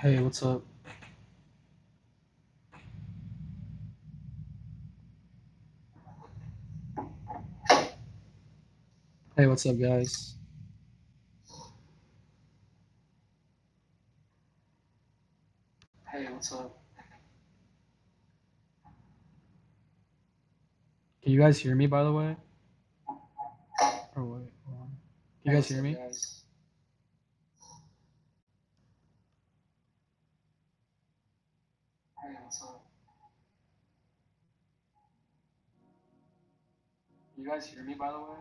Hey, what's up? Hey, what's up, guys? Hey, what's up? Can you guys hear me, by the way? Or wait, hold on. Can you guys hear me? Guys? Hey, what's up? Can you guys hear me, by the way?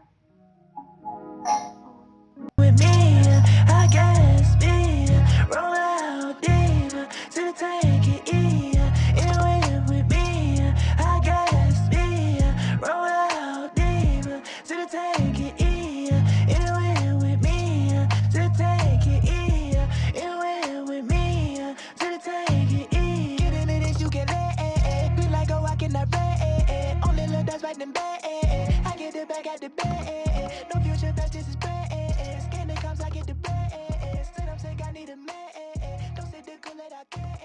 With me, I guess me, roll out deep to take it easy. Anyway, with me, I guess me, roll out deep to take it easy. Anyway, with me, to take it easy. Anyway, with me, to take it easy. Get into this, you can let be like a walk in the red. Only look that's right in bed. I get the back at the bed. No future, that's just a spread. Scanning comes, I get the bread. Sit up, sick, I need a man. Don't sit there, cool it, I can't.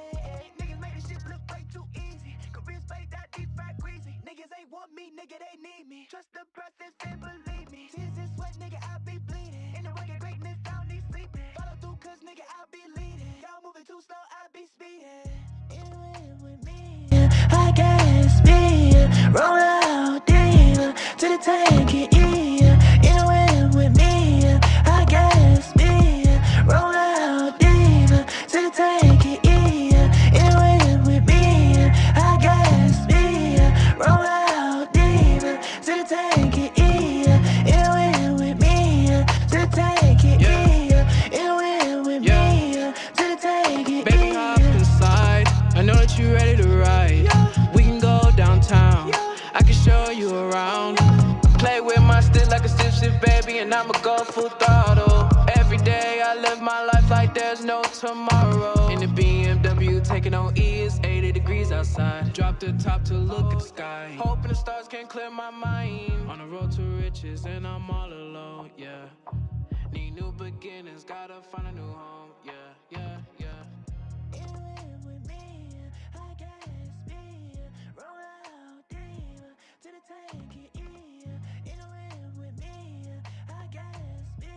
Niggas make this shit look way too easy. Career spaced out, deep fried greasy. Niggas ain't want me, nigga, they need me. Trust the process and believe me. Tears and sweat, nigga, I be bleeding. In the work of greatness, I don't need sleeping. Follow through, cause nigga, I be leading. Y'all moving too slow, I be speeding. Anyway, with me, I guess me. Roll out deep to the tank and eat. Anyway, with me, I guess me. Roll out deep to the tank and eat. Anyway, with me, I guess me. Roll out deep to the tank and eat. Anyway, with me, to the tank and eat. Anyway, with me, to the tank and eat. Baby, hop inside. I know that you ready to ride. We can go downtown. I can show you around. Play with my stick like a stiff baby, and I'ma go full throttle. Every day I live my life like there's no tomorrow. In the BMW, taking on E, it's 80 degrees outside. Drop the top to look at the sky. Hoping the stars can clear my mind. On the road to riches, and I'm all alone, yeah. Need new beginnings, gotta find a new home, yeah, yeah, yeah. Anyway, with me, I guess me. Roll out deep to the tank and eat. Anyway, with me, I guess me.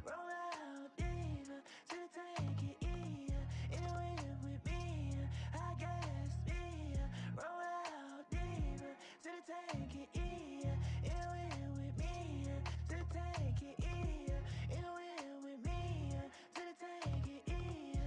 Roll out deep to the tank and eat. Anyway, with me, I guess me. Roll out deep to the tank and eat. Anyway, with me, to the tank and eat. Anyway, with me, to the tank and eat.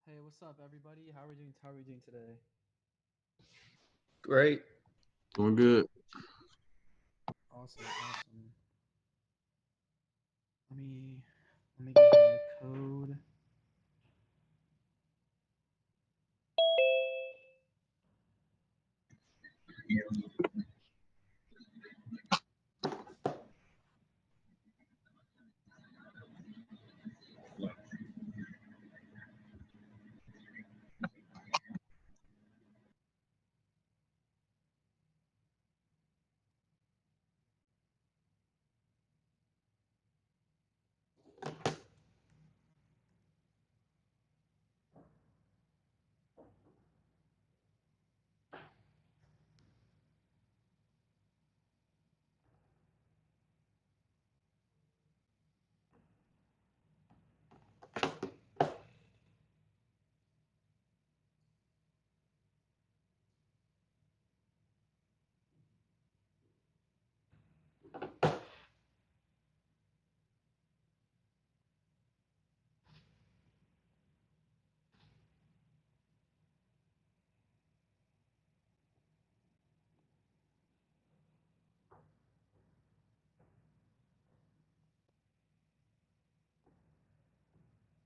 Hey, what's up, everybody? How are we doing? How are we doing today? Great. Doing good. Awesome, awesome. Let me get here the code.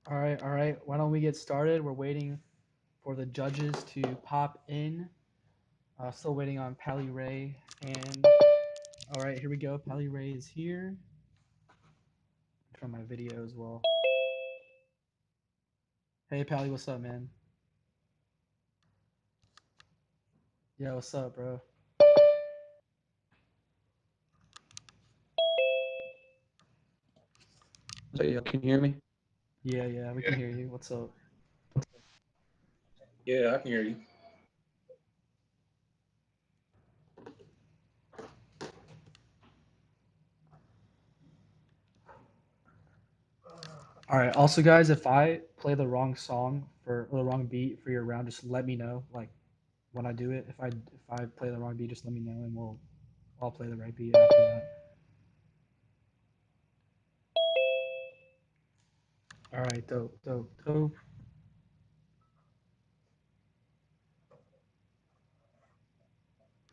All right, all right. Why don't we get started? We're waiting for the judges to pop in. Still waiting on Pally Ray. And all right, here we go. Pally Ray is here. From my video as well. Hey, Pally, what's up, man? Yeah, what's up, bro? So y'all can hear me? Yeah, we can hear you. What's up? Yeah, I can hear you. All right. Also, guys, if I play the wrong song or the wrong beat for your round, just let me know. Like when I do it, if I play the wrong beat, just let me know, and I'll play the right beat after that. All right, dope.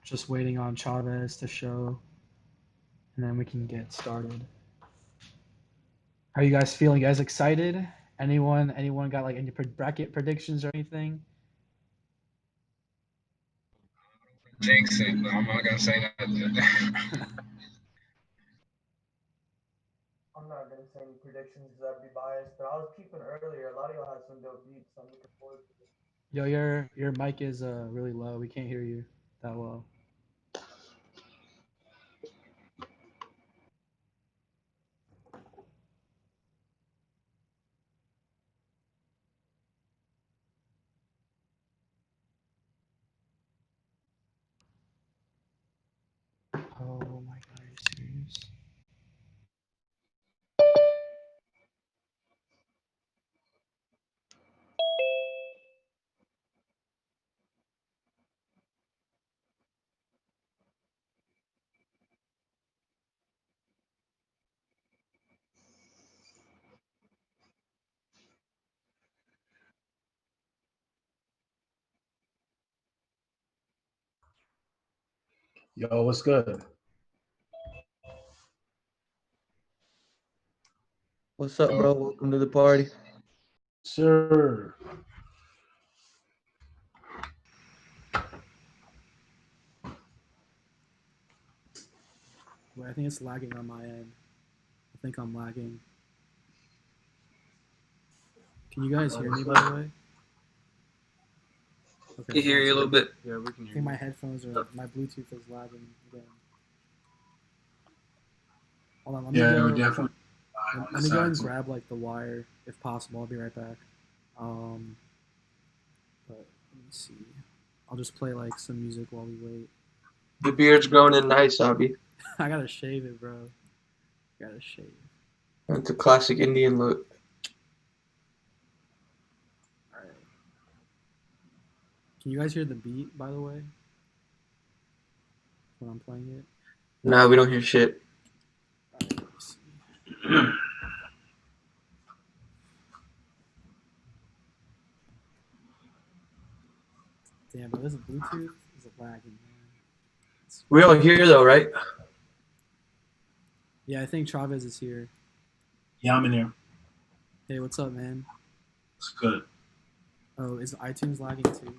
Just waiting on Chavez to show, and then we can get started. How are you guys feeling? You guys excited? Anyone got like any bracket predictions or anything? Jinx it. No, I'm not gonna say nothing. I'm not gonna say any predictions because I'd be biased, but I was peeping earlier. A lot of y'all had some dope beats, so I'm looking forward to it. Yo, your mic is really low. We can't hear you that well. Oh my god, are you serious? Yo, what's good? What's up, bro? Welcome to the party. Sir. Wait, I think it's lagging on my end. I think I'm lagging. Can you guys hear me, by the way? Okay, I hear you a little bit. Yeah, we can hear. I think my headphones are my Bluetooth is lagging again. Hold on, let me go. Definitely. Let me go and grab like the wire if possible. I'll be right back. But let me see. I'll just play like some music while we wait. The beard's growing in nice, Abby. I gotta shave it, bro. Gotta shave. It's a classic Indian look. All right. Can you guys hear the beat, by the way? When I'm playing it? Nah, we don't hear shit. All right, let me see. Damn, bro, this Bluetooth is lagging, man. We all hear though, right? Yeah, I think Chavez is here. Yeah, I'm in here. Hey, what's up, man? It's good. Oh, is iTunes lagging too?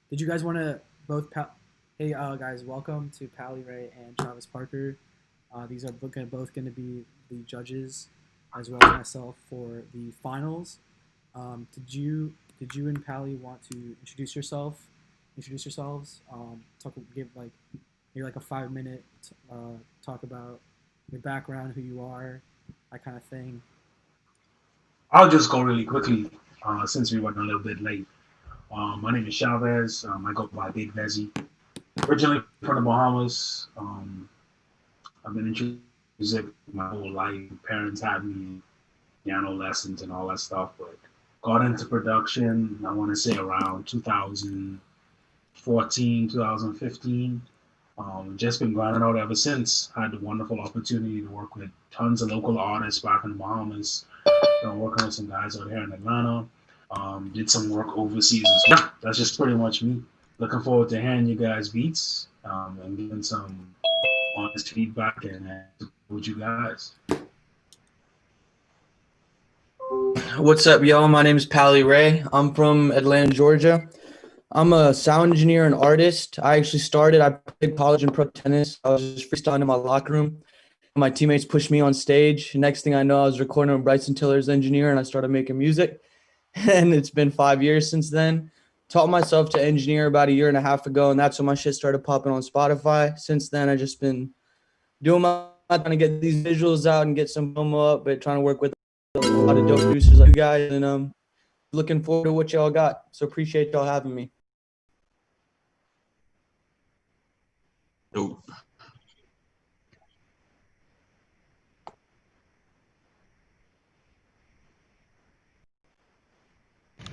Did you guys want to both? Hey, guys, welcome to Pally Ray and Travis Parker. These are both going to be the judges, as well as myself for the finals. Did you and Pally want to introduce yourselves? Give like maybe like a 5-minute talk about your background, who you are, that kind of thing. I'll just go really quickly since we went a little bit late. My name is Chavez. I go by Big Vezzy. Originally from the Bahamas. I've been into music my whole life. Parents had me in piano lessons and all that stuff, but got into production, I want to say around 2014, 2015. Just been grinding out ever since. Had the wonderful opportunity to work with tons of local artists back in the Bahamas. Working with some guys out here in Atlanta. Did some work overseas as well. Yeah, that's just pretty much me. Looking forward to hearing you guys beats and giving some honest feedback and with you guys. What's up, y'all? My name is Pally Ray. I'm from Atlanta, Georgia. I'm a sound engineer and artist. I played college and pro tennis. I was just freestyling in my locker room. My teammates pushed me on stage. Next thing I know, I was recording with Bryson Tiller's engineer and I started making music. And it's been 5 years since then. Taught myself to engineer about a year and a half ago, and that's when my shit started popping on Spotify. Since then, I've just been doing my trying to get these visuals out and get some promo up, but trying to work with a lot of dope producers like you guys, and looking forward to what y'all got. So appreciate y'all having me. Dope.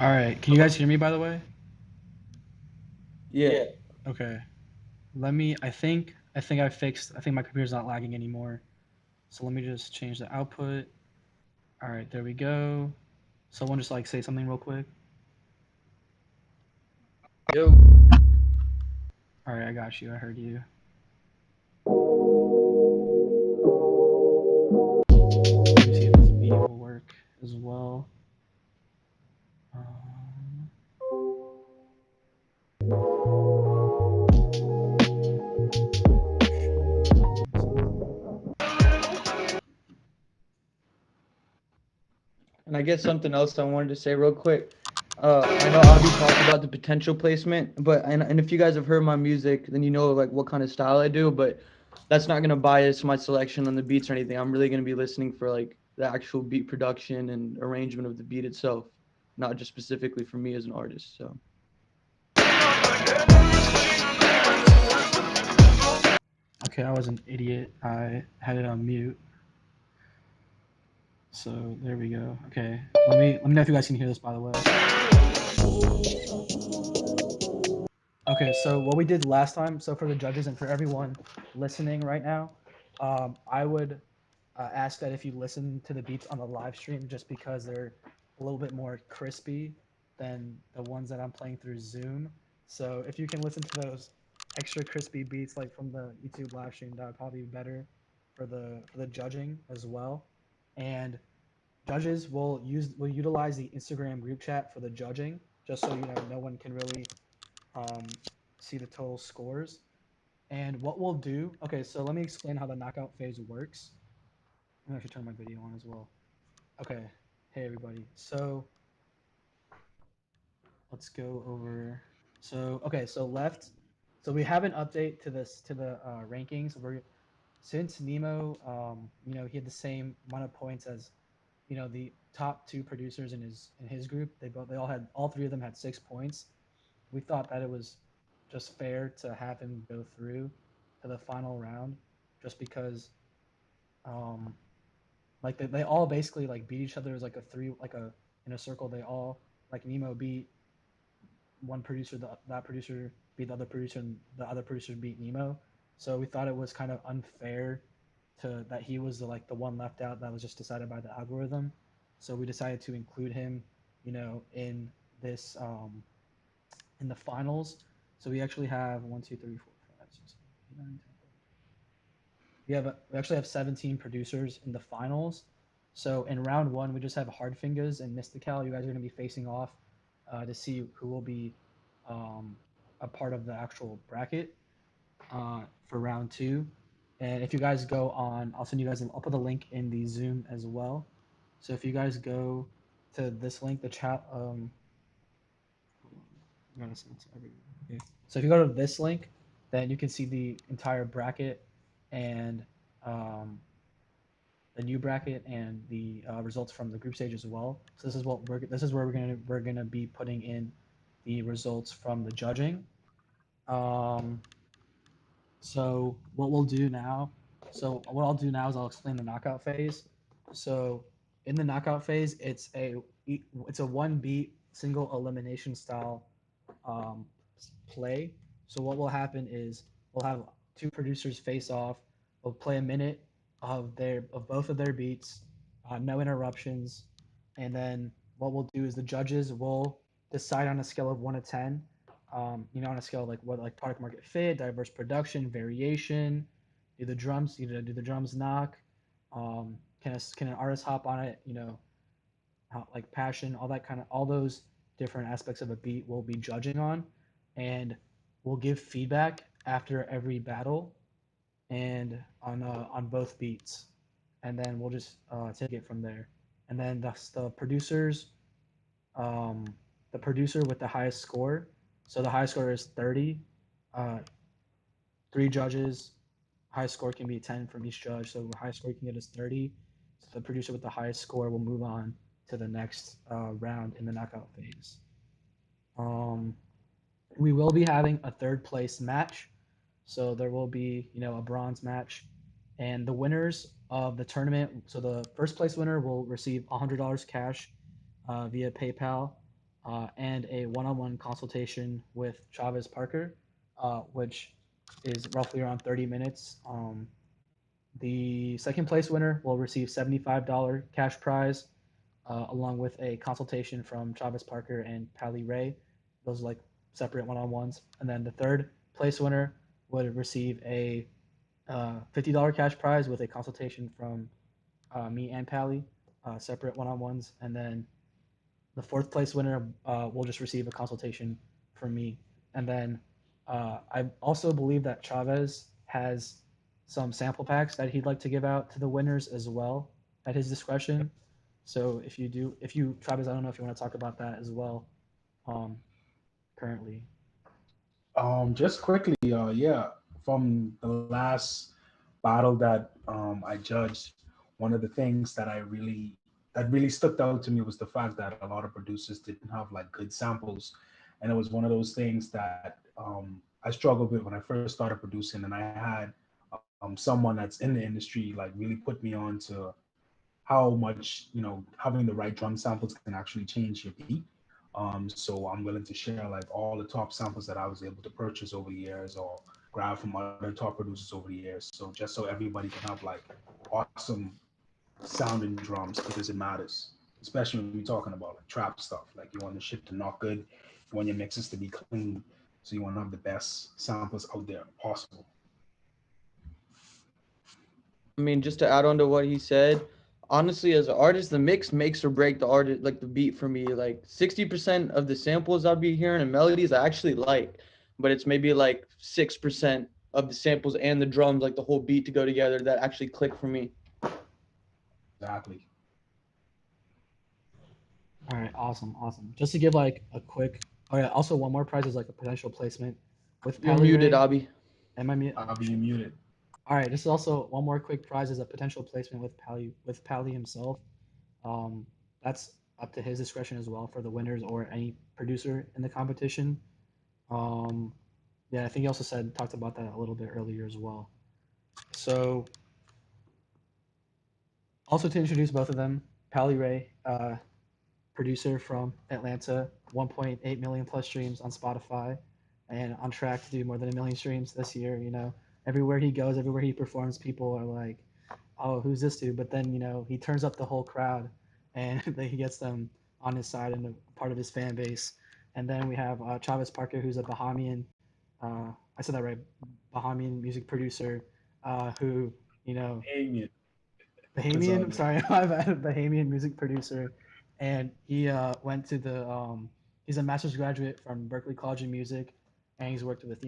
All right, can you guys hear me by the way? Yeah. Okay. Let me. I fixed. I think my computer's not lagging anymore. So let me just change the output. All right, there we go. Someone just like say something real quick. Yo. All right, I got you. I heard you. Let me see if this beat will work as well. Um, And I guess something else I wanted to say real quick. I know Abby talked about the potential placement, but and if you guys have heard my music, then you know like what kind of style I do. But that's not gonna bias my selection on the beats or anything. I'm really gonna be listening for like the actual beat production and arrangement of the beat itself, not just specifically for me as an artist. So. okay, I was an idiot. I had it on mute. So there we go. Okay, let me know if you guys can hear this. By the way. Okay, so what we did last time, so for the judges and for everyone listening right now, I would ask that if you listen to the beats on the live stream, just because they're a little bit more crispy than the ones that I'm playing through Zoom. So if you can listen to those extra crispy beats like from the YouTube live stream, that would probably be better for the judging as well. And judges will utilize the Instagram group chat for the judging, just so you know no one can really um, see the total scores. And what we'll do, okay, so let me explain how the knockout phase works. I'm gonna actually turn my video on as well. Okay, hey everybody. So let's go over. So okay, so left. So we have an update to this to the rankings. We're since Nemo, he had the same amount of points as, the top two producers in his group. They all three of them had 6 points. We thought that it was just fair to have him go through to the final round, just because, um, like they all basically like beat each other as like a three, like a in a circle. They all like Nemo beat one producer, that producer beat the other producer, and the other producer beat Nemo. So we thought it was kind of unfair to that he was the one left out that was just decided by the algorithm. So we decided to include him, in this in the finals. So we actually have 1, 2, 3, 4, 5, 6, 7, 8, 9, 10. We actually have 17 producers in the finals. So in round one, we just have Hardfingers and Mystical. You guys are going to be facing off to see who will be um, a part of the actual bracket for round two. And if you guys go on, I'll send you guys. I'll put the link in the Zoom as well. So if you guys go to this link, the chat. I'm gonna send it to everyone. Okay. So if you go to this link, then you can see the entire bracket and um, the new bracket and the results from the group stage as well. So this is where we're gonna be putting in the results from the judging. Um, so what we'll do now, so what I'll do now is I'll explain the knockout phase. So in the knockout phase, it's a one beat single elimination style um, play. So what will happen is we'll have two producers face off. We'll play a minute of both of their beats, no interruptions, and then what we'll do is the judges will decide on a scale of 1 to 10. On a scale of like product market fit, diverse production, variation. Do the drums knock? Can an artist hop on it? how, like passion, all that kind of all those different aspects of a beat we'll be judging on, and we'll give feedback after every battle and on both beats, and then we'll just take it from there. And then the producers, um, the producer with the highest score. So the highest score is 30. Uh, three judges. Highest score can be 10 from each judge. So the highest score you can get is 30. So the producer with the highest score will move on to the next round in the knockout phase. Um, we will be having a third place match. So there will be, a bronze match. And the winners of the tournament, so the first place winner will receive $100 cash via PayPal and a one-on-one consultation with Chavez Parker, which is roughly around 30 minutes. The second place winner will receive $75 cash prize along with a consultation from Chavez Parker and Pally Ray. Those are like separate one-on-ones. And then the third place winner would receive a $50 cash prize with a consultation from me and Pally, separate one-on-ones. And then the fourth place winner will just receive a consultation from me. And then I also believe that Chavez has some sample packs that he'd like to give out to the winners as well at his discretion. So if you Travis, I don't know if you want to talk about that as well. Currently. Just quickly, yeah, from the last battle that I judged, one of the things that really stuck out to me was the fact that a lot of producers didn't have like good samples, and it was one of those things that I struggled with when I first started producing, and I had someone that's in the industry like really put me on to how much having the right drum samples can actually change your beat. So I'm willing to share like all the top samples that I was able to purchase over the years or grab from other top producers over the years. So just so everybody can have like awesome sounding drums because it matters, especially when we're talking about like trap stuff. Like you want the shit to knock good, you want your mixes to be clean, so you want to have the best samples out there possible. I mean, just to add on to what he said, honestly, as an artist, the mix makes or break the artist, like the beat for me. Like 60% of the samples I'll be hearing and melodies I actually like, but it's maybe like 6% of the samples and the drums, like the whole beat to go together, that actually click for me. Exactly. All right, awesome. Just to give like a quick. Oh yeah, also one more prize is like a potential placement with You're Pally muted, Ray. Abby. Am I mute? I'll Oh be shit. muted. All right, this is also one more quick prize is a potential placement with Pally himself. Um, that's up to his discretion as well for the winners or any producer in the competition. Um, yeah, I think he also talked about that a little bit earlier as well. So also to introduce both of them, Pally Ray, producer from Atlanta, 1.8 million plus streams on Spotify, and on track to do more than a million streams this year. Everywhere he goes, everywhere he performs, people are like, "Oh, who's this dude?" But then he turns up the whole crowd, and then he gets them on his side and a part of his fan base. And then we have Chavez Parker, who's a I said that right, Bahamian music producer, who you know Amen. It's all Bahamian. good. Sorry, I've added Bahamian music producer, and he went to the. He's a master's graduate from Berklee College of Music, and he's worked with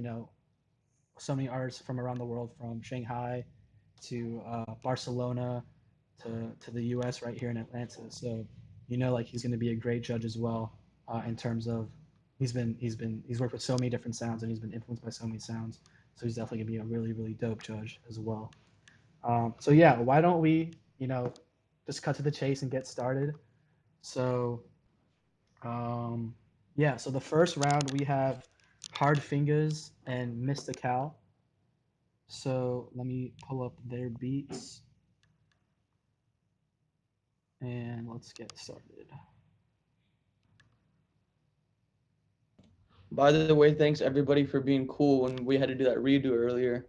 so many artists from around the world, from Shanghai to Barcelona to the U.S. right here in Atlanta. So like he's going to be a great judge as well in terms of he's worked with so many different sounds and he's been influenced by so many sounds. So he's definitely going to be a really really dope judge as well. So yeah, why don't we, just cut to the chase and get started? So um, yeah, so the first round we have Hard Fingers and Mystical. So let me pull up their beats and let's get started. By the way, thanks everybody for being cool when we had to do that redo earlier.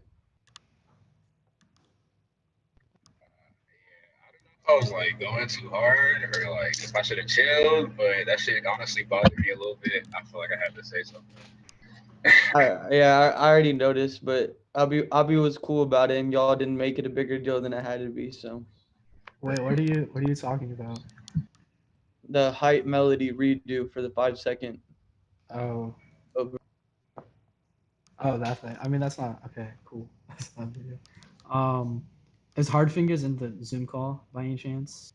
I was like going too hard or like if I should have chilled, but that shit honestly bothered me a little bit. I feel like I had to say something. I already noticed, but Abby was cool about it, and y'all didn't make it a bigger deal than it had to be. So Wait, what are you talking about? the hype melody redo for the 5 second. Oh. Over. Oh, that thing. I mean, that's not okay. Cool. That's not a video. Is Hard Fingers in the Zoom call by any chance?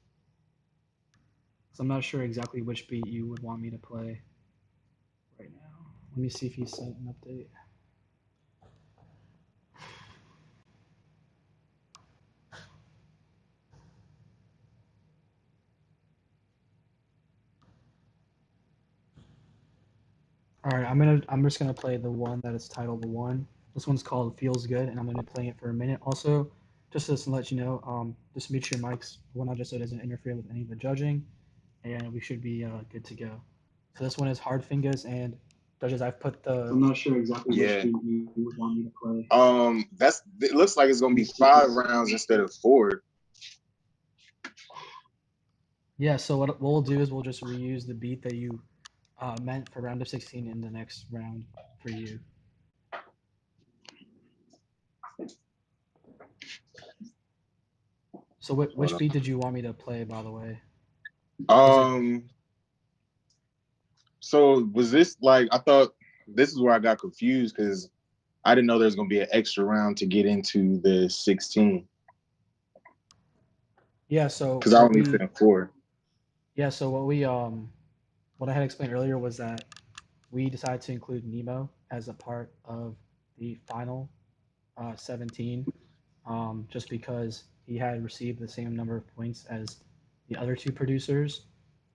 So I'm not sure exactly which beat you would want me to play right now. Let me see if he sent an update. All right, I'm just gonna play the one that is titled "The One." This one's called "Feels Good," and I'm gonna be playing it for a minute. Also, just to let you know, just mute your mics when I just so it doesn't interfere with any of the judging, and we should be good to go. So this one is Hard Fingers, and judges, I've put the. I'm not sure exactly Yeah. which beat you would want me to play. It looks like it's gonna be 5 rounds instead of 4. Yeah, so what we'll do is we'll just reuse the beat that you meant for round of 16 in the next round for you. So which beat did you want me to play, by the way? So was this like, I thought this is where I got confused because I didn't know there was gonna be an extra round to get into the 16. Yeah, so because I only fit in 4. Yeah, so what I had explained earlier was that we decided to include Nemo as a part of the final 17, just because he had received the same number of points as the other two producers,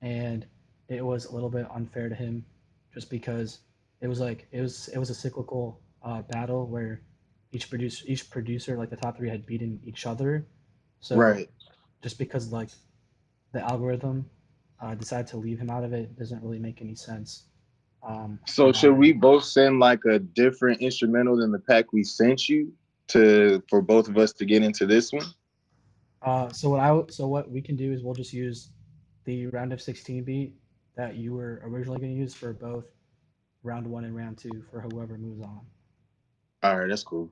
and it was a little bit unfair to him, just because it was a cyclical battle where each producer, like the top three, had beaten each other. So Right. just because like the algorithm decided to leave him out of it doesn't really make any sense. So should we both send like a different instrumental than the pack we sent you for both of us to get into this one? So what we can do is we'll just use the round of 16 beat that you were originally going to use for both round 1 and round 2 for whoever moves on. All right, that's cool.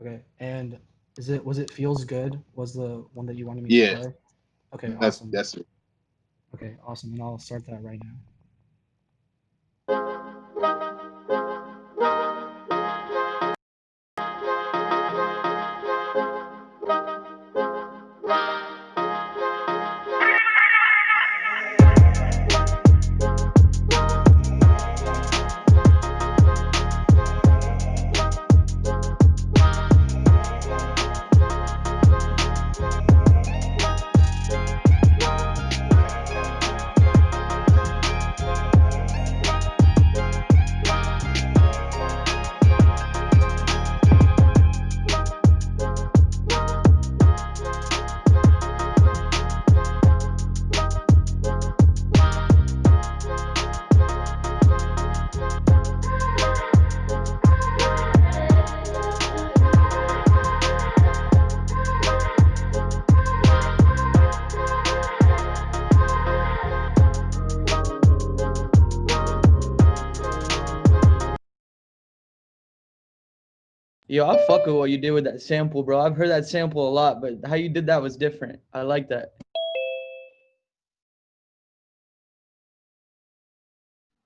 Okay, and was it Feels Good was the one that you wanted me to play? Okay, awesome. That's it. Okay, awesome, and I'll start that right now. Yo, I fuck with what you did with that sample, bro. I've heard that sample a lot, but how you did that was different. I like that.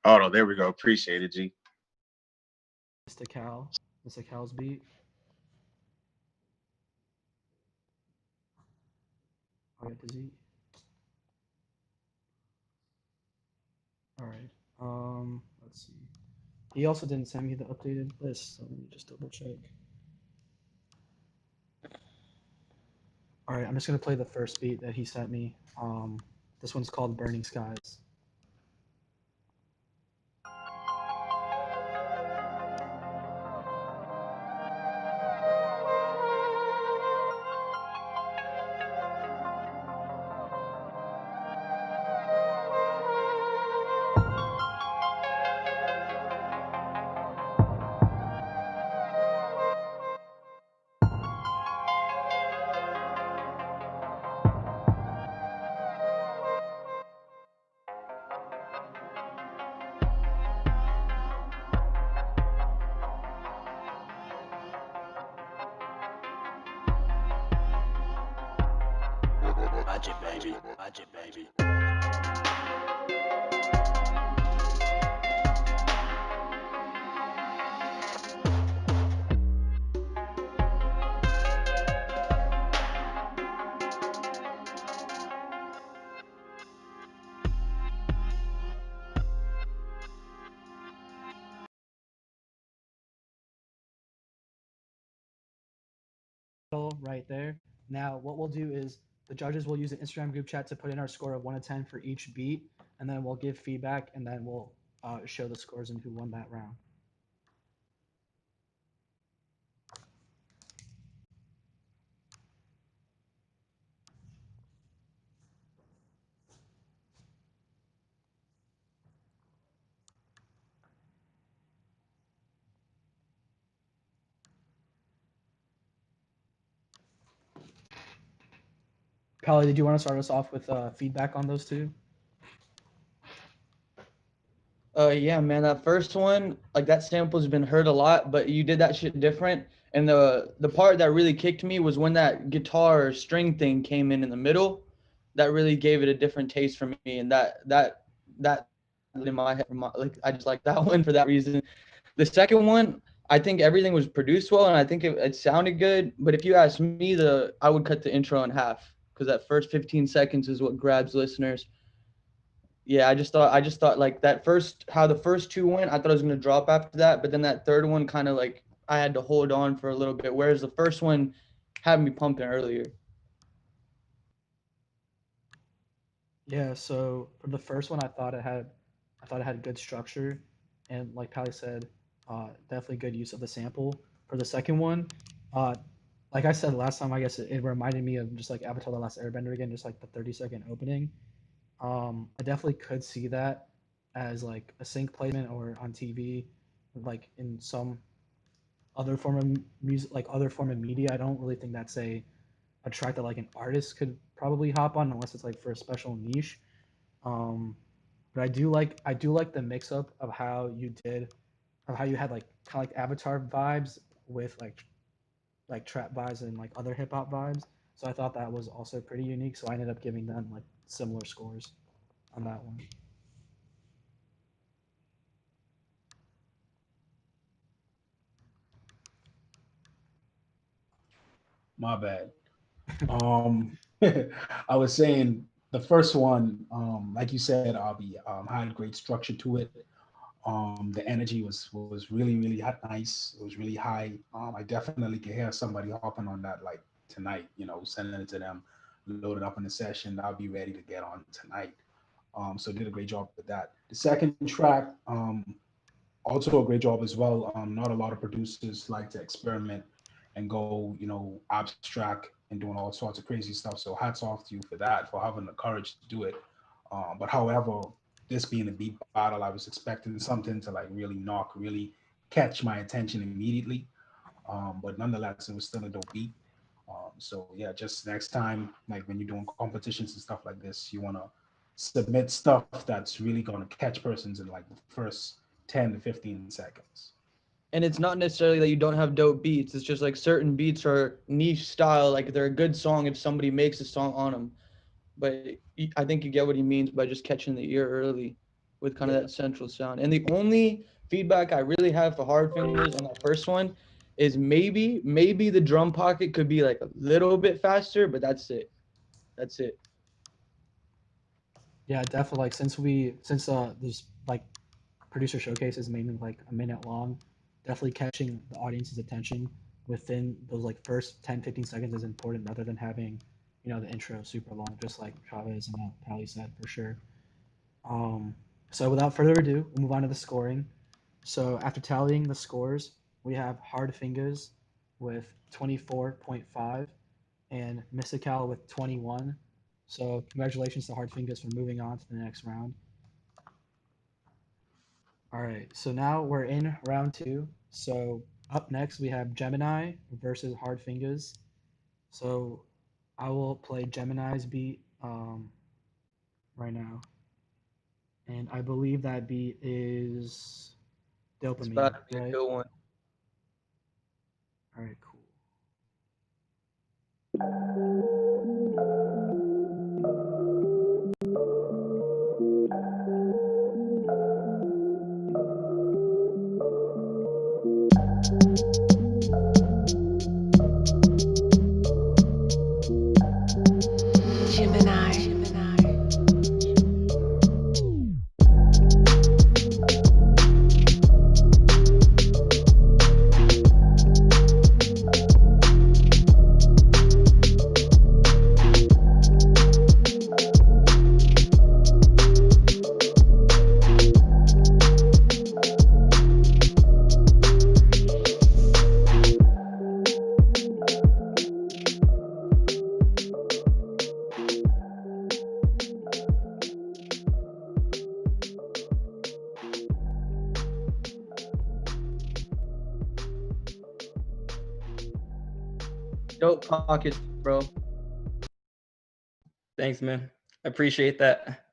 Oh no, there we go. Appreciate it, G. Mr. Cal's beat. I'll get the Z. All right. Let's see. He also didn't send me the updated list, so let me just double check. All right, I'm just gonna play the first beat that he sent me. This one's called "Burning Skies." Watch it, baby. Watch it, baby. right there. Now, what we'll do is the judges will use an Instagram group chat to put in our score of 1 to 10 for each beat, and then we'll give feedback, and then we'll show the scores and who won that round. Pally, did you want to start us off with feedback on those two? Yeah, man, that first one, like that sample's been heard a lot, but you did that shit different. And the part that really kicked me was when that guitar string thing came in the middle. That really gave it a different taste for me, and that in my head, like I just like that one for that reason. The second one, I think everything was produced well, and I think it sounded good. But if you ask me, I would cut the intro in half because that first 15 seconds is what grabs listeners. Yeah, I just thought like that first how the first two went, I thought I was gonna drop after that, but then that third one kind of like I had to hold on for a little bit, whereas the first one had me pumping earlier. Yeah, so for the first one, I thought it had good structure, and like Pally said, definitely good use of the sample. For the second one, uh, like I said last time, I guess it reminded me of just like Avatar: The Last Airbender again, just like the 30-second opening. I definitely could see that as like a sync placement or on TV, like in some other form of music, like other form of media. I don't really think that's a track that like an artist could probably hop on unless it's like for a special niche. Um, but I do like the mix up of how you did, of how you had like kind of like Avatar vibes with like trap vibes and like other hip hop vibes. So I thought that was also pretty unique. So I ended up giving them like similar scores on that one. My bad. Um, I was saying the first one, like you said, Abby, had great structure to it. The energy was really nice. It was really high. I definitely could hear somebody hopping on that like tonight. You know, sending it to them, load it up in the session. I'll be ready to get on tonight. So did a great job with that. The second track, also a great job as well. Not a lot of producers like to experiment and go, you know, abstract and doing all sorts of crazy stuff. So hats off to you for that, for having the courage to do it. But however, this being a beat battle, I was expecting something to like really knock, really catch my attention immediately. But nonetheless, it was still a dope beat. So yeah, just next time, like when you're doing competitions and stuff like this, you wanna submit stuff that's really gonna catch persons in like the first 10 to 15 seconds. And it's not necessarily that you don't have dope beats. It's just like certain beats are niche style. Like they're a good song if somebody makes a song on them. But I think you get what he means by just catching the ear early with kind of Yeah. that central sound. And the only feedback I really have for Hard Fingers on that first one is maybe the drum pocket could be like a little bit faster, but that's it. That's it. Yeah, definitely. Like since there's like producer showcase is mainly like a minute long, definitely catching the audience's attention within those like first 10 15 seconds is important rather than having, you know, the intro super long, just like Chavez and Pally said for sure. Um, so without further ado, we'll move on to the scoring. So after tallying the scores, we have Hard Fingers with 24.5 and Mystical with 21. So congratulations to Hard Fingers for moving on to the next round. All right, so now we're in round two. So up next we have Gemini versus Hard Fingers. So I will play Gemini's beat right now, and I believe that beat is It's about Dopamine, to be a right? good one. All right, cool. Gemini. Dope pockets, bro. Thanks, man. I appreciate that.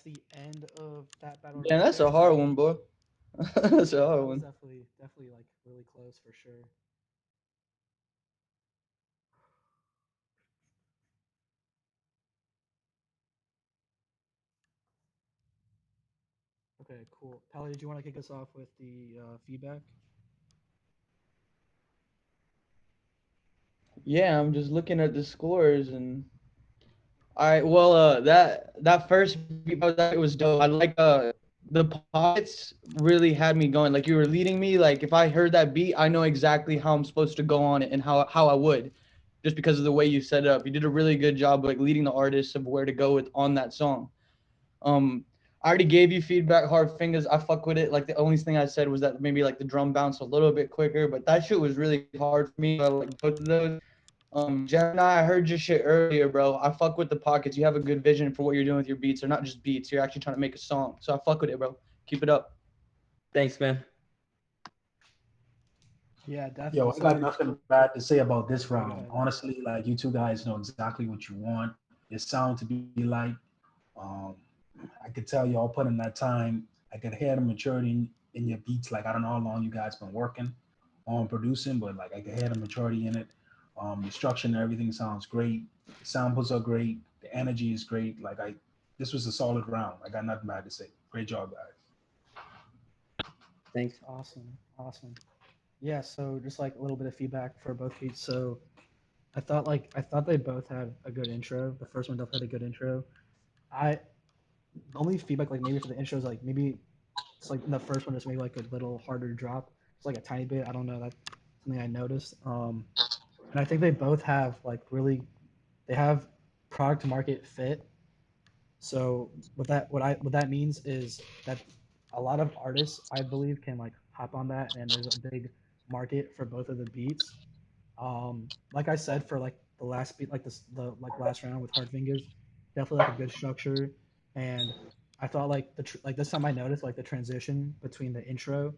That's the end of that battle. Yeah, right that's there. a hard one, boy. That's a hard That was one. definitely like really close for sure. Okay, cool. Pally, did you want to kick us off with the feedback? Yeah, I'm just looking at the scores and all right. Well, that first beat it was dope. I like the pockets really had me going. Like you were leading me. Like if I heard that beat, I know exactly how I'm supposed to go on it and how I would, just because of the way you set it up. You did a really good job like leading the artist of where to go with on that song. I already gave you feedback. Hard fingers. I fuck with it. Like the only thing I said was that maybe like the drum bounce a little bit quicker, but that shit was really hard for me. I like both of those. Gemini, I heard your shit earlier, bro. I fuck with the pockets. You have a good vision for what you're doing with your beats. They're not just beats. You're actually trying to make a song. So I fuck with it, bro. Keep it up. Thanks, man. Yeah, definitely. Yo, I So, got nothing bad to say about this go round. ahead. Honestly, like you two guys know exactly what you want your sound to be like. Um, I could tell y'all put in that time. I could hear the maturity in your beats. Like I don't know how long you guys been working on producing, but like I could hear the maturity in it. The structure and everything sounds great. The samples are great. The energy is great. This was a solid round. I got nothing bad to say. Great job, guys. Thanks. Awesome. Yeah, so just like a little bit of feedback for both beats. So I thought they both had a good intro. The first one definitely had a good intro. I the only feedback like maybe for the intro is like maybe it's like the first one is maybe like a little harder drop. It's like a tiny bit. I don't know. That's something I noticed. And I think they both have like really they have product market fit. So what that means is that a lot of artists I believe can like hop on that, and there's a big market for both of the beats. Like I said, for like the last beat, like the like last round with Hard Fingers, definitely like a good structure. And I thought like like this time I noticed like the transition between the intro,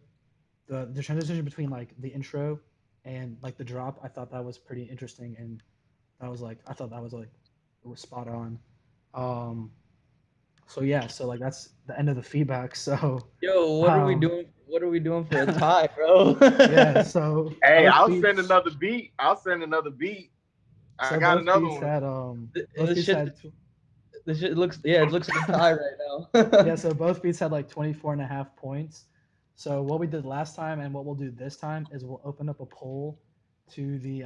the transition between like the intro and like the drop. I thought that was pretty interesting, and that was like I thought that was like it was spot on. Um, so yeah, so like that's the end of the feedback. So Yo, what are we um, doing? What are we doing for a tie, bro? yeah, so Hey, both I'll beats. send another beat. I'll send another beat. I So got both another beats one. had both this beats shit, had this shit looks it looks like a tie right now. yeah, so both beats had like 24 and a half points. So what we did last time and what we'll do this time is we'll open up a poll to the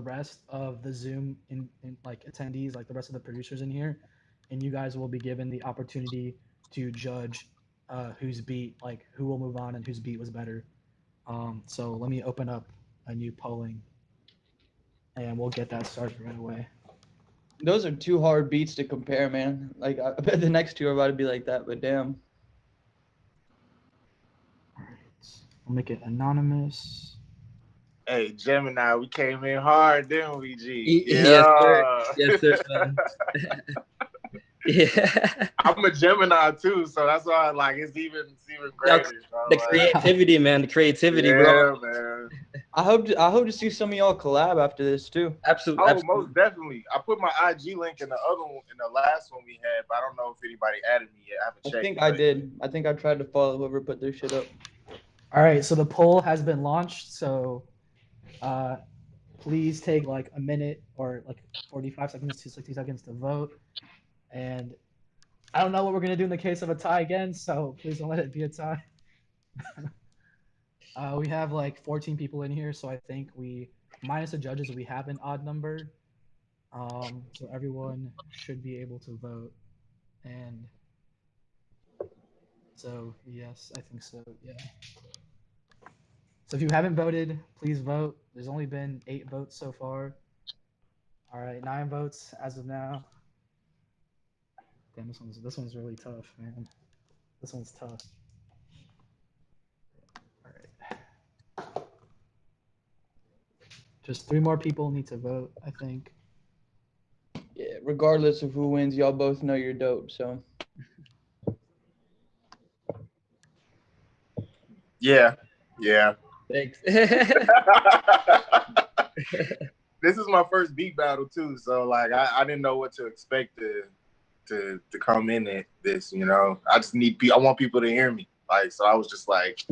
rest of the Zoom in like attendees, like the rest of the producers in here, and you guys will be given the opportunity to judge whose beat, like who will move on and whose beat was better. So let me open up a new polling, and we'll get that started right away. Those are two hard beats to compare, man. Like I bet the next two are about to be like that, but damn. All right, I'll make it anonymous. Hey, Gemini, we came in hard, didn't we, G? Yes, sir. Yeah. Yes, sir, man. Yeah. I'm a Gemini too, so that's why like it's even greater. Bro. The Like, creativity, man. The creativity, bro. yeah, man. I hope to see some of y'all collab after this too. Absolutely. Oh, Absolutely. most definitely. I put my IG link in the other one, in the last one we had, but I don't know if anybody added me yet. I haven't I checked. think I did. I think I tried to follow whoever put their shit up. All right, so the poll has been launched. So, please take like a minute or like 45 seconds to 60 seconds to vote. And I don't know what we're gonna do in the case of a tie again. So please don't let it be a tie. We have like 14 people in here, so I think we minus the judges we have an odd number. So everyone should be able to vote. And so yes, I think so. Yeah. So if you haven't voted, please vote. There's only been 8 votes so far. All right, 9 votes as of now. Damn, this one's really tough, man. This one's tough. All right. Just 3 more people need to vote, I think. Yeah, regardless of who wins, y'all both know you're dope. So Yeah. Yeah. Thanks. This is my first beat battle too, so like I didn't know what to expect to come in at this, you know. I just need I want people to hear me. Like, so I was just like,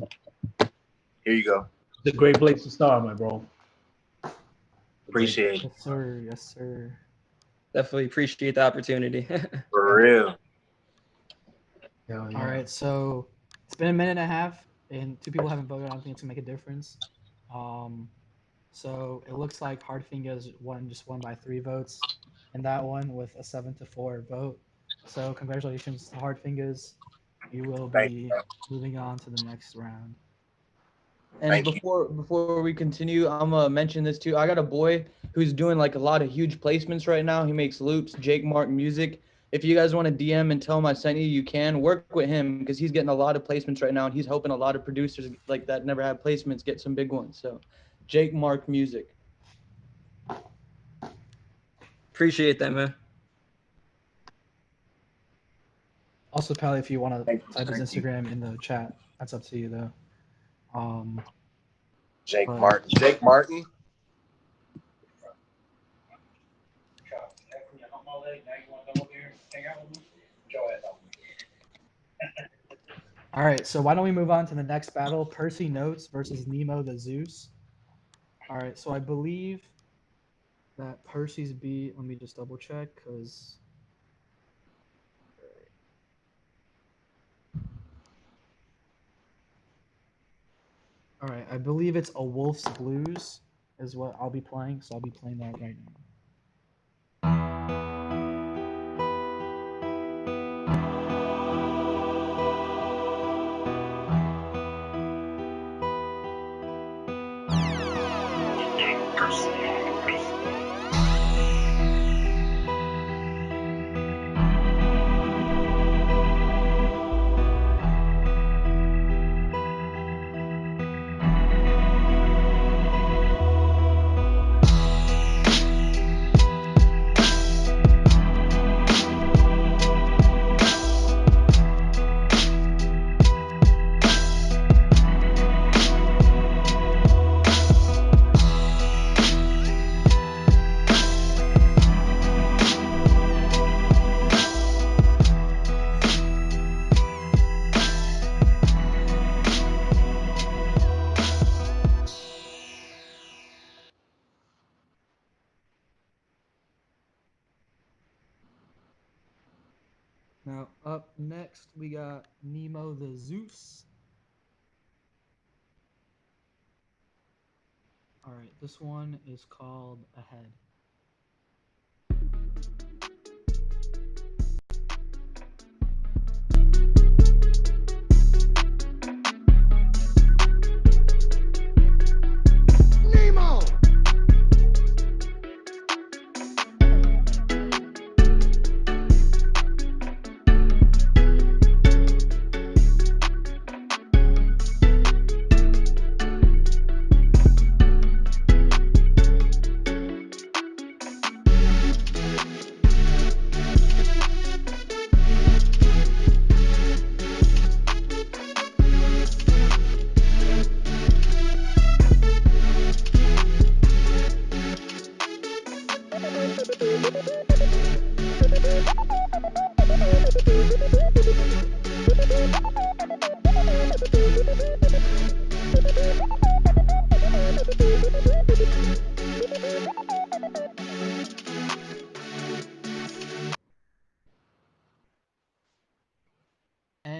here you go. It's a great place to start, my bro. Appreciate it. Yes, sir. Yes, sir. Definitely appreciate the opportunity. For real. Hell yeah. All right, so it's been a minute and a half, and 2 people haven't voted. I don't think it's gonna make a difference. So it looks like Hardfingers just won by 3 votes, and that one with a 7-4 vote. So congratulations to Hardfingers. You will Thank be you. moving on to the next round. And Thank you. before we continue, I'm gonna mention this too. I got a boy who's doing like a lot of huge placements right now. He makes loops, Jake Mark Music. If you guys want to DM and tell him I sent you, you can work with him because he's getting a lot of placements right now, and he's helping a lot of producers like that never had placements get some big ones. So, Jake Mark Music. Appreciate that, man. Also, Pally, if you want to Thank you, type his thank you. Instagram in the chat, that's up to you though. Jake but- Martin. Jake Martin. All right, so why don't we move on to the next battle? Percy Notes versus Nemo the Zeus. All right, so I believe that Percy's beat. Let me just double check because. All right, I believe it's A Wolf's Blues is what I'll be playing, so I'll be playing that right now. Now, up next, we got Nemo the Zeus. All right, this one is called Ahead. Nemo!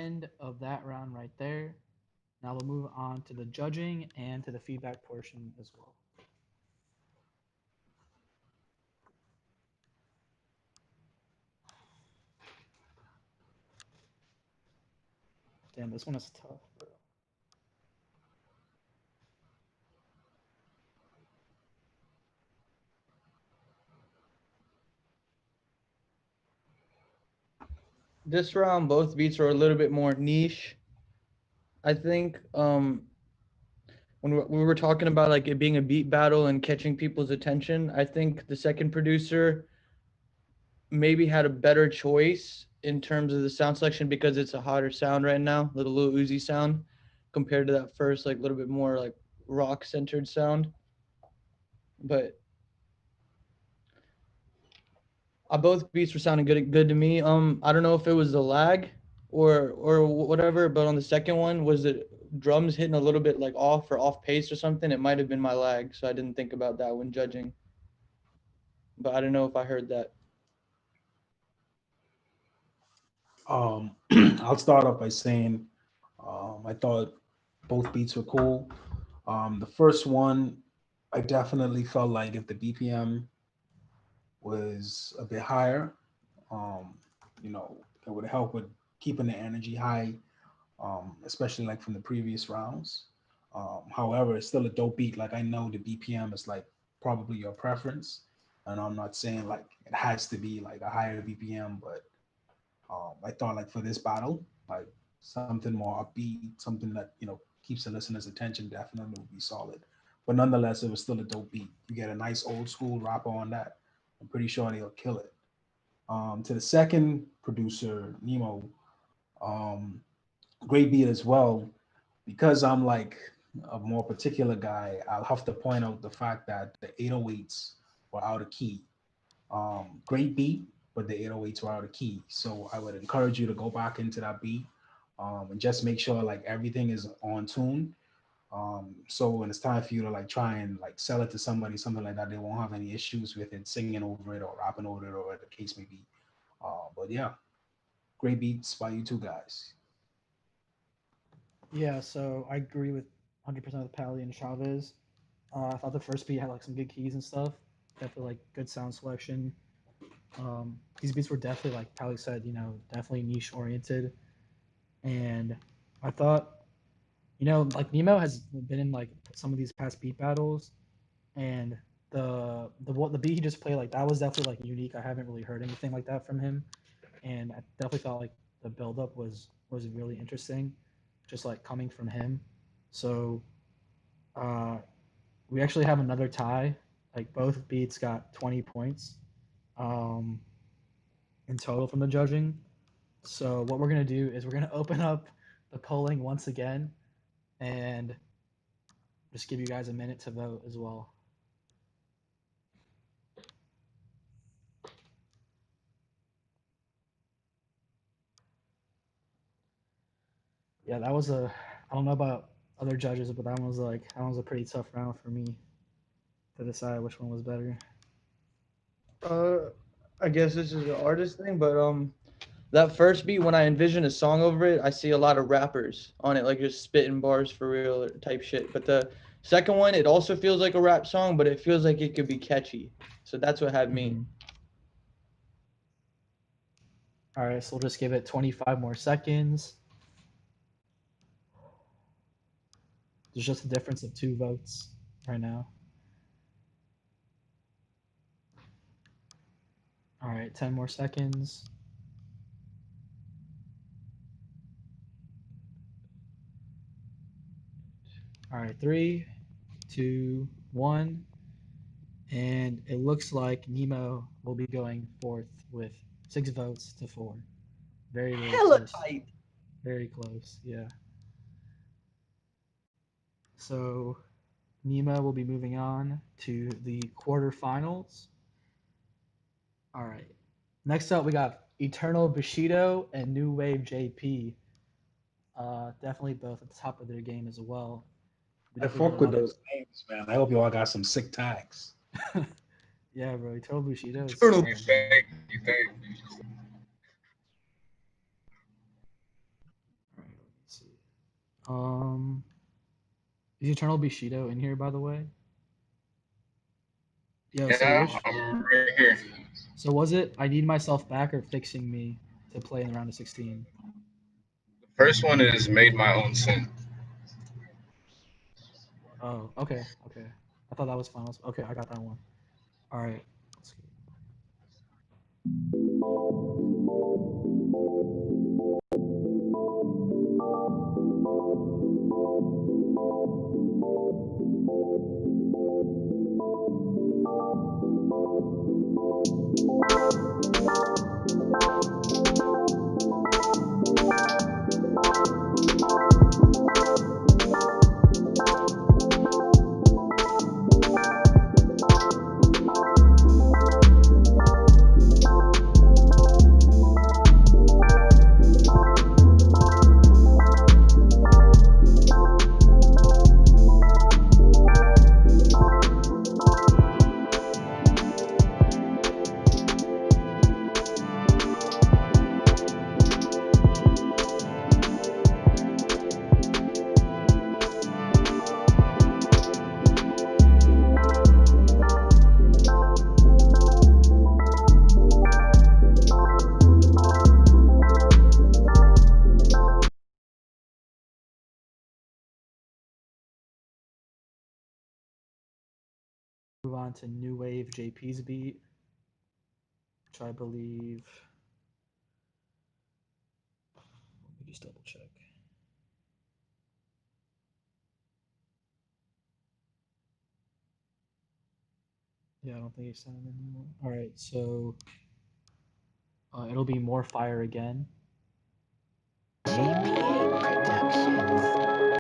end of that round right there. Now we'll move on to the judging and to the feedback portion as well. Damn, this one is tough, bro. This round, both beats are a little bit more niche. I think when we were talking about like it being a beat battle and catching people's attention, I think the second producer maybe had a better choice in terms of the sound selection because it's a hotter sound right now, little Uzi sound, compared to that first like little bit more like rock centered sound. But both beats were sounding good to me. I don't know if it was the lag or whatever, but on the second one, was it drums hitting a little bit like off or off pace or something? It might have been my lag, so I didn't think about that when judging. But I don't know if I heard that. I'll start off by saying I thought both beats were cool. The first one, I definitely felt like if the BPM was a bit higher, um, it would help with keeping the energy high, especially like from the previous rounds. However, it's still a dope beat. Like I know the BPM is like probably your preference, and I'm not saying like it has to be like a higher BPM, but I thought like for this battle, like something more upbeat, something that keeps the listener's attention definitely would be solid. But nonetheless, it was still a dope beat. You get a nice old school rapper on that. I'm pretty sure they'll kill it. To the second producer, Nemo, um, great beat as well. Because I'm like a more particular guy, I'll have to point out the fact that the 808s were out of key. Great beat, but the 808s were out of key. So I would encourage you to go back into that beat and just make sure like everything is on tune. So when it's time for you to like try and like sell it to somebody, something like that, they won't have any issues with it, singing over it or rapping over it or whatever the case may be. But yeah, great beats by you two guys. Yeah, so I agree with 100% with Pally and Chavez. I thought the first beat had like some good keys and stuff. Definitely like good sound selection. These beats were definitely like Pally said, definitely niche oriented. And I thought, like Nemo has been in like some of these past beat battles, and the beat he just played like that was definitely like unique. I haven't really heard anything like that from him, and I definitely felt like the buildup was really interesting, just like coming from him. So uh, we actually have another tie. Like both beats got 20 points um, in total from the judging. So what we're gonna do is we're gonna open up the polling once again, and just give you guys a minute to vote as well. Yeah, that was a. I don't know about other judges, but that was a pretty tough round for me to decide which one was better. Uh, I guess this is an artist thing, but that first beat when I envision a song over it, I see a lot of rappers on it, like just spitting bars for real type shit. But the second one, it also feels like a rap song, but it feels like it could be catchy. So that's what had me. Mhm. All right, so we'll just give it 25 more seconds. There's just a difference of 2 votes right now. All right, 10 more seconds. All right, 3, 2, 1. And it looks like Nemo will be going fourth with 6 votes to 4. Very, very Hella close. tight. Very close, yeah. So Nemo will be moving on to the quarterfinals. All right. Next up, we got Eternal Bushido and New Wave JP. Definitely both at the top of their game as well. We I definitely fuck heard a with lot of. those names, man. I hope you all got some sick tags. Yeah, bro. Eternal Bushido is Eternal. You think? You think? Um, is Eternal Bushido in here, by the way? Yo, so Yeah, which I'm right here. so was it I Need Myself Back or Fixing Me to play in the round of 16? First one is Made My Own Sin. Oh, okay, okay. I thought that was finals. Okay, I got that one. All right. Let's see. Move on to New Wave JP's beat, which I believe. Let me just double check. Yeah, I don't think he sent it anymore. All right, so it'll be More Fire Again. JPA Productions.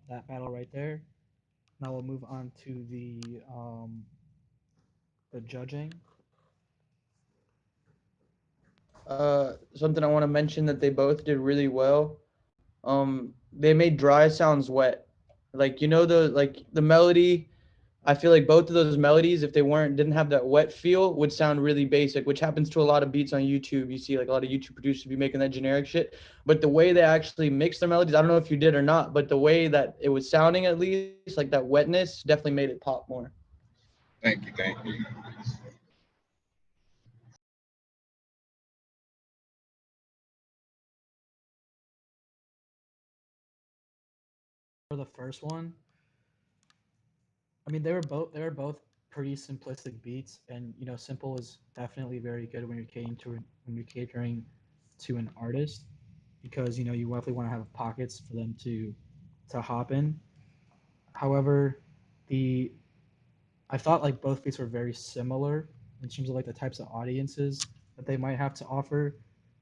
That battle right there. Now we'll move on to the judging. Something I want to mention that they both did really well. They made dry sounds wet. Like the melody. I feel like both of those melodies, if they weren't didn't have that wet feel, would sound really basic, which happens to a lot of beats on YouTube. You see like a lot of YouTube producers be making that generic shit. But the way they actually mix their melodies, I don't know if you did or not, but the way that it was sounding at least, like that wetness, definitely made it pop more. Thank you, thank you. For the first one, I mean they were both pretty simplistic beats, and simple is definitely very good when you're catering to an artist, because you definitely want to have pockets for them to hop in. However, the I thought like both beats were very similar in terms of like the types of audiences that they might have to offer,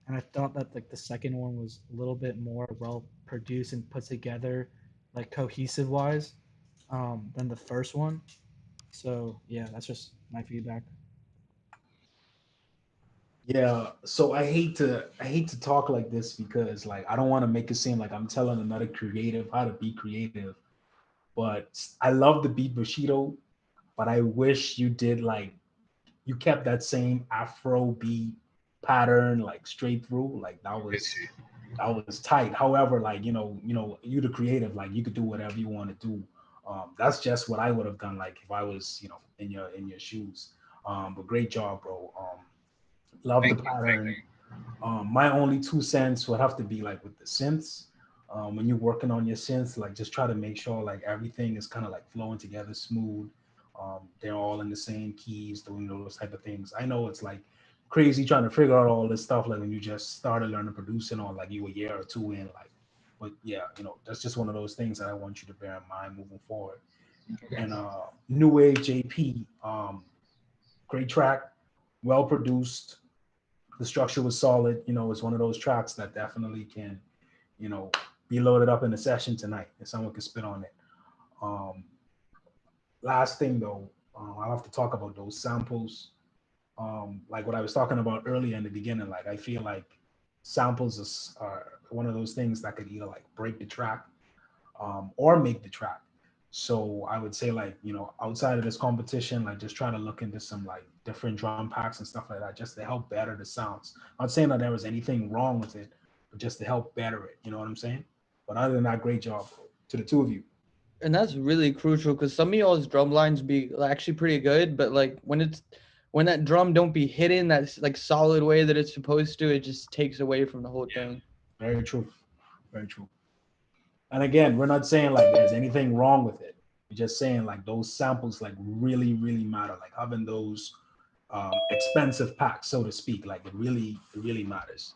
and I thought that like the second one was a little bit more well produced and put together, like cohesive wise, than the first one. So yeah, that's just my feedback. Yeah, so I hate to talk like this because like I don't want to make it seem like I'm telling another creative how to be creative, but I love the beat Bushido, but I wish you did like you kept that same Afro beat pattern like straight through. Like that Get was you. that was tight. However, like you the creative, like you could do whatever you want to do. That's just what I would have done, like if I was in your shoes. But great job, bro. Love the Thank you. Thank pattern. you. My only 2 cents would have to be like with the synths. When you're working on your synths, like just try to make sure like everything is kind of like flowing together smooth. They're all in the same keys, doing those type of things. I know it's like crazy trying to figure out all this stuff like when you just started learning producing or like you a year or two in, like. But yeah, that's just one of those things that I want you to bear in mind moving forward. Okay. And New Wave JP, great track, well produced. The structure was solid. It's one of those tracks that definitely can, you know, be loaded up in a session tonight and someone can spit on it. Um, Last thing though, I'll have to talk about those samples. Like what I was talking about earlier in the beginning, like I feel like samples are one of those things that could either like break the track or make the track. So I would say like, outside of this competition, like just try to look into some like different drum packs and stuff like that, just to help better the sounds. I'm not saying that there was anything wrong with it, but just to help better it. You know what I'm saying? But other than that, great job to the two of you. And that's really crucial because some of y'all's drum lines be actually pretty good, but like when that drum don't be hitting that like solid way that it's supposed to, it just takes away from the whole thing. Very true. Very true. And again, we're not saying like there's anything wrong with it. We're just saying like those samples like really, really matter. Like having those expensive packs, so to speak, like it really matters.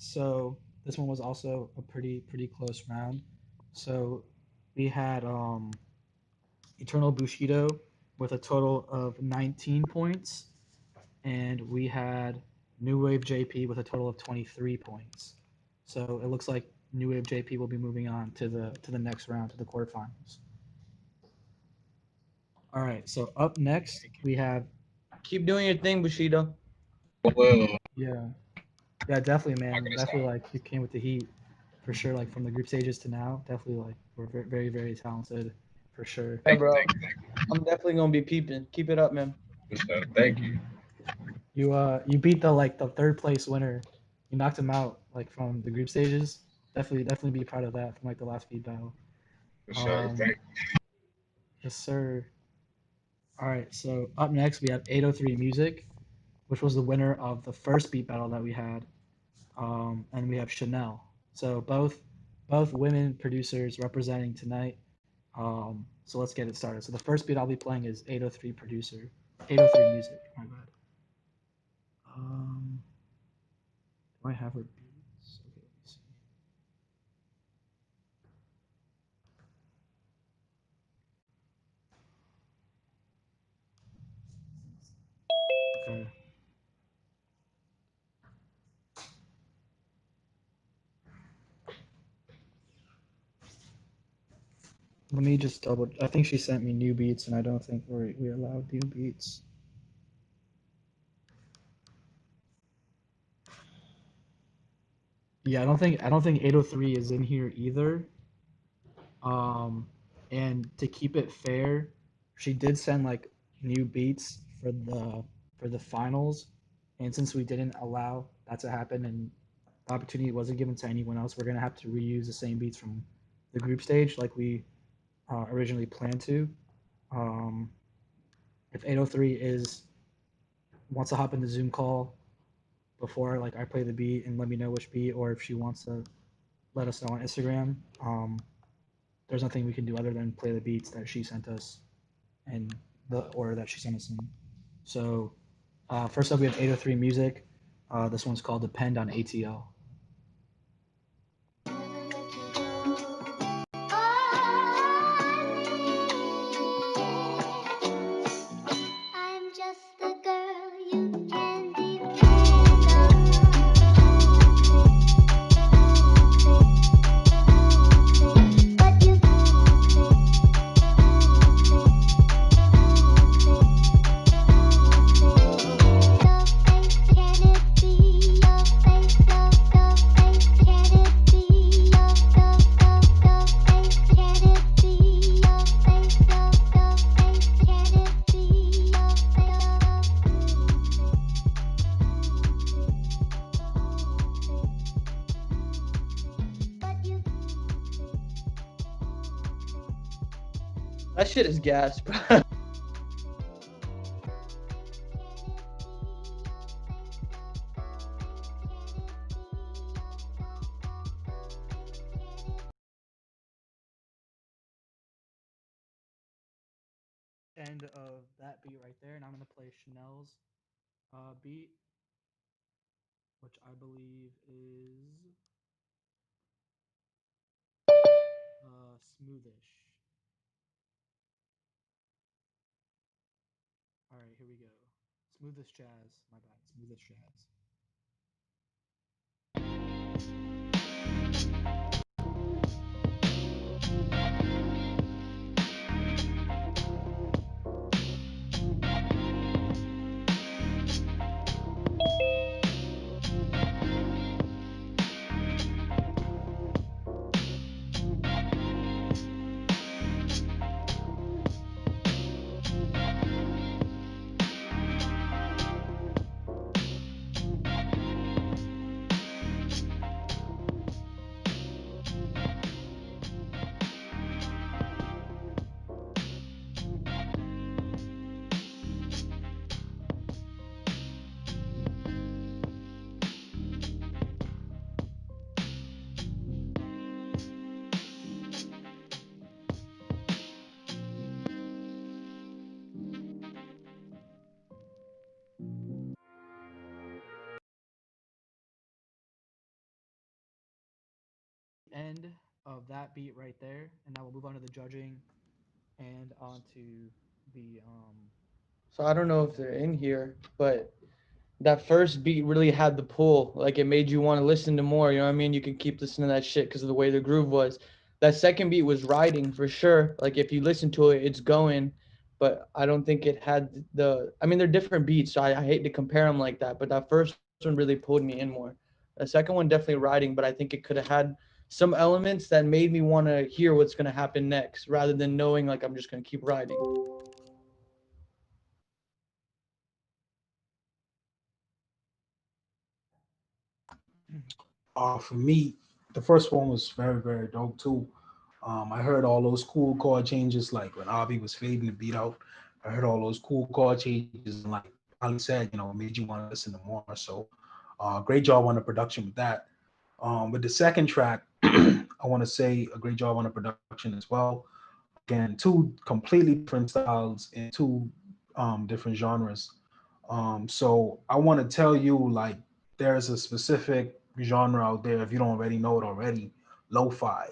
So this one was also a pretty close round. So we had Eternal Bushido with a total of 19 points, and we had New Wave JP with a total of 23 points. So it looks like New Wave JP will be moving on to the next round, to the quarterfinals. All right. So up next we have Keep doing your thing, Bushido. Well, yeah definitely, I'm not man, gonna definitely stop. like you came with the heat for sure. Like from the group stages to now, definitely like we're very talented for sure. Yeah, Thank you. bro. Thank you. Thank you. I'm definitely gonna be peeping. Keep it up, man. Good stuff. Thank you. You beat the third place winner. You knocked him out like from the group stages. Definitely be proud of that from like the last beat battle. For sure. Um, Thank yes, sir. All right, so up next we have 803 Music, which was the winner of the first beat battle that we had, and we have Chanel. So both women producers representing tonight. So let's get it started. So the first beat I'll be playing is 803 producer, 803 Music. My bad. Do I have her beats? Okay, let me see. Okay. Let me just double. I think she sent me new beats, and I don't think we allowed new beats. Yeah, I don't think 803 is in here either. Um, and to keep it fair, she did send like new beats for the finals, and since we didn't allow that to happen and the opportunity wasn't given to anyone else, we're gonna have to reuse the same beats from the group stage like we originally planned to. Um, if 803 is wants to hop in the Zoom call before like I play the beat and let me know which beat, or if she wants to let us know on Instagram. There's nothing we can do other than play the beats that she sent us and the order that she sent us in. So first up, we have 803 Music. This one's called Depend on ATL. I'm just the girl you can depend on. But you That shit is gas, bro. End of that beat right there, and I'm gonna play Chanel's beat, which I believe is smoothish. All right, here we go. Smoothest jazz. My bad. Smoothest jazz. End of that beat right there, and now we'll move on to the judging and on to the So I don't know if they're in here, but that first beat really had the pull. Like it made you want to listen to more. You know what I mean? You could keep listening to that shit because of the way the groove was. That second beat was riding for sure. Like if you listen to it, it's going. But I don't think it had the. I mean, they're different beats, so I hate to compare them like that. But that first one really pulled me in more. The second one definitely riding, but I think it could have had some elements that made me want to hear what's gonna happen next, rather than knowing like I'm just gonna keep riding. For me, the first one was very, very dope too. I heard all those cool chord changes, like when Avi was fading the beat out. I heard all those cool chord changes, and like Ali said, it made you want to listen to more. So, great job on the production with that. With the second track, I want to say a great job on the production as well. Again, two completely different styles in two different genres. So I want to tell you, like, there's a specific genre out there, if you don't already know it already, lo-fi.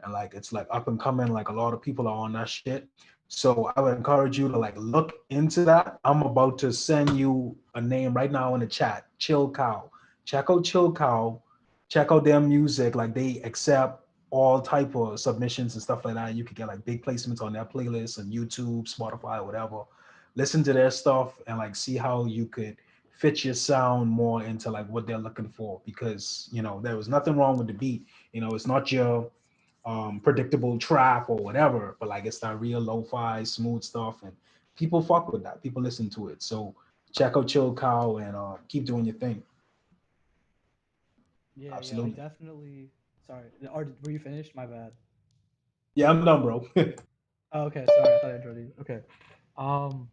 And like it's like up and coming, like a lot of people are on that shit. So I would encourage you to like look into that. I'm about to send you a name right now in the chat. Chill Cow. Check out Chill Cow. Check out their music. Like they accept all type of submissions and stuff like that. You could get like big placements on their playlists on YouTube, Spotify, whatever. Listen to their stuff and like see how you could fit your sound more into like what they're looking for, because there was nothing wrong with the beat. It's not your predictable trap or whatever, but like it's that real lo-fi smooth stuff, and people fuck with that. People listen to it. So check out Chill Cow and keep doing your thing. yeah, yeah, I Absolutely. definitely. Sorry, or were you finished? My bad. Yeah, I'm done, bro. Oh, okay, sorry, I thought I interrupted you. Okay, um,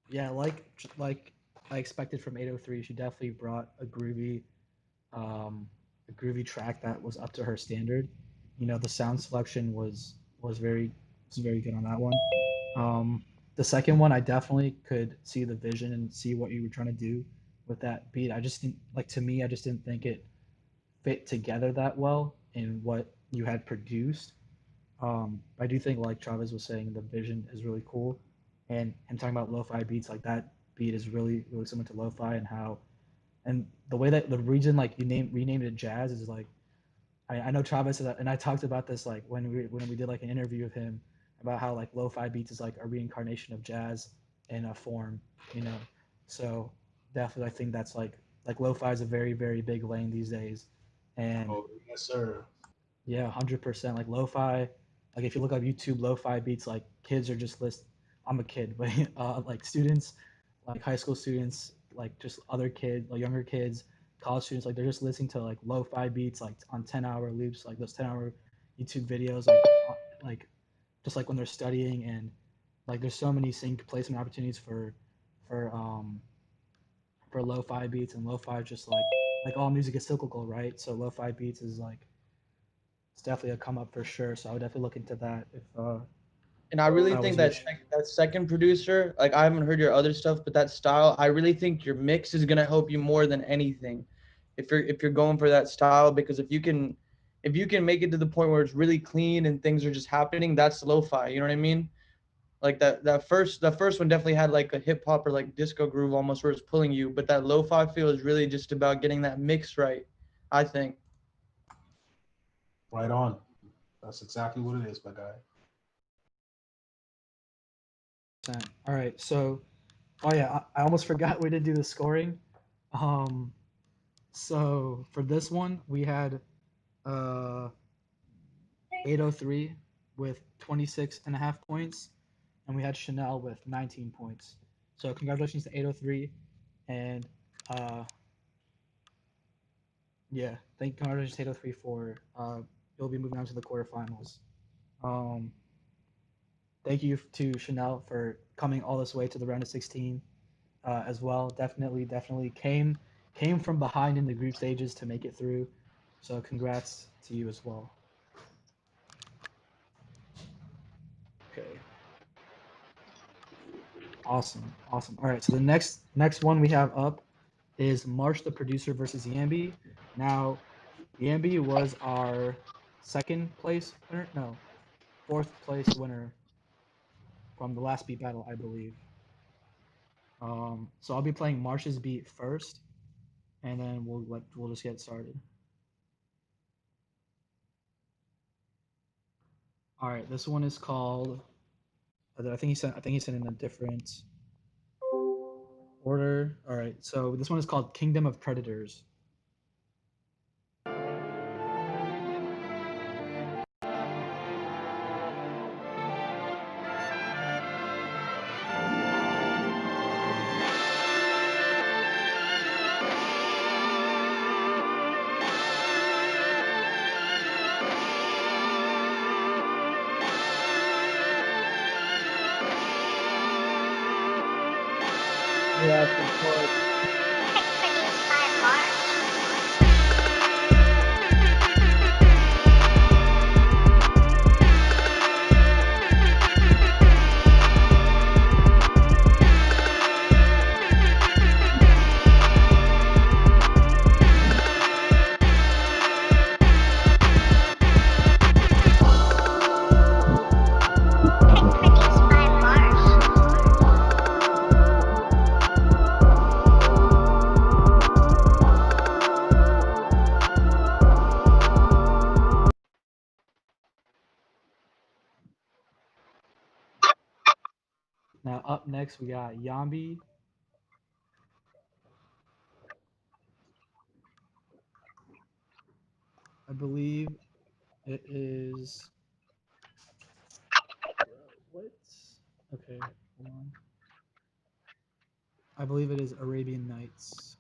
yeah, like I expected from 803, she definitely brought a groovy track that was up to her standard. The sound selection was very good on that one. The second one, I definitely could see the vision and see what you were trying to do with that beat. I just didn't like to me. I just didn't think it fit together that well in what you had produced. I do think, like Travis was saying, the vision is really cool, and him talking about lo-fi beats, like that beat is really really similar to lo-fi, and how and the way that the reason like you renamed it jazz is like I know Travis and I talked about this like when we did like an interview with him about how like lo-fi beats is like a reincarnation of jazz in a form, you know. So definitely I think that's like lo-fi is a very very big lane these days, and Oh, yes, sir. yeah, 100%. Like lo-fi, like if you look up YouTube lo-fi beats, like kids are just list. I'm a kid, but like students, like high school students, like just other kids, like younger kids, college students, like they're just listening to like lo-fi beats, like on 10-hour loops, like those 10-hour YouTube videos, like just like when they're studying, and like there's so many sync placement opportunities for um for lo-fi beats, and lo-fi is just like all music is cyclical, right? So lo-fi beats is like it's definitely a come up for sure. So I would definitely look into that And I really if I think was you. that second producer, like I haven't heard your other stuff, but that style, I really think your mix is gonna help you more than anything. If you're going for that style, because if you can make it to the point where it's really clean and things are just happening, that's lo-fi. You know what I mean? Like that first one definitely had like a hip hop or like disco groove almost where it's pulling you, but that lo-fi feel is really just about getting that mix right, I think. Right on. That's exactly what it is, my guy. All right, so oh yeah, I almost forgot we didn't do the scoring. Um, so for this one, we had uh 803 with 26 and a half points, and we had Chanel with 19 points. So congratulations to 803, and uh yeah, congratulations to 803 for you'll be moving on to the quarterfinals. Um, thank you to Chanel for coming all this way to the round of 16 as well. Definitely came from behind in the group stages to make it through. So congrats to you as well. Okay. Awesome. Awesome. All right. So the next one we have up is Marsh the producer versus Yambi. Now, Yambi was our second place winner. No, fourth place winner from the last beat battle, I believe. So I'll be playing Marsh's beat first, and then we'll just get started. All right, this one is called. I think he sent in a different order. All right, so this one is called Kingdom of Predators. Yeah, of course. Now up next we got Yambi. I believe it is. What? Okay, hold on. I believe it is Arabian Nights.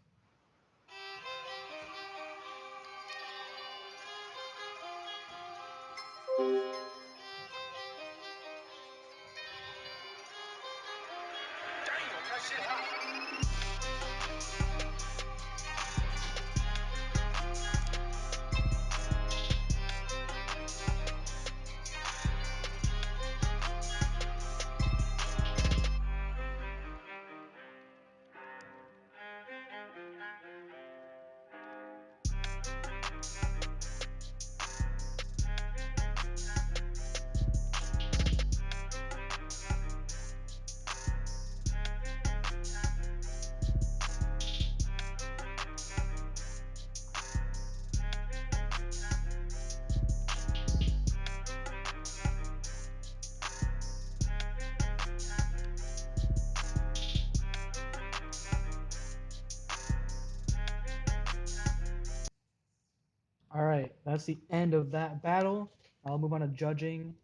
All right, that's the end of that battle. I'll move on to judging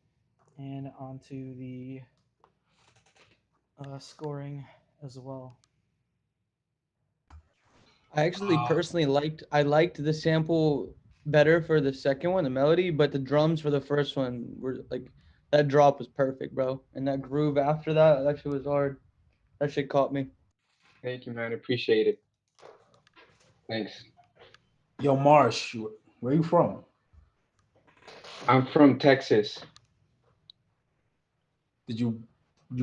and onto the scoring as well. I actually personally liked the sample better for the second one, the melody, but the drums for the first one were like That drop was perfect, bro. And that groove after that shit was hard. That shit caught me. Thank you, man. Appreciate it. Thanks. Yo, Marsh, where you from? I'm from Texas. Did you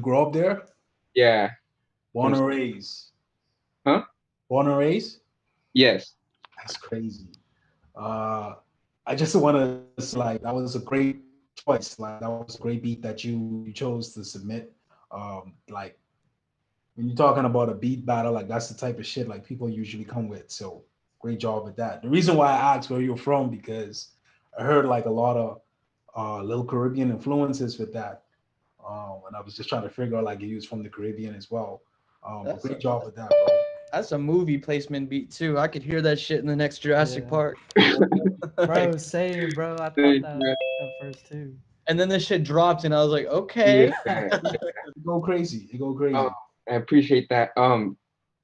grow up there? Yeah. Born and raised? Huh? Born and raised? Yes. That's crazy. I just want to say, like, that was a great choice. Like, that was a great beat that you chose to submit. Like, when you're talking about a beat battle, like, that's the type of shit like people usually come with. So great job with that. The reason why I asked where you're from, because I heard like a lot of little Caribbean influences with that. And I was just trying to figure out like if he was from the Caribbean as well. But great job with that, bro. That's a movie placement beat too. I could hear that shit in the next Jurassic Yeah. Park. Bro, same, bro. I thought Thank that you. at first too. And then this shit dropped, and I was like, Yeah. okay. It go crazy. It go crazy. I appreciate that.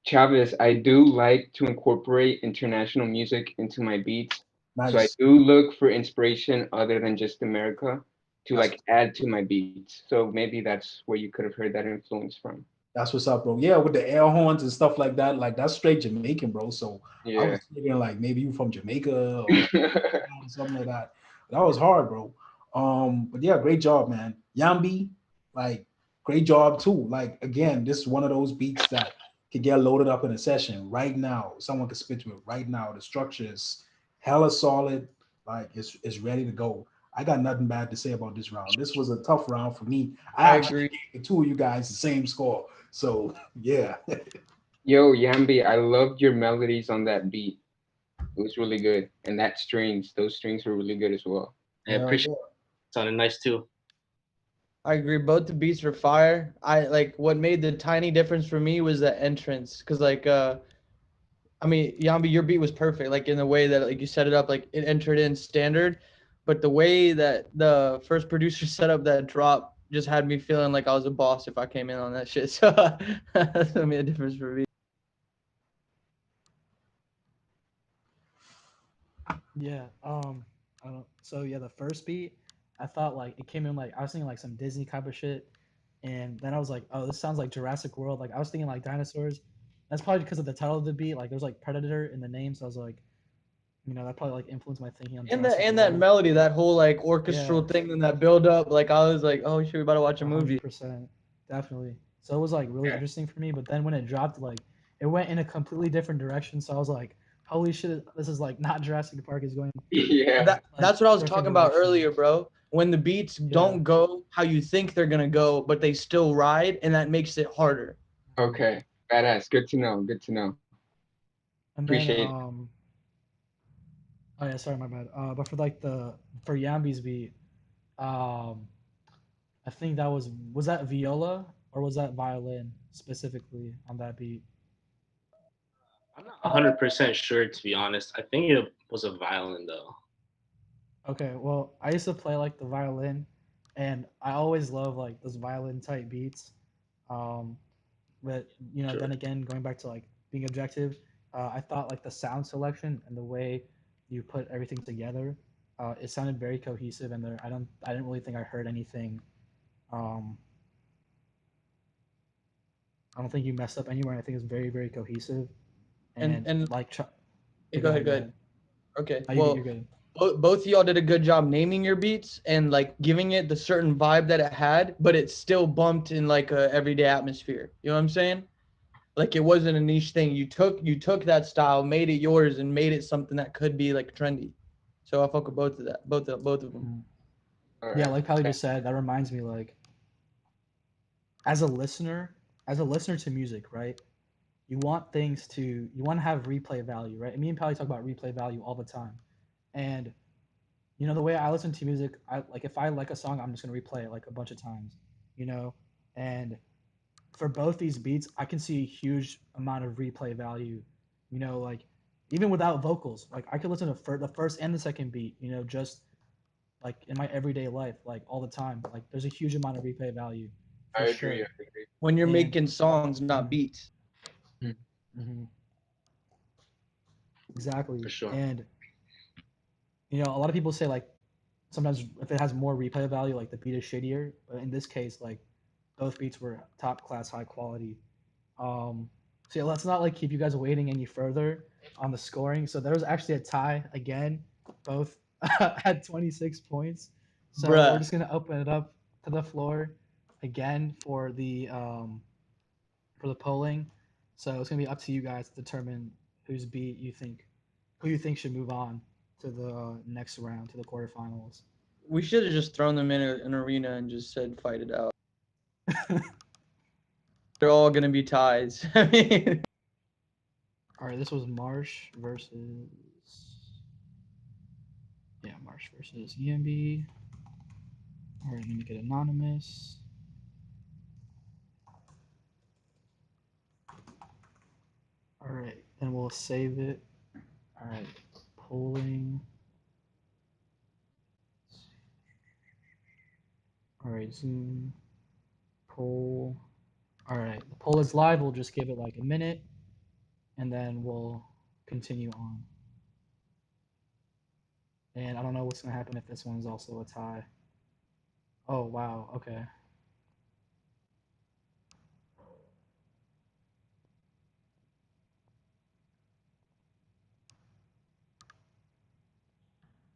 Chavez, I do like to incorporate international music into my beats. So I Nice. do look for inspiration other than just America to That's like add to my beats. So maybe that's where you could have heard that influence from. That's what's up, bro. Yeah, with the air horns and stuff like that, like that's straight Jamaican, bro. So I Yeah. was thinking like maybe you from Jamaica or something like that. That was hard, bro. But yeah, great job, man. Yambi, like great job too. Like again, this is one of those beats that could get loaded up in a session right now. Someone could spit to it right now. The structure is hella solid. Like it's ready to go. I got nothing bad to say about this round. This was a tough round for me. I I actually agree. gave the two of you guys the same score. So yeah. Yo, Yambi, I loved your melodies on that beat. It was really good. And that strings, those strings were really good as well. I appreciate it. Sounded nice too. I agree. Both the beats were fire. I like what made the tiny difference for me was the entrance, because like I mean, Yambi, your beat was perfect. Like in the way that like you set it up, like it entered in standard, but the way that the first producer set up that drop just had me feeling like I was a boss if I came in on that shit. So that's what made a difference for me. Yeah. I don't. So yeah, the first beat, I thought like it came in like I was thinking like some Disney type of shit, and then I was like, oh, this sounds like Jurassic World. Like I was thinking like dinosaurs. That's probably because of the title of the beat. Like there's like Predator in the name, so I was like, that probably like influenced my thinking on And Jurassic that World. melody, that whole like Yeah. orchestral thing and that build up, like I was like, oh shit, we about to watch a movie. 100%, definitely. So it was like really interesting for me. But then when it dropped, like it went in a completely different direction. So I was like, holy shit, this is like not Jurassic Park is going. Yeah. That's what I was different talking about direction. earlier, bro. When the beats don't go how you think they're gonna go, but they still ride, and that makes it harder. Okay. Badass. Good to know. Good to know. And then Appreciate it. oh yeah, sorry, my bad. But for like for Yambi's beat, I think that was that viola or was that violin specifically on that beat? I'm not 100% sure, to be honest. I think it was a violin though. Okay, well, I used to play like the violin, and I always love like those violin type beats. Um, but Sure. then again, going back to like being objective, I thought like the sound selection and the way you put everything together, it sounded very cohesive, and I didn't really think I heard anything. Um, I don't think you messed up anywhere. And I think it's very very cohesive, And like. go ahead. Okay, Oh, well, you're good. both of y'all did a good job naming your beats and like giving it the certain vibe that it had, but it still bumped in like a everyday atmosphere. You know what I'm saying? Like it wasn't a niche thing. You took that style, made it yours, and made it something that could be like trendy. So I fuck with both of that, both of them. Yeah, like Pally just said, that reminds me like as a listener, to music, right? You want you want to have replay value, right? And me and Pally talk about replay value all the time. And the way I listen to music, I like if I like a song, I'm just gonna replay it like a bunch of times, you know. And for both these beats, I can see a huge amount of replay value, like even without vocals. Like I could listen to the first and the second beat, just like in my everyday life, like all the time. Like there's a huge amount of replay value for I sure. agree. When you're And making songs, not beats. Exactly. For sure. And a lot of people say like sometimes if it has more replay value, like the beat is shittier. But in this case, like both beats were top class, high quality. So yeah, let's not like keep you guys waiting any further on the scoring. So there was actually a tie again. Both had 26 points. So we're Bruh. just gonna open it up to the floor again for the polling. So it's gonna be up to you guys to determine who you think should move on to the next round, to the quarterfinals. We should have just thrown them in an arena and just said fight it out. They're all gonna be ties. I mean, All right, this was Marsh versus Marsh versus EMB. All right, let me get anonymous. All right, then we'll save it. All right, polling. All right, Zoom poll. All right, the poll is live. We'll just give it like a minute, and then we'll continue on. And I don't know what's gonna happen if this one's also a tie. Oh wow, okay.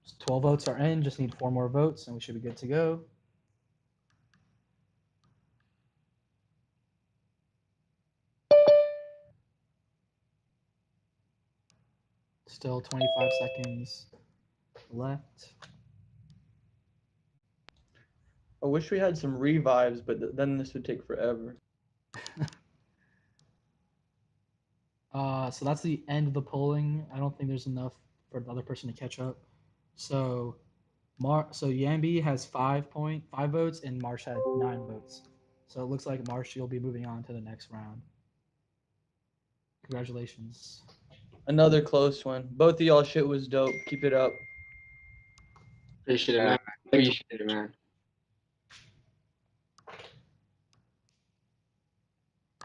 So 12 votes are in. Just need 4 more votes, and we should be good to go. Still 25 seconds left. I wish we had some revives, but then this would take forever. So that's the end of the polling. I don't think there's enough for the other person to catch up. So Yambi has 5 votes and Marsh had 9 votes. So it looks like Marsh, you'll be moving on to the next round. Congratulations. Another close one. Both of y'all shit was dope. Keep it up. Appreciate it, man. Appreciate it, man.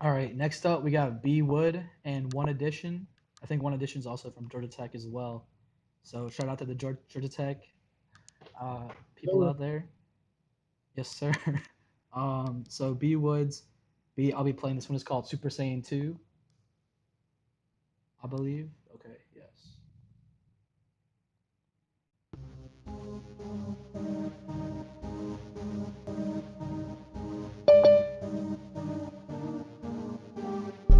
All right, next up we got B Wood and One Edition. I think One Edition is also from Georgia Tech as well. So shout out to the Georgia Tech people out there. Yes, sir. So B Woods, I'll be playing this one. Is called Super Saiyan 2. I believe. Okay, yes.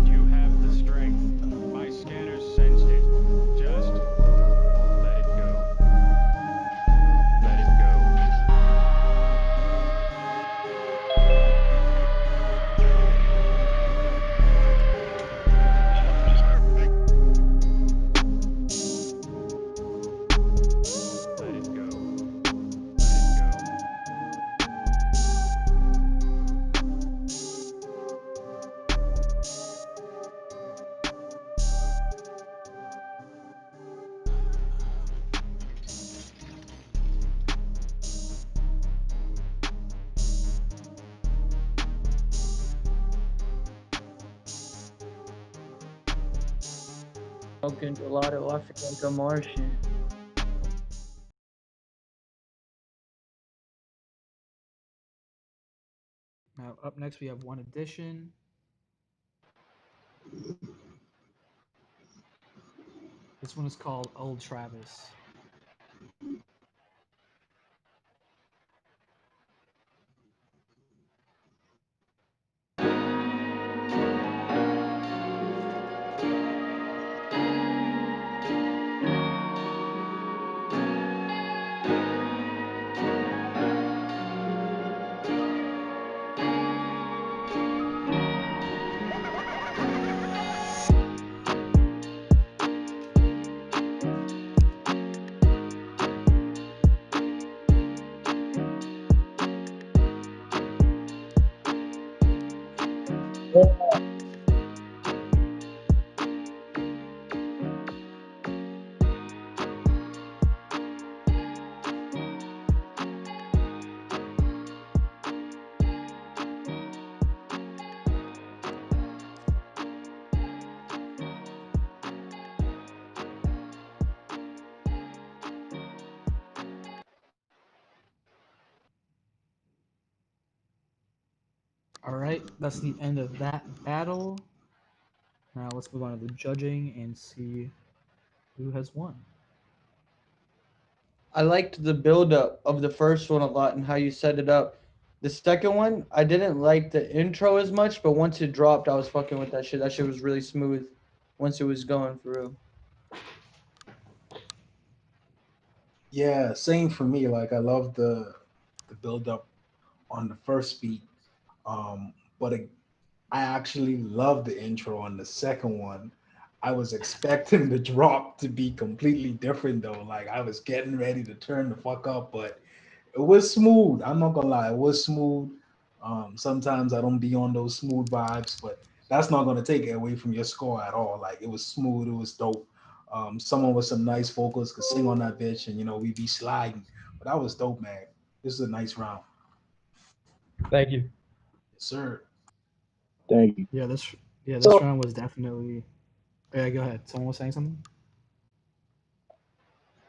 You have the strength. My scanners sensed it. Just let it go. Let it go. Let it go. Smoking gelato, I feel like a Martian. Now up next we have One Edition. This one is called Old Travis. All right, that's the end of that battle. Now let's move on to the judging and see who has won. I liked the build up of the first one a lot and how you set it up. The second one, I didn't like the intro as much, but once it dropped, I was fucking with that shit. That shit was really smooth once it was going for real. Yeah, same for me. Like I love the build up on the first beat. But I actually love the intro on the second one. I was expecting the drop to be completely different though. Like I was getting ready to turn the fuck up, but it was smooth. I'm not gonna lie, it was smooth. Sometimes I don't be on those smooth vibes, but that's not gonna take it away from your score at all. Like it was smooth, it was dope. Someone with some nice vocals could sing on that bitch, and we be sliding. But that was dope, man. This is a nice round. Thank you. Yes, sir. Thank you. This round was definitely. Yeah, go ahead. Someone was saying something.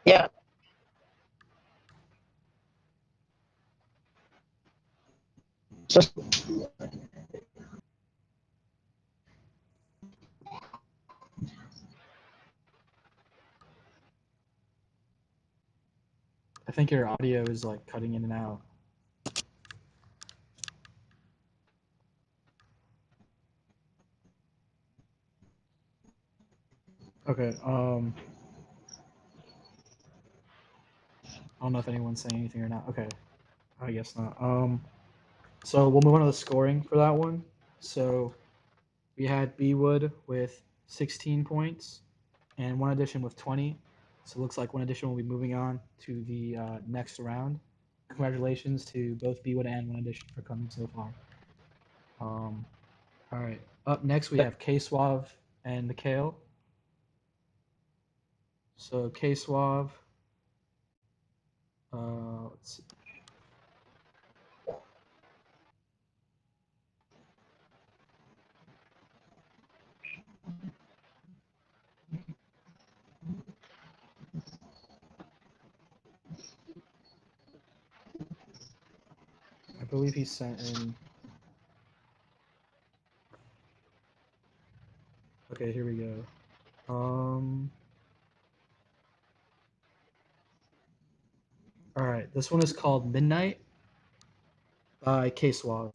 Yeah. I think your audio is like cutting in and out. Okay. I don't know if anyone's saying anything or not. Okay. I guess not. So we'll move on to the scoring for that one. So we had B Wood with 16 points and One Edition with 20. So it looks like One Edition will be moving on to the next round. Congratulations to both B Wood and One Edition for coming so far. All right. Up next we have K Suave and Mikhail. So K Suave. Let's see. I believe he sent in. Okay, here we go. All right, this one is called Midnight by K Suave.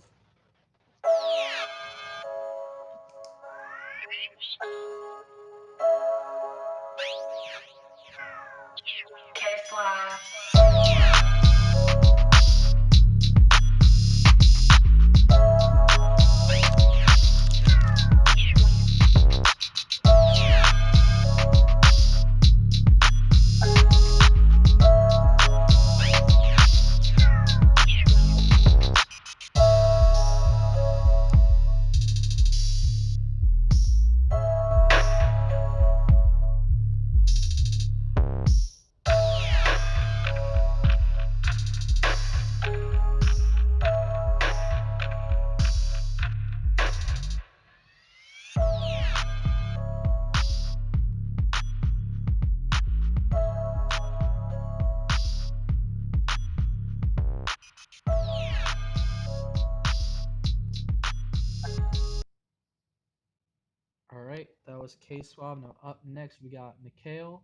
All right, that was K Suave. Now up next we got Mikhail.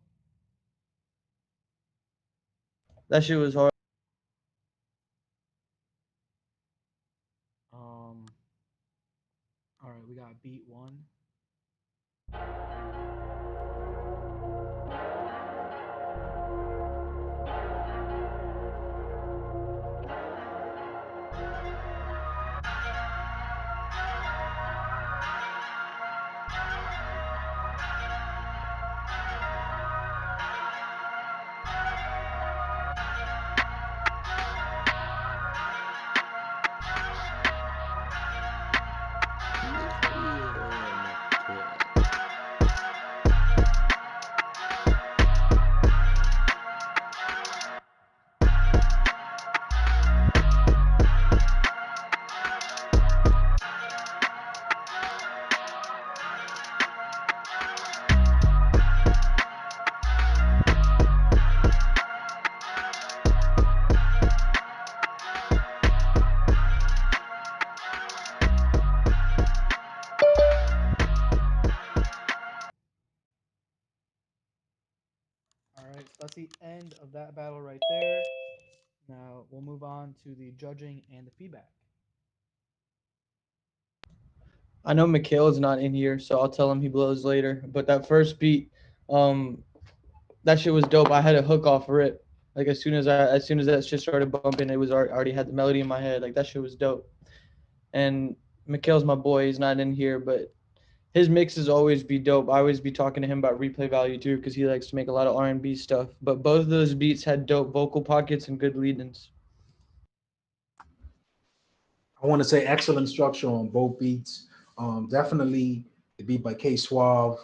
That shit was hard. All right, we got beat one. that's the end of that battle right there. Now we'll move on to the judging and the feedback. I know Mikhail's not in here, so I'll tell him he blows later. But that first beat, that shit was dope. I had a hook off rip. Like as soon as that shit started bumping, it was already had the melody in my head. Like that shit was dope. And Mikhail's my boy. He's not in here, but his mixes always be dope. I always be talking to him about replay value too, because he likes to make a lot of R&B stuff. But both of those beats had dope vocal pockets and good lead-ins. I want to say excellent structure on both beats. Definitely the beat by K Suave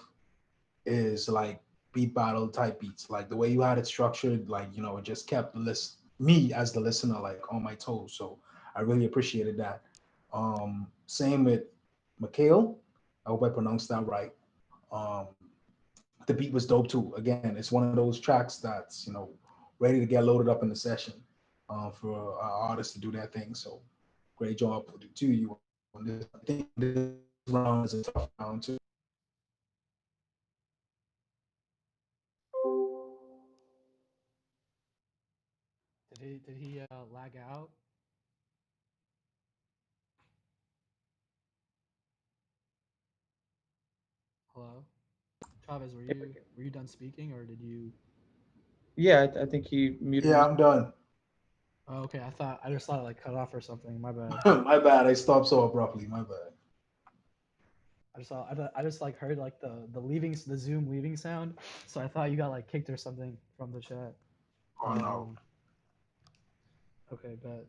is like beat battle type beats. Like the way you had it structured, like it just kept me as the listener like on my toes. So I really appreciated that. Same with Mikhail. I hope I pronounced that right. Um, the beat was dope too. Again, it's one of those tracks that's ready to get loaded up in the session for artists to do their thing. So great job to you on this. I think this round is a tough round too. Did he lag out? Hello, Chavez. Were you done speaking, or did you? Yeah, I think he muted Yeah, himself. I'm done. Oh, okay. I just thought it like cut off or something. My bad. My bad. I stopped so abruptly. My bad. I just like heard like the Zoom leaving sound, so I thought you got like kicked or something from the chat. Oh no. Okay, but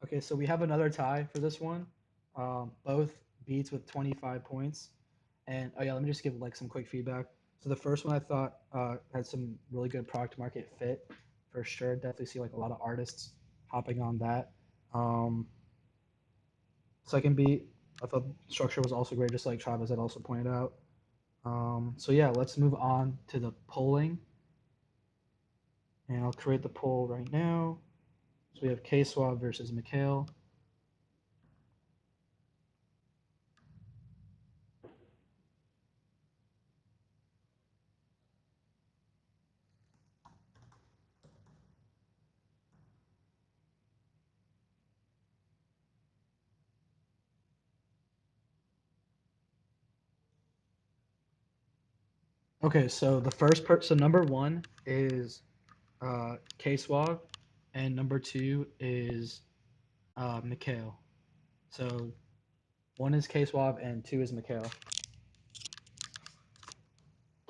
okay, so we have another tie for this one. Both beats with 25 points, and oh yeah, let me just give like some quick feedback. So the first one I thought had some really good product market fit for sure. Definitely see like a lot of artists hopping on that. Um, Second beat, I thought structure was also great, just like Travis had also pointed out. So yeah, let's move on to the polling. And I'll create the poll right now. So we have K-Swab versus Mikhail. Okay, so the first so number one is K-Swab, and number two is Mikhail. So one is K-Swab and two is Mikhail.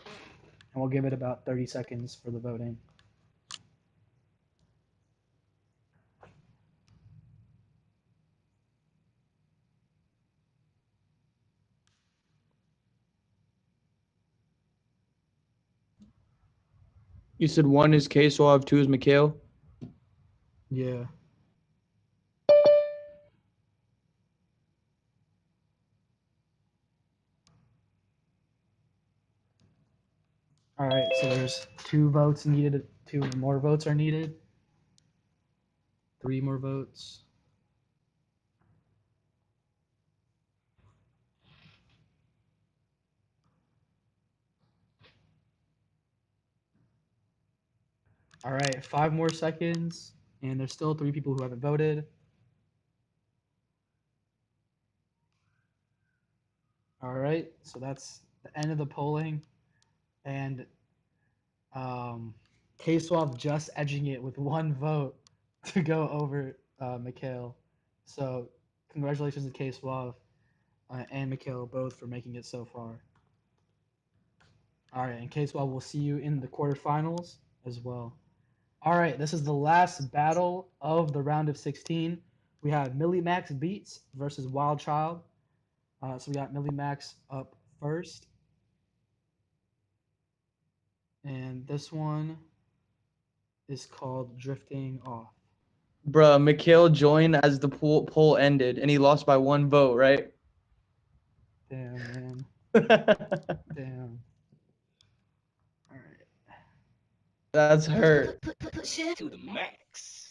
And we'll give it about 30 seconds for the voting. You said one is K-Suave, two is Mikhail? Yeah. All right, so there's 2 votes needed. 2 more votes are needed. 3 more votes. All right, 5 more seconds, and there's still 3 people who haven't voted. All right, so that's the end of the polling, and K-Swab just edging it with 1 vote to go over Mikhail. So congratulations to K-Swab and Mikhail both for making it so far. All right, and K-Swab, we'll see you in the quarterfinals as well. All right, this is the last battle of the round of 16. We have Millie Max Beats versus Wild Child. So we got Millie Max up first. And this one is called Drifting Off. Bruh, Mikhail joined as the poll ended, and he lost by 1 vote, right? Damn, man. Damn. All right. That's hurt. Push it to the max.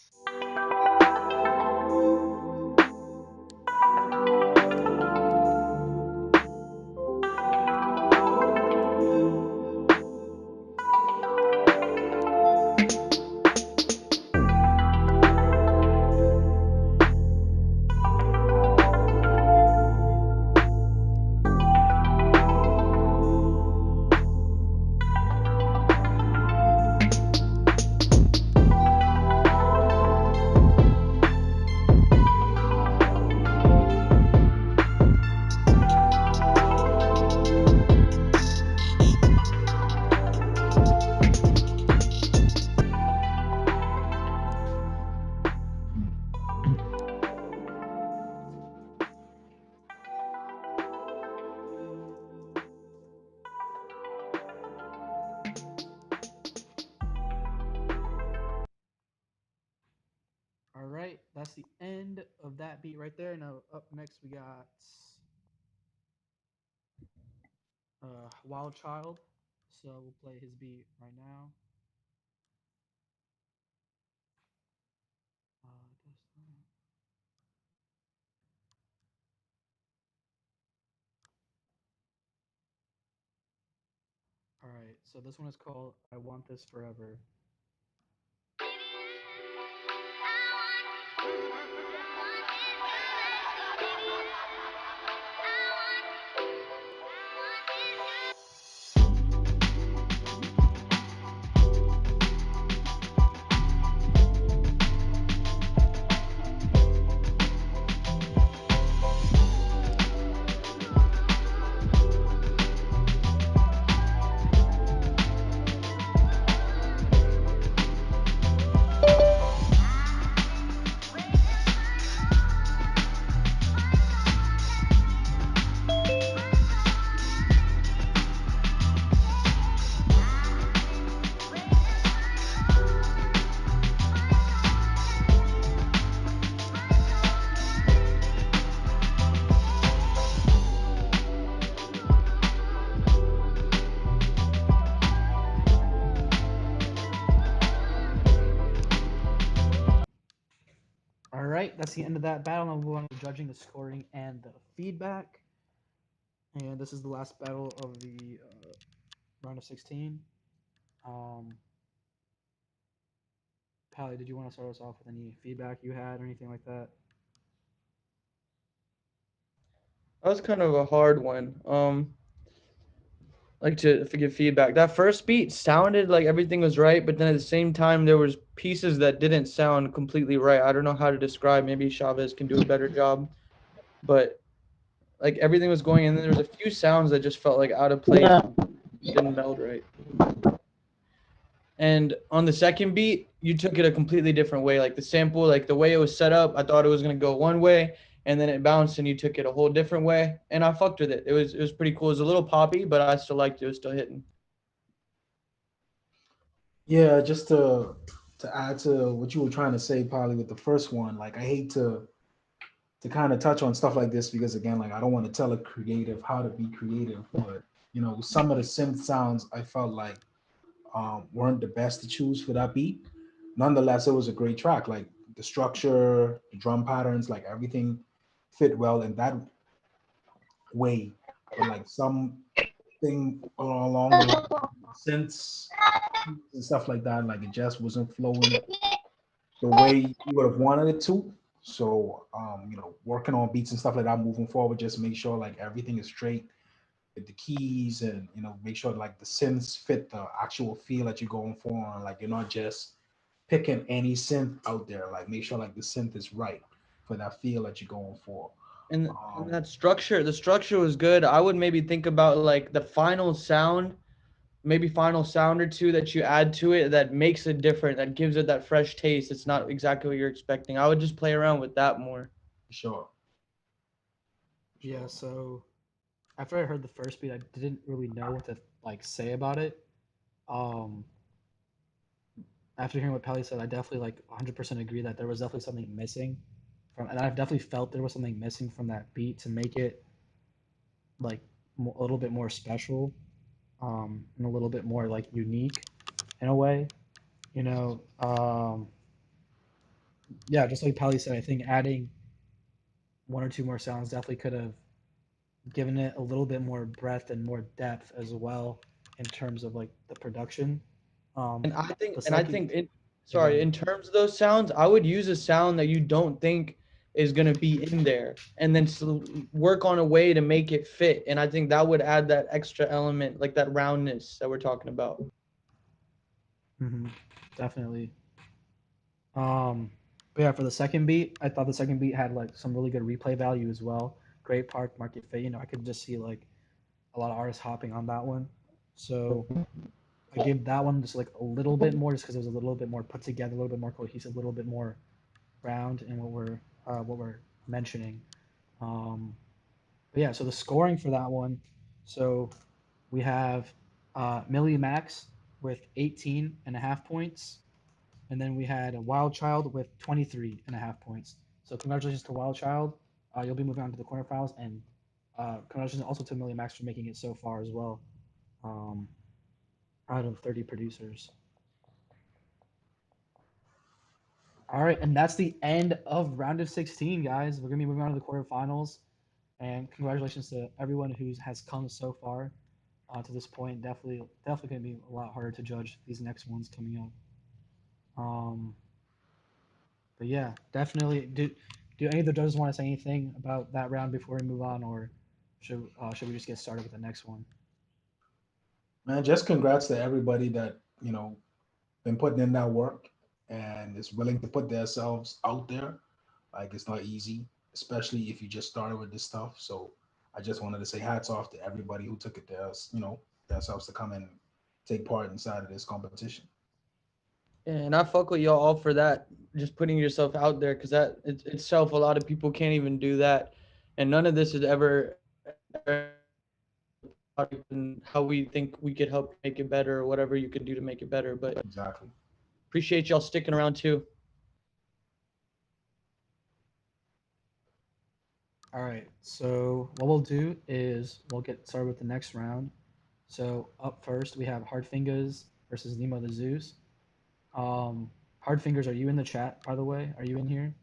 that's the end of that beat right there. Now up next we got Wild Child. So we'll play his beat right now. All right, so this one is called "I Want This Forever." All right, that's the end of that battle. Now we'll move on to judging the scoring and the feedback. And this is the last battle of the round of 16. Pally, did you want to start us off with any feedback you had or anything like that? That was kind of a hard one. Like to give feedback. That first beat sounded like everything was right, but then at the same time there was pieces that didn't sound completely right. I don't know how to describe. Maybe Chavez can do a better job, but like everything was going, and then there was a few sounds that just felt like out of place, didn't meld right. And on the second beat, you took it a completely different way. Like the sample, like the way it was set up, I thought it was gonna go one way, and then it bounced, and you took it a whole different way. And I fucked with it. It was pretty cool. It was a little poppy, but I still liked it. It was still hitting. Yeah, just to add to what you were trying to say, probably with the first one, like I hate to kind of touch on stuff like this because again, like I don't want to tell a creative how to be creative, but you know, some of the synth sounds I felt like weren't the best to choose for that beat. Nonetheless, it was a great track. Like the structure, the drum patterns, like everything fit well in that way. But like some thing along the line, synths and stuff like that, like it just wasn't flowing the way you would have wanted it to. So, you know, working on beats and stuff like that moving forward, just make sure like everything is straight with the keys and, you know, make sure like the synths fit the actual feel that you're going for. And like you're not just picking any synth out there. Like make sure like the synth is right for that feel that you're going for. And that structure, the structure was good. I would maybe think about like the final sound, maybe final sound or two that you add to it that makes it different, that gives it that fresh taste. It's not exactly what you're expecting. I would just play around with that more. Sure. Yeah, so after I heard the first beat, I didn't really know what to like say about it. Um, After hearing what Pelly said, I definitely like 100% agree that there was definitely something missing from, and I've definitely felt there was something missing from that beat to make it like a little bit more special, and a little bit more like unique in a way. You know, yeah, just like Pelly said, I think adding one or two more sounds definitely could have given it a little bit more breadth and more depth as well in terms of like the production. And I think, The second, yeah, go ahead. in terms of those sounds, I would use a sound that you don't think is gonna be in there, and then work on a way to make it fit. And I think that would add that extra element, like that roundness that we're talking about. Definitely. But yeah, for the second beat, I thought the second beat had like some really good replay value as well. Great park market fit. You know, I could just see like a lot of artists hopping on that one. So I gave that one just like a little bit more, just because it was a little bit more put together, a little bit more cohesive, a little bit more round in what we're mentioning. But yeah, so the scoring for that one. So we have Millie Max with 18 and a half points. And then we had a Wild Child with 23 and a half points. So congratulations to Wild Child. You'll be moving on to the quarterfinals, and congratulations also to Millie Max for making it so far as well. Um, out of 30 producers. All right, and that's the end of round of 16, guys. We're gonna be moving on to the quarterfinals, and congratulations to everyone who has come so far to this point. Definitely gonna be a lot harder to judge these next ones coming up. But yeah, definitely. Do any of the judges want to say anything about that round before we move on, or should we just get started with the next one? Man, just congrats to everybody that, been putting in that work and is willing to put themselves out there. Like it's not easy, especially if you just started with this stuff. So I just wanted to say hats off to everybody who took it themselves to come and take part inside of this competition. And I fuck with y'all all for that. Just putting yourself out there, because that itself, a lot of people can't even do that, and none of this is ever product and how we think we could help make it better, or whatever you can do to make it better. But Exactly. appreciate y'all sticking around too. All right. So what we'll do is we'll get started with the next round. So up first we have Hardfingers versus Nemo the Zeus. Hardfingers, are you in the chat, by the way? Are you in here?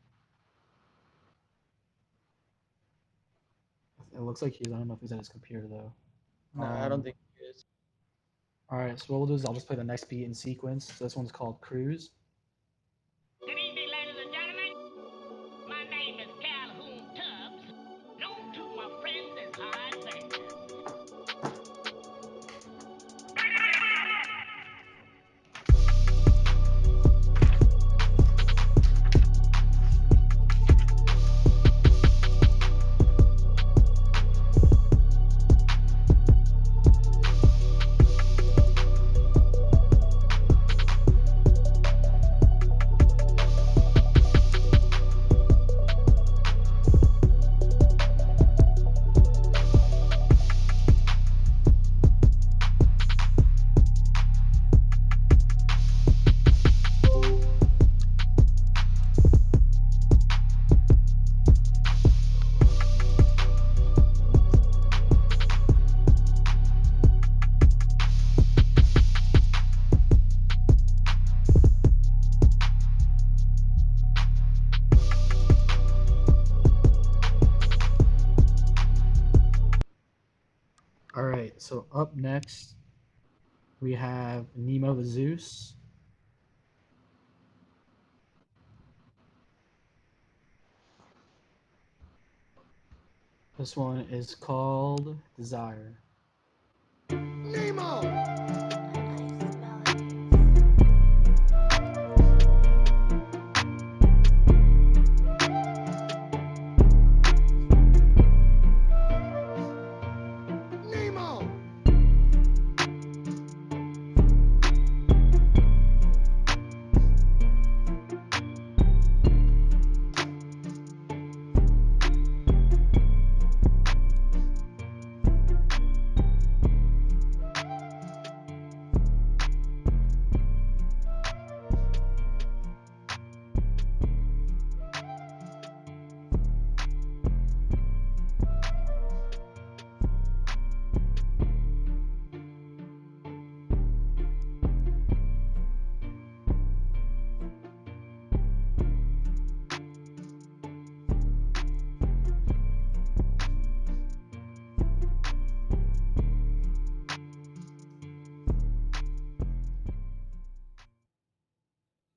It looks like he's. I don't know if he's at his computer though. Nah, I don't think it is. All right. So what we'll do is I'll just play the next beat in sequence. So this one's called Cruise. Good evening, ladies and gentlemen. My name is Calhoun Tubbs, known to my friends as Hard Fingers. All right. So up next we have Nemo the Zeus. This one is called Desire. Nemo! Nemo!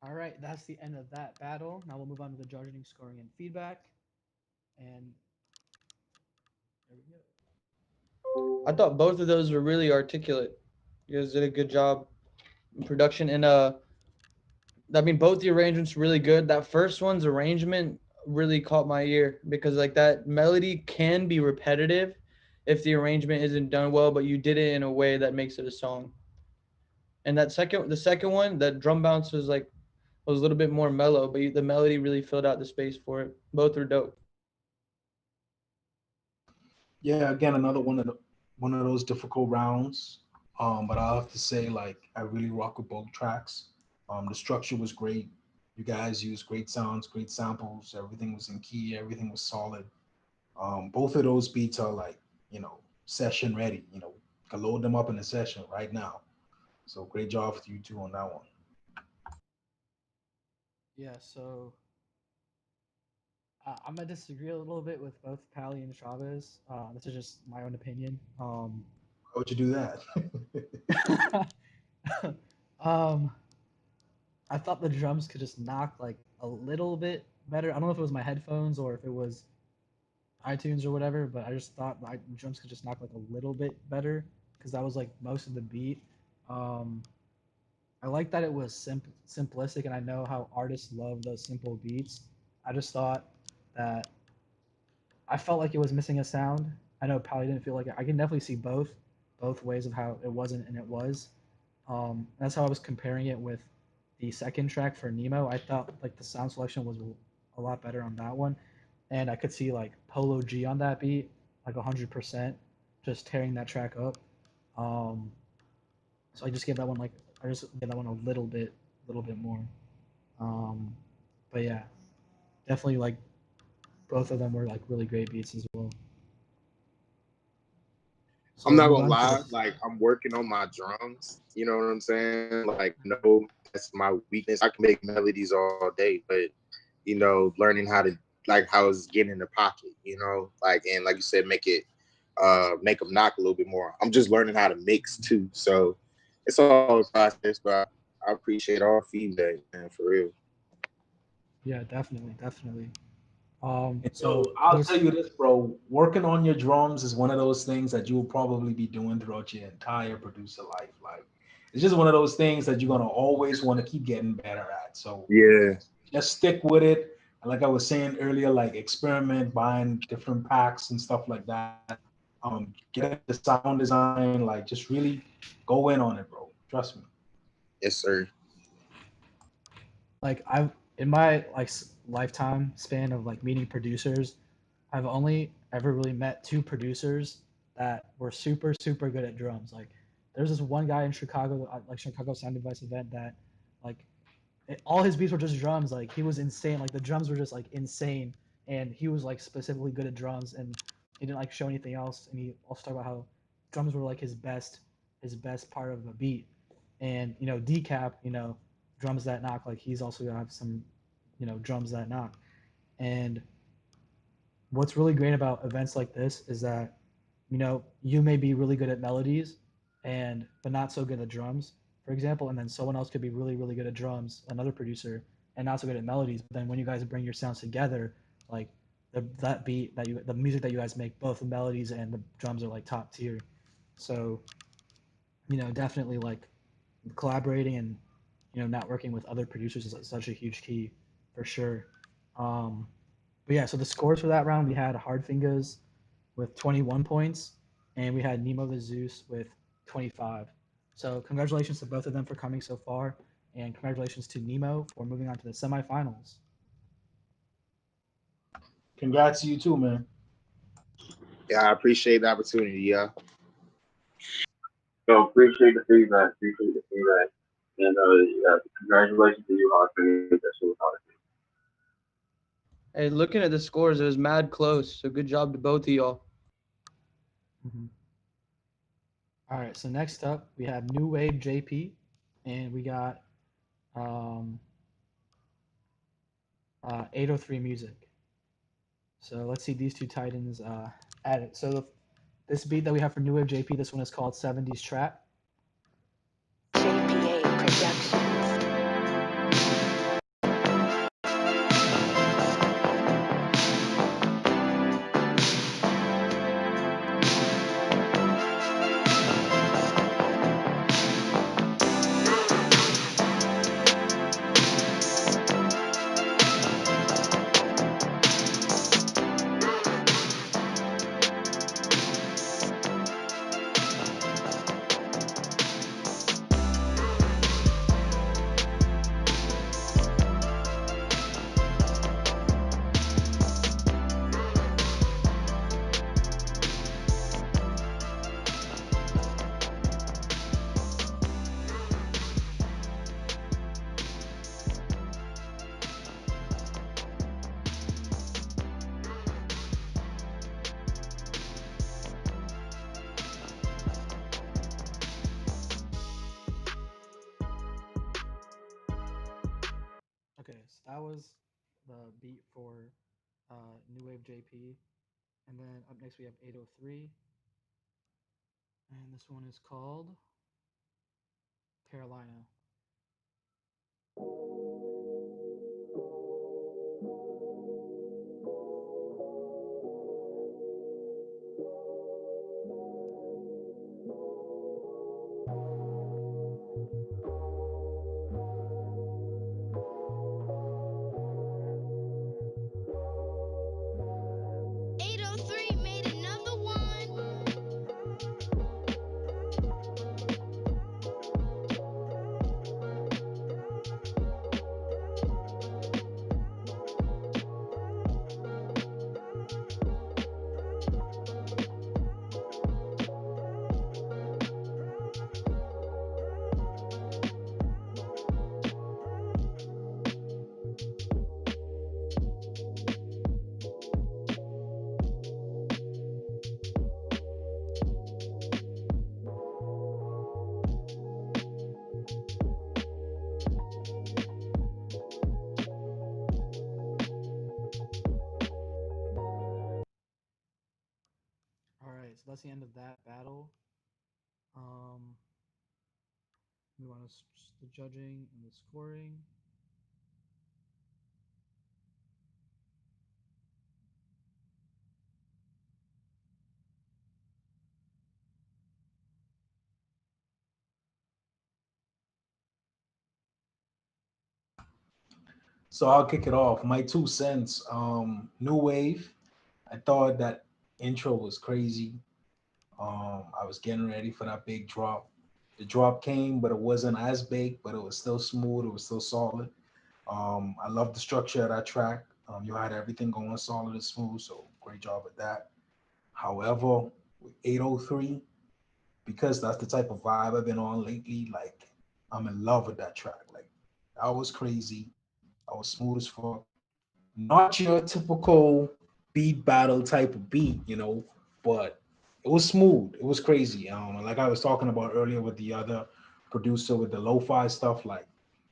All right, that's the end of that battle. Now we'll move on to the judging, scoring, and feedback. And there we go. I thought both of those were really articulate. You guys did a good job in production, and I mean, both the arrangements really good. That first one's arrangement really caught my ear, because like that melody can be repetitive if the arrangement isn't done well, but you did it in a way that makes it a song. And the second one, that drum bounce was a little bit more mellow, but the melody really filled out the space for it. Both are dope. Yeah, again, another one of those difficult rounds. But I'll have to say, like, I really rock with both tracks. The structure was great. You guys used great sounds, great samples. Everything was in key. Everything was solid. Both of those beats are like, session ready. You can load them up in a session right now. So great job with you two on that one. Yeah, so I'm gonna disagree a little bit with both Pally and Chavez. This is just my own opinion. How would you do that? Um, I thought the drums could just knock like a little bit better. I don't know if it was my headphones or if it was iTunes or whatever, but I just thought my drums could just knock like a little bit better because that was like most of the beat. Um, I like that it was simplistic, and I know how artists love those simple beats. I just thought that I felt like it was missing a sound. I know Pally didn't feel like it. I can definitely see both ways of how it wasn't and it was. That's how I was comparing it with the second track for Nemo. I thought like the sound selection was a lot better on that one, and I could see like Polo G on that beat, like 100%, just tearing that track up. Um, so I just gave that one like I just gave that one a little bit more. Um, but yeah, definitely like both of them were like really great beats as well. So I'm not move gonna on to lie, the like I'm working on my drums. You know what I'm saying? Like, no, that's my weakness. I can make melodies all day, but learning how to like how it's getting in the pocket. Like and like you said, make them knock a little bit more. I'm just learning how to mix too, so it's all a process. But I appreciate all feedback, man, for real. yeah, definitely. And So I'll there's tell you this, bro. Working on your drums is one of those things that you'll probably be doing throughout your entire producer life. Like, it's just one of those things that you're gonna always want to keep getting better at. So Yeah, just stick with it. And like I was saying earlier, like experiment, buying different packs and stuff like that. Get the sound design, like just really go in on it, bro. Trust me. yes, sir. like I've in my like lifetime span of like meeting producers, I've only ever really met two producers that were super good at drums. Like there's this one guy in Chicago, like Chicago Sound Device event that like all his beats were just drums. Like he was insane. Like the drums were just like insane, and he was like specifically good at drums, and he didn't like show anything else. And he also talked about how drums were like his best part of a beat. And decap, drums that knock. Like he's also gonna have some, drums that knock. And what's really great about events like this is that you may be really good at melodies and but not so good at drums, for example, and then someone else could be really good at drums, another producer, and not so good at melodies. But then when you guys bring your sounds together, like that beat that the music that you guys make, both the melodies and the drums are like top tier. So definitely like collaborating and networking with other producers is such a huge key for sure. um, but yeah, so the scores for that round, we had Hard Fingers with 21 points, and we had Nemo the Zeus with 25. So congratulations to both of them for coming so far, and congratulations to Nemo for moving on to the semifinals. Congrats to you too, man. Yeah, I appreciate the opportunity. Yeah. So appreciate the feedback. Appreciate the feedback. And yeah, congratulations to you, Hawk. That shit was hard. Hey, looking at the scores, it was mad close. So good job to both of y'all. Mm-hmm. All right, so next up we have New Wave JP, and we got um, 803 Music. So let's see these two titans at it. So this beat that we have for New Wave JP, this one is called 70s Trap. JPA Productions. that was the beat for New Wave JP. And then up next we have 803. And this one is called Carolina. All right, so that's the end of that battle. Um, move on to the judging and the scoring. So I'll kick it off. My 2 cents. New wave. I thought that intro was crazy. I was getting ready for that big drop. The drop came, but it wasn't as big, but it was still smooth. It was still solid. I love the structure of that track. You had everything going solid and smooth, so great job with that. However, with 803, because that's the type of vibe I've been on lately, like I'm in love with that track. Like that was crazy. I was smooth as fuck. Not your typical beat battle type of beat, but it was smooth. It was crazy. Like I was talking about earlier with the other producer with the lo-fi stuff, like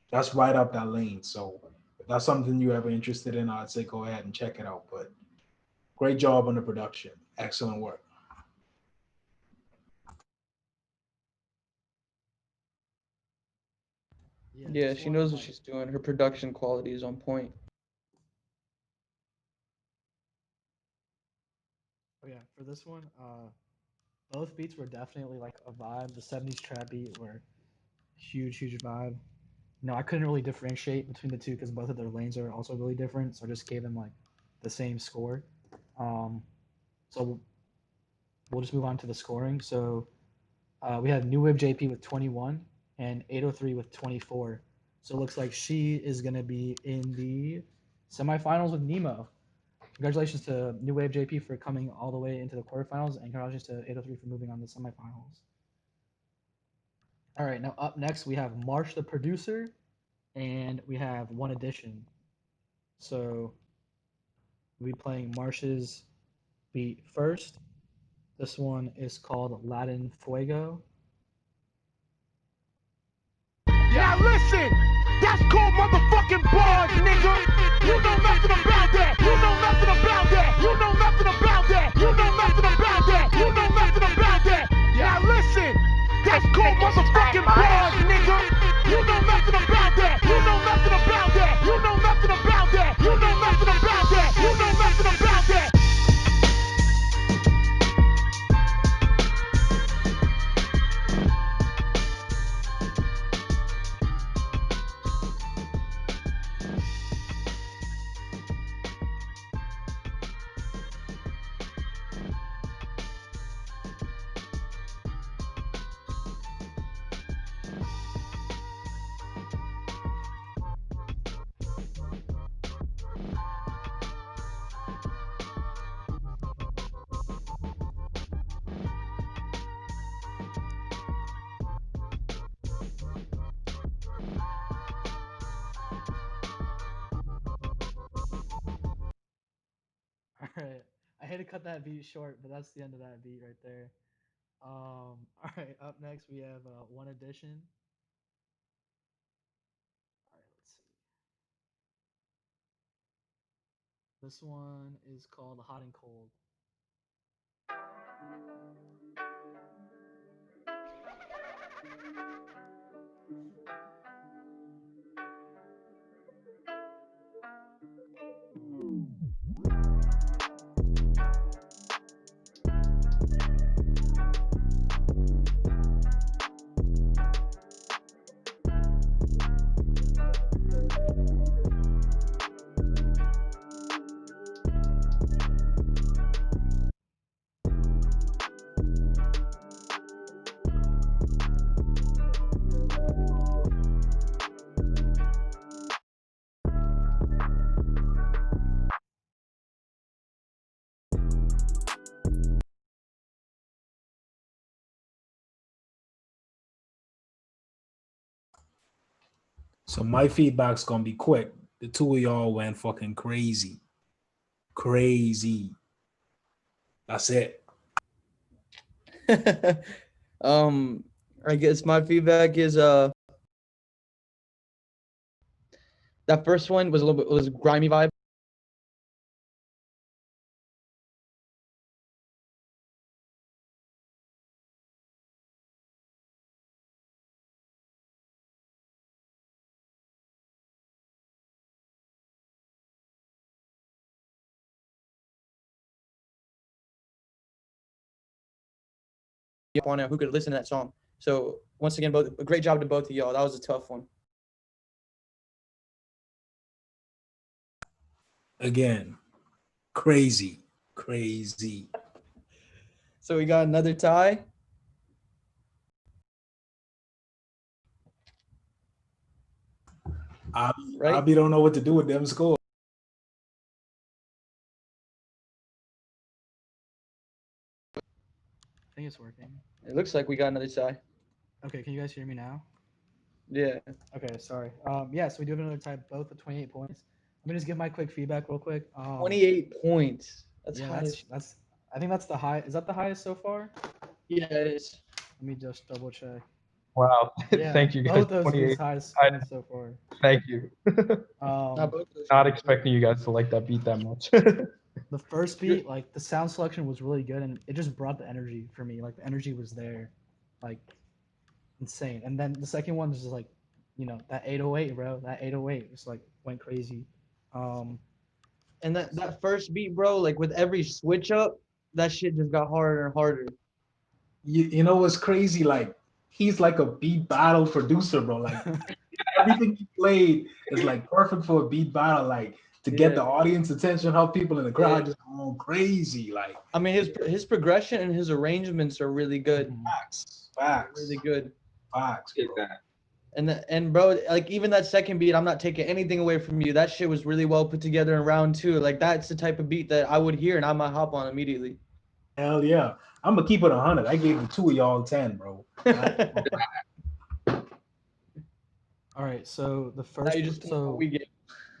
that's right up that lane. So if that's something you're ever interested in, I'd say go ahead and check it out. But great job on the production. Excellent work. Yeah, Yeah, this she one knows what like she's doing. Her production quality is on point. oh yeah, for this one, both beats were definitely like a vibe. The '70s trap beat were huge vibe. No, I couldn't really differentiate between the two because both of their lanes are also really different. So I just gave them like the same score. Um, so we'll just move on to the scoring. So we have New Wave JP with 21 and 803 with 24. So it looks like she is going to be in the semifinals with Nemo. Congratulations to New Wave JP for coming all the way into the quarterfinals, and congratulations to 803 for moving on to the semifinals. All right, now up next we have Marsh the producer, and we have One Edition. So we'll be playing Marsh's beat first. This one is called Latin Fuego. Now listen, that's called motherfucking bars, nigga. You know nothing about that. You know nothing about that. You know nothing about that. You know nothing about that. You know nothing about that. Now listen, that's called motherfucking bars, nigga. You know nothing about that. You know nothing about that. You know nothing about that. You know nothing about that. You know nothing about that. All right, I hate to cut that beat short, but that's the end of that beat right there. All right, up next we have One Edition. All right, let's see. This one is called Hot and Cold. So my feedback's gonna be quick. The two of y'all went fucking crazy. Crazy. That's it. I guess my feedback is that first one was a little bit was grimy vibe. On it who could listen to that song. So once again, both a great job to both of y'all. That was a tough one. Again, crazy. Crazy. So we got another tie. Abby don't know what to do with them scores. I think it's working. It looks like we got another tie. Okay, can you guys hear me now? Yeah. Okay, sorry. Yeah, so we do have another tie, both with 28 points. Let me just give my quick feedback real quick. 28 points. That's yeah, high. that's I think that's the high. Is that the highest so far? Yeah, it is. Let me just double check. Wow. Yeah, Thank you guys. both those 28. highest I- points so far. Thank you. Not expecting you guys to like that beat that much. The first beat, like the sound selection was really good, and it just brought the energy for me. Like the energy was there, like insane. And then the second one was just like, that 808, bro. That 808 just like went crazy. And that first beat, bro, like with every switch up, that shit just got harder and harder. You know what's crazy? Like he's like a beat battle producer, bro. Like everything he played is like perfect for a beat battle. Like to get the audience attention, help people in the crowd just going crazy. Like I mean, his progression and his arrangements are really good. Facts. Really good. Facts. Get that. And bro, like even that second beat, I'm not taking anything away from you. That shit was really well put together in round two. Like that's the type of beat that I would hear and I might hop on immediately. Hell yeah. I'm gonna keep it 100. I gave the two of y'all 10, bro. All right, so the first, you just so we get.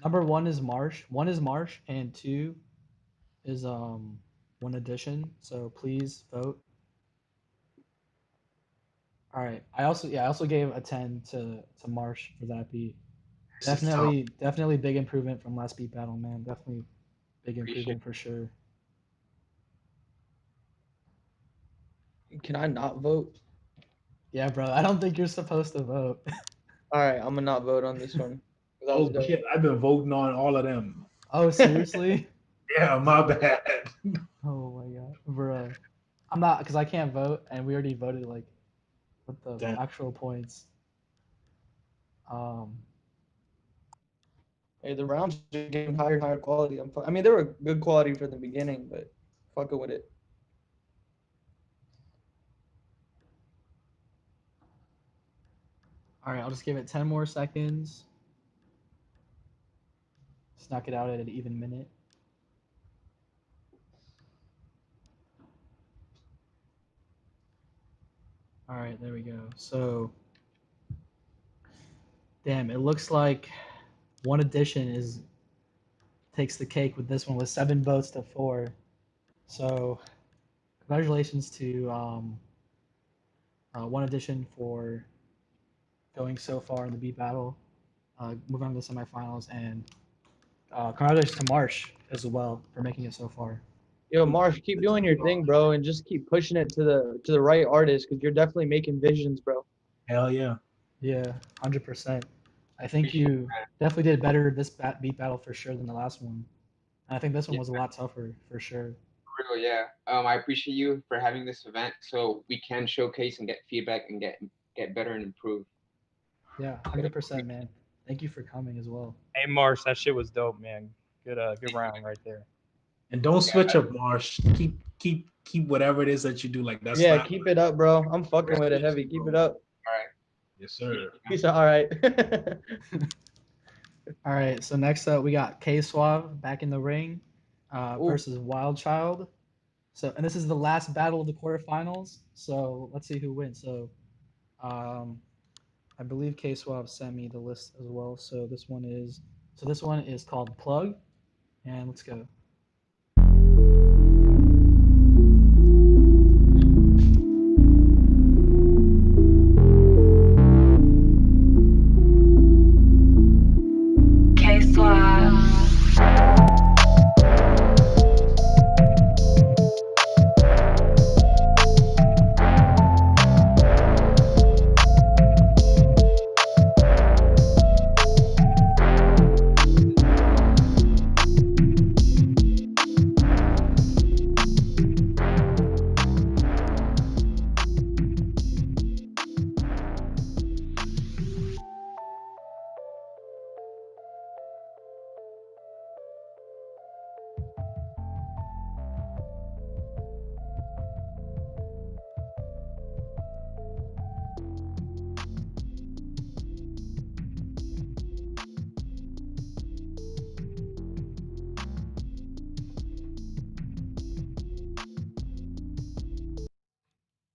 number one is Marsh. One is Marsh, and two is One Edition. So please vote. All right. I also gave a 10 to Marsh for that beat. Definitely big improvement from last beat battle, man. Definitely big improvement for sure. Can I not vote? Yeah, bro. I don't think you're supposed to vote. All right, I'm gonna not vote on this one. Oh shit, I've been voting on all of them. Oh, seriously? Yeah, my bad. Oh my god, bro. I'm not because I can't vote, and we already voted like with the Damn. actual points. Hey, the rounds are getting higher and higher quality. I mean, they were good quality for the beginning, but fucking with it. All right, I'll just give it 10 more seconds. Let's knock it out at an even minute. All right, there we go. So, damn, it looks like One Edition takes the cake with this one with 7 votes to 4. So, congratulations to One Edition for going so far in the beat battle, moving on to the semifinals, and Congratulations to Marsh as well for making it so far. Yo, Marsh, keep doing your thing, bro, and just keep pushing it to the right artist because you're definitely making visions, bro. Hell yeah. Yeah, 100%. I think you definitely did better this beat battle for sure than the last one. And I think this one was a lot tougher for sure. Real, yeah. I appreciate you for having this event so we can showcase and get feedback and get better and improve. Yeah, 100%, man. Thank you for coming as well. Hey, Marsh, that shit was dope, man. Good round right there. And don't switch up, Marsh. Keep whatever it is that you do. Like that's Yeah, not. keep it up, bro. I'm fucking with it heavy. Keep it up. All right. Yes, sir. He's all right. All right, so next up we got K Suave back in the ring Ooh. versus Wild Child. So, and this is the last battle of the quarterfinals. So let's see who wins. So, I believe K Suave sent me the list as well. So this one is called Plug, and let's go. K Suave.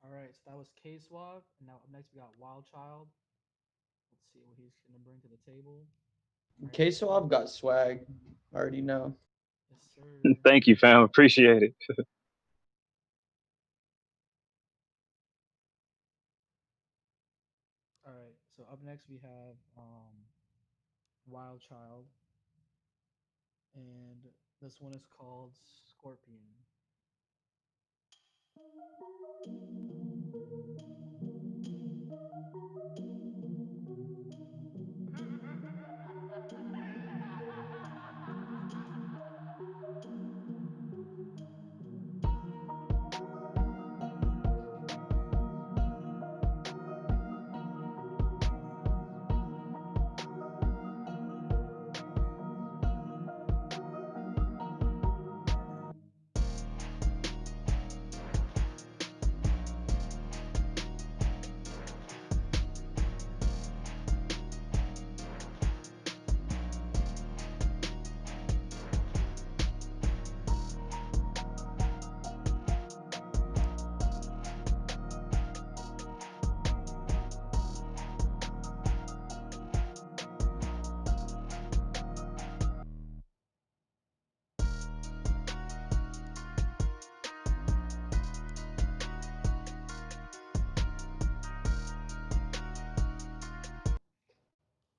All right, so that was K Suave, and now up next we got Wild Child. Let's see what he's gonna bring to the table. All right, K Suave got swag. I already know. yes, sir. Thank you, fam. Appreciate it. All right, so up next we have Wild Child, and this one is called Scorpion.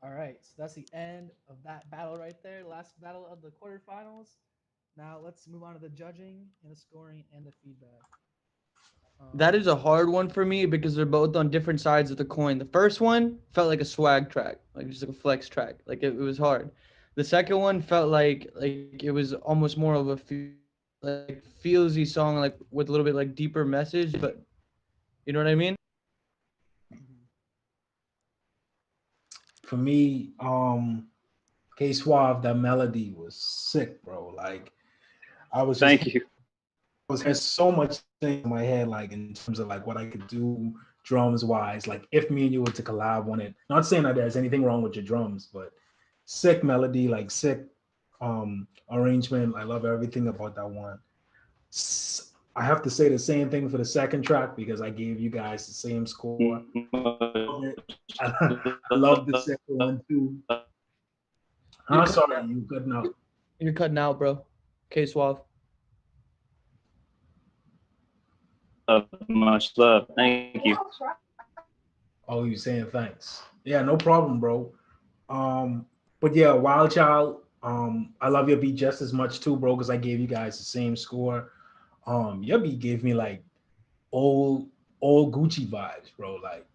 All right, so that's the end of that battle right there. Last battle of the quarterfinals. Now let's move on to the judging and the scoring and the feedback. That is a hard one for me because they're both on different sides of the coin. The first one felt like a swag track, like just like a flex track. Like it was hard. The second one felt like it was almost more of a like feelsy song, like with a little bit like deeper message. But you know what I mean? For me, K Suave, that melody was sick, bro. Like I was just Thank you. I was had so much things in my head, like in terms of like what I could do drums wise. Like if me and you were to collab on it, not saying that there's anything wrong with your drums, but sick melody, like sick arrangement. I love everything about that one. I have to say the same thing for the second track because I gave you guys the same score. I love the second one too. I'm sorry, you cutting out. You're cutting out, bro. K Suave. Much love. Thank you. Oh, you saying thanks? Yeah, no problem, bro. But yeah, Wild Child, I love your beat just as much too, bro, because I gave you guys the same score. Your beat gave me like old old Gucci vibes, bro. Like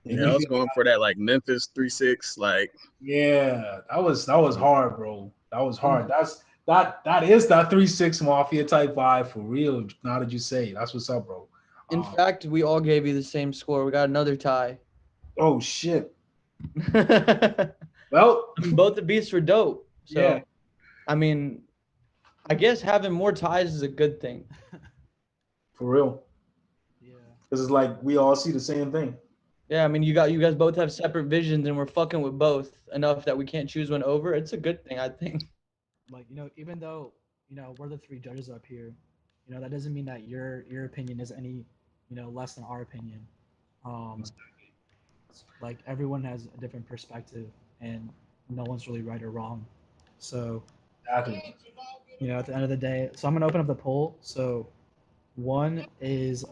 made Yeah, me I was feel going for that like Memphis 3-6, like yeah, that was hard, bro. That was hard. Mhm. That is that 3-6 mafia type vibe for real. Now that you say it. That's what's up, bro. In fact, we all gave you the same score. We got another tie. Oh shit. Well, I mean, both the beats were dope. So, Yeah. I mean, I guess having more ties is a good thing. For real. Yeah. Because it's like we all see the same thing. Yeah, I mean, you guys both have separate visions, and we're fucking with both enough that we can't choose one over. It's a good thing, I think. Like, even though, we're the three judges up here, that doesn't mean that your opinion is any, less than our opinion. Like everyone has a different perspective, and no one's really right or wrong. So, Exactly. at the end of the day, so I'm gonna open up the poll. So, one is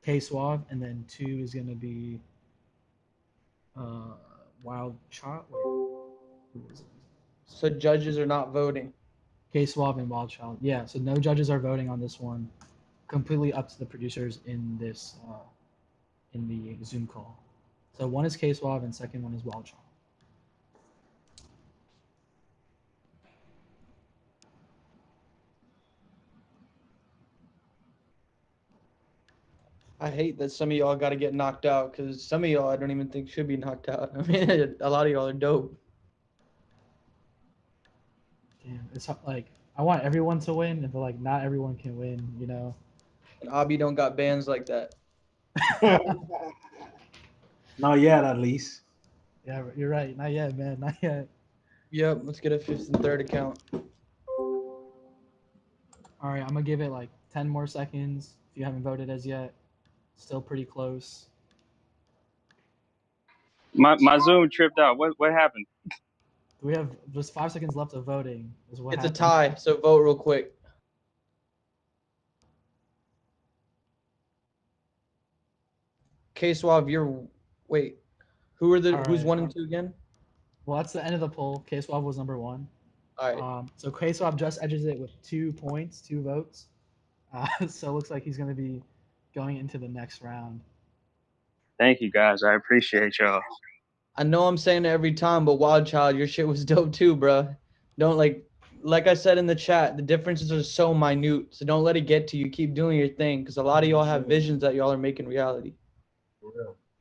K Suave, and then two is gonna be Wild Child. Wait, who is it? So judges are not voting. K Suave and Wild Child. Yeah. So no judges are voting on this one. Completely up to the producers in this in the Zoom call. So one is K Suave and second one is Wild Child. I hate that some of y'all got to get knocked out because some of y'all I don't even think should be knocked out. I mean, a lot of y'all are dope. Damn, it's like I want everyone to win, but like not everyone can win. And Abi don't got bands like that. Not yet, at least. Yeah, you're right. Not yet, man. Not yet. Yep. Let's get a fifth and third account. All right, I'm gonna give it like 10 more seconds. If you haven't voted as yet, still pretty close. My Zoom tripped out. What happened? We have just 5 seconds left of voting. Is what It's happened. a tie, so vote real quick. K Suave, wait. Who's right. 1 and 2 again? Well, that's the end of the poll. K Suave was number 1. All right. So K Suave just edges it with 2 points, 2 votes. So it looks like he's gonna be going into the next round. Thank you guys. I appreciate y'all. I know I'm saying it every time, but Wild Child, your shit was dope too, bro. Don't like I said in the chat, the differences are so minute. So don't let it get to you. Keep doing your thing, because a lot of y'all have visions that y'all are making reality.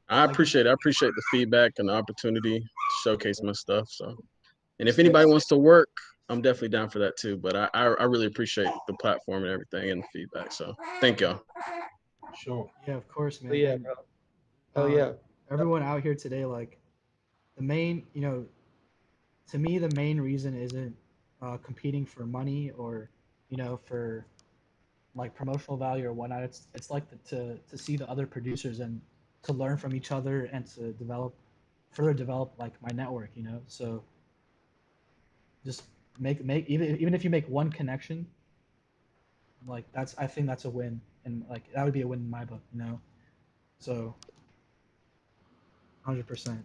I appreciate it. I appreciate the feedback and the opportunity to showcase my stuff. So, and if anybody wants to work, I'm definitely down for that too. But I really appreciate the platform and everything and the feedback. So thank y'all. Sure. Yeah, of course, man. Oh, yeah, And, bro. Oh yeah. Everyone out here today, like the main, to me, the main reason isn't competing for money or, for like promotional value or whatnot. It's like to see the other producers and to learn from each other and to further develop like my network. So just make even if you make one connection, like I think that's a win, and like that would be a win in my book. So 100%.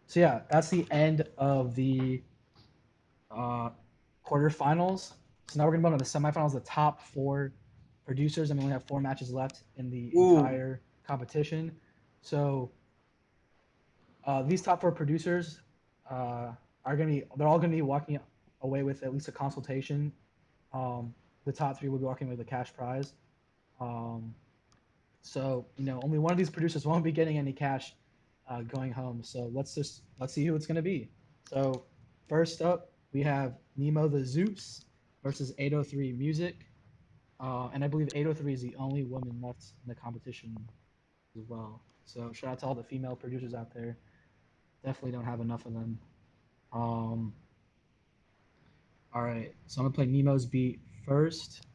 So yeah, that's the end of the quarterfinals. So now we're gonna move on to the semifinals. The top 4 producers, and we only have 4 matches left in the entire competition. So these top 4 producers they're all gonna be walking away with at least a consultation. The top 3 will be walking away with a cash prize. So only one of these producers won't be getting any cash going home. So let's see who it's gonna be. So first up, we have Nemo the Zeus versus 803 Music, and I believe 803 is the only woman left in the competition as well. So shout out to all the female producers out there. Definitely don't have enough of them. All right, so I'm gonna play Nemo's beat first.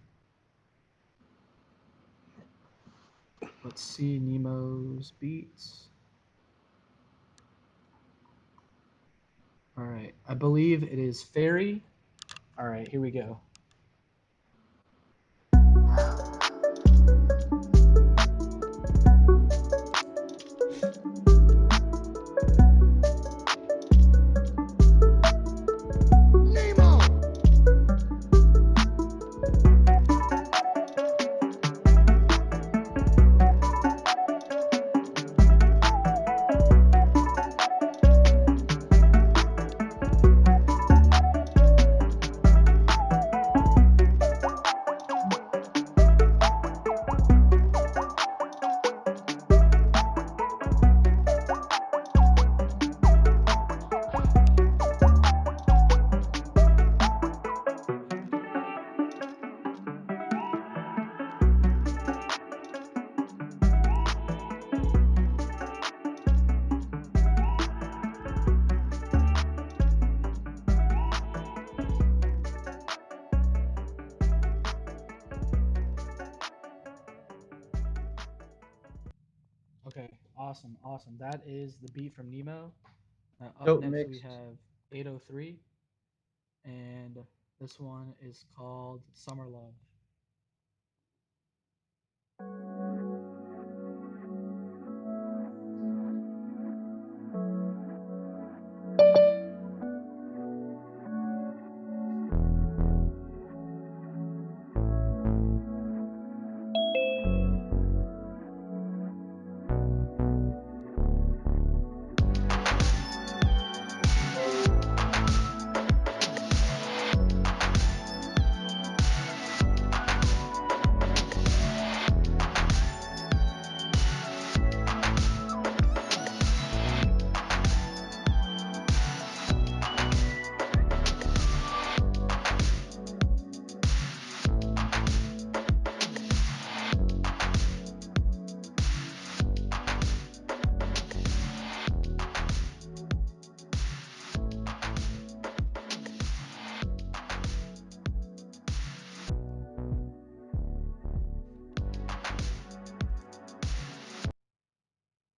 Let's see Nemo's beats. All right, I believe it is Fairy. All right, here we go. Okay, awesome, awesome. That is the beat from Nemo. Up Dope next we mix. have 803, and this one is called Summer Love.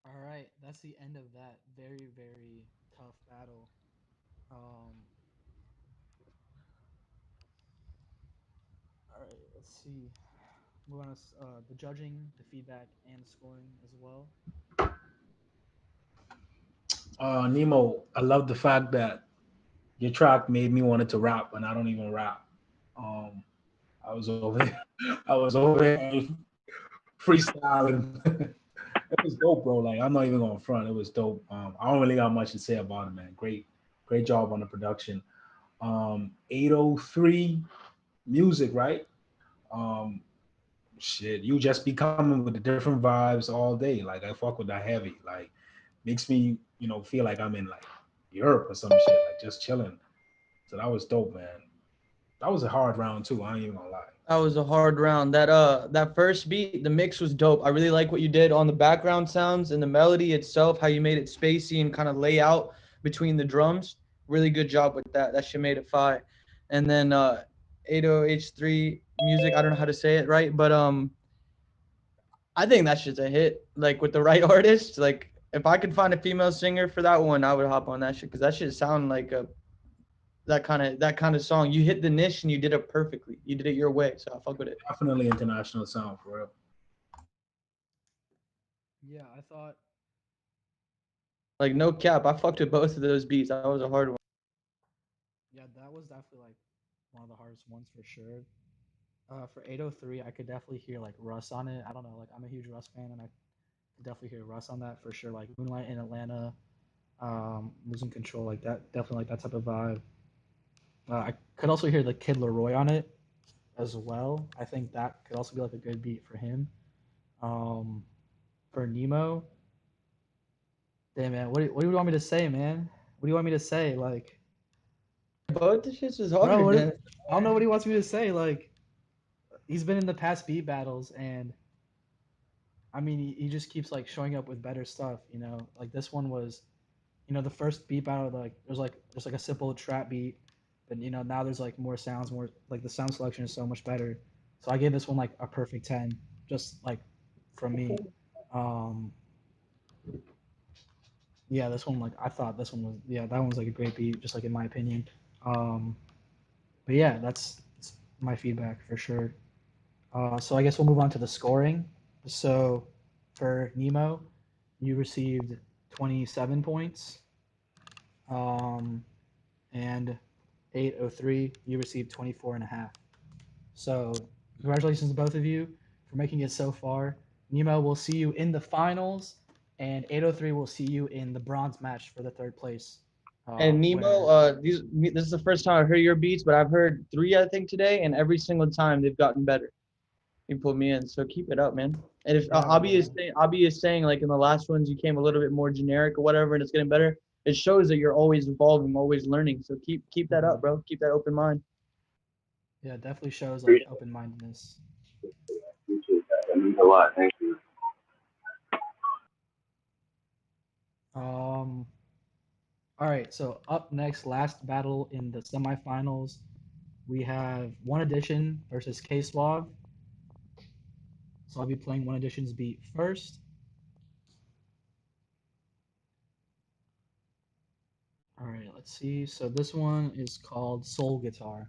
All right, that's the end of that very very tough battle. Um, all right, let's see. Move on to the judging, the feedback, and scoring as well. Nemo, I love the fact that your track made me wanted to rap, and I don't even rap. Um, I was over there, I was over there freestyling. It was dope, bro. Like I'm not even going front. It was dope. I don't really got much to say about it, man. Great job on the production. 803 music, right? Um, shit, you just be coming with the different vibes all day. Like I fuck with that heavy. Like makes me, feel like I'm in like Europe or some shit, like just chilling. So that was dope, man. That was a hard round too. I ain't even gonna lie. That was a hard round. That first beat, the mix was dope. I really like what you did on the background sounds and the melody itself, how you made it spacey and kind of lay out between the drums. Really good job with that. That shit made it fire. And then 80H3 music, I don't know how to say it right, but I think that shit's a hit. Like with the right artist, like if I could find a female singer for that one, I would hop on that shit because that shit sound like a that kind of song. You hit the niche and you did it perfectly. You did it your way, so I fuck with it. Definitely international sound for real. Yeah, I thought. Like no cap, I fucked with both of those beats. That was a hard one. Yeah, that was definitely like one of the hardest ones for sure. For 803, I could definitely hear like Russ on it. I don't know, like I'm a huge Russ fan, and I could definitely hear Russ on that for sure. Like Moonlight in Atlanta, Losing Control, like that, definitely like that type of vibe. I could also hear the Kid Leroy on it as well. I think that could also be like a good beat for him. Um, for Nemo, damn man, what do you want me to say, man? What do you want me to say, like, Both the shits was bro? hard, man. I don't know what he wants me to say. Like, he's been in the past beat battles, and I mean, he just keeps like showing up with better stuff. Like this one was, the first beat battle, like there's like just like a simple trap beat, but now there's like more sounds, more like the sound selection is so much better. So I gave this one like a perfect 10, just like from me. Um, yeah, this one, like I thought this one was, yeah, that one was like a great beat, just like in my opinion. Um, but yeah, that's my feedback for sure. So I guess we'll move on to the scoring. So for Nemo, you received 27 points. And 803, you received 24 and a half. So congratulations to both of you for making it so far. Nemo will see you in the finals, and 803 will see you in the bronze match for the third place. And Nemo, Where this is the first time I've heard your beats, but I've heard three, I think, today, and every single time they've gotten better. You put me in, so keep it up, man. And if yeah, Abi is saying like in the last ones you came a little bit more generic or whatever, and it's getting better, it shows that you're always evolving, always learning. So keep that up, bro. Keep that open mind. yeah, definitely shows like Appreciate open mindedness. that. That means a lot. Thank you. Um, all right, so up next, last battle in the semifinals, we have One Edition versus K Suave. So I'll be playing One Edition's beat first. All right, let's see. So this one is called Soul Guitar.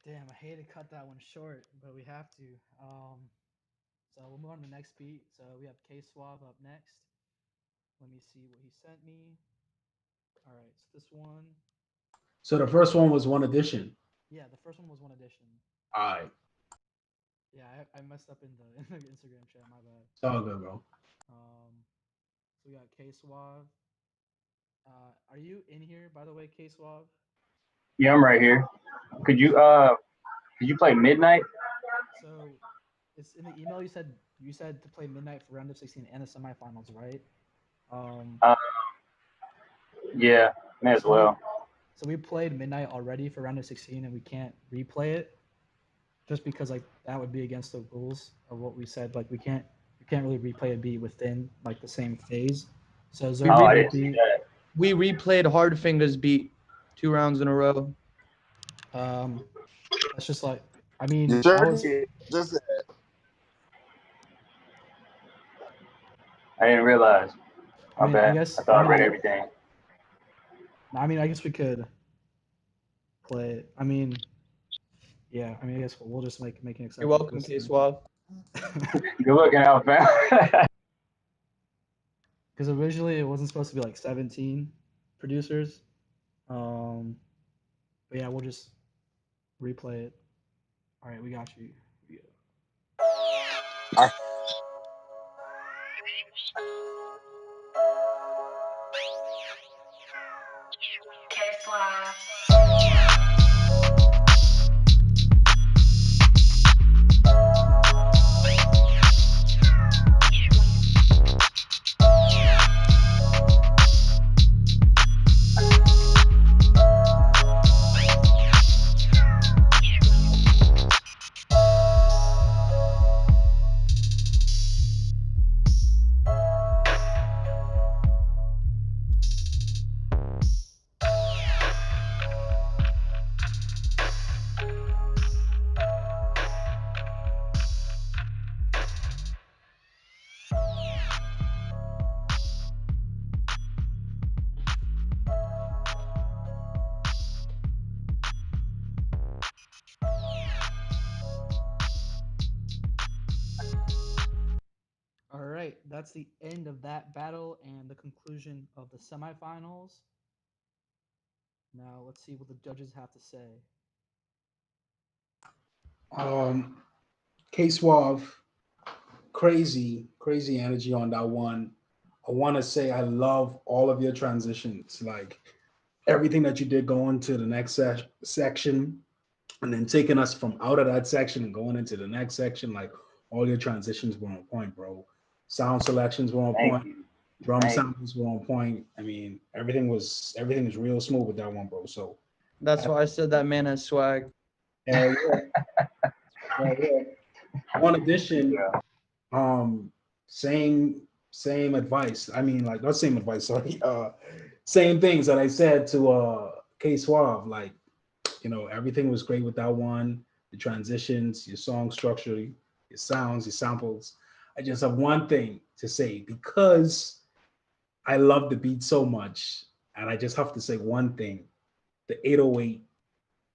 Damn, I hate to cut that one short, but we have to. So we'll move on to the next beat. So we have K Suave up next. Let me see what he sent me. All right, so this one. So the first one was one edition. Yeah, the first one was one edition. All right. Yeah, I messed up in the Instagram chat. My bad. It's all good, bro. So we got K Suave. Are you in here, by the way, K Suave? Yeah, I'm right here. Could you play Midnight? So it's in the email. You said to play Midnight for round of 16 and the semifinals, right? Yeah, may as well. So we played Midnight already for round of 16, and we can't replay it, just because like that would be against the rules of what we said. Like we can't really replay a beat within like the same phase. So We, Oh, I re- didn't see that. we replayed Hard Fingers beat 2 rounds in a row. That's just like I mean You sure that was did. Just that. I didn't realize. I mean I bad. guess I thought I I mean read everything. I guess we could play it. I mean yeah, I mean I guess we'll just make an exception. You're welcome, K Suave. Good looking out, fam. Because originally it wasn't supposed to be like 17 producers. But yeah, we'll just replay it. All right, we got you. All right, that's the end of that battle and the conclusion of the semifinals. Now let's see what the judges have to say. K Suave, crazy energy on that one. I want to say I love all of your transitions, like everything that you did going to the next section, and then taking us from out of that section and going into the next section. Like all your transitions were on point, bro. Sound selections were on Thank point. you. Drum Thank sounds were on point. I mean, everything was real smooth with that one, bro. So That's why I said that man has swag. hell yeah. Hell yeah. One addition, same advice. I mean, like not same advice, sorry. Same things that I said to K Suave. Like, everything was great with that one. The transitions, your song structure, your sounds, your samples. I just have one thing to say because I love the beat so much, and I just have to say one thing: the 808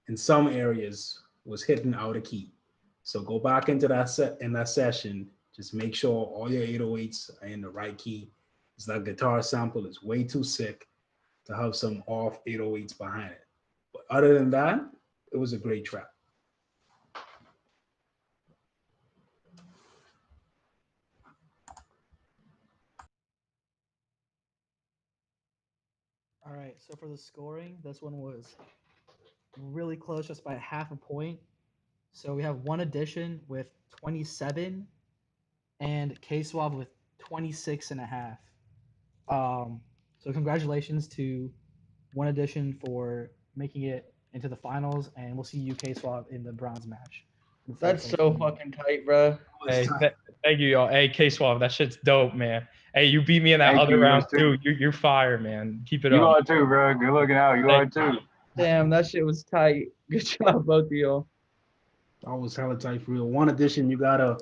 in some areas was hitting out of key. So go back into that set in that session Just make sure all your 808s are in the right key. It's that guitar sample is way too sick to have some off 808s behind it. But other than that, it was a great track. All right, so for the scoring, this one was really close, just by half a point. So we have One Edition with 27 and K Swab with 26 and a half. So congratulations to One Edition for making it into the finals, and we'll see you, K Swab, in the bronze match. That's so fucking tight, bro. Hey, thank you, y'all. Hey, K Swab, that shit's dope, man. Hey, you beat me in that Thank other you, round yours too. too. You're fire, man. Keep it You up. are too, bro. Good looking out. You are too. Damn, that shit was tight. Good job, both of y'all. That was hella tight for real. One Edition, you gotta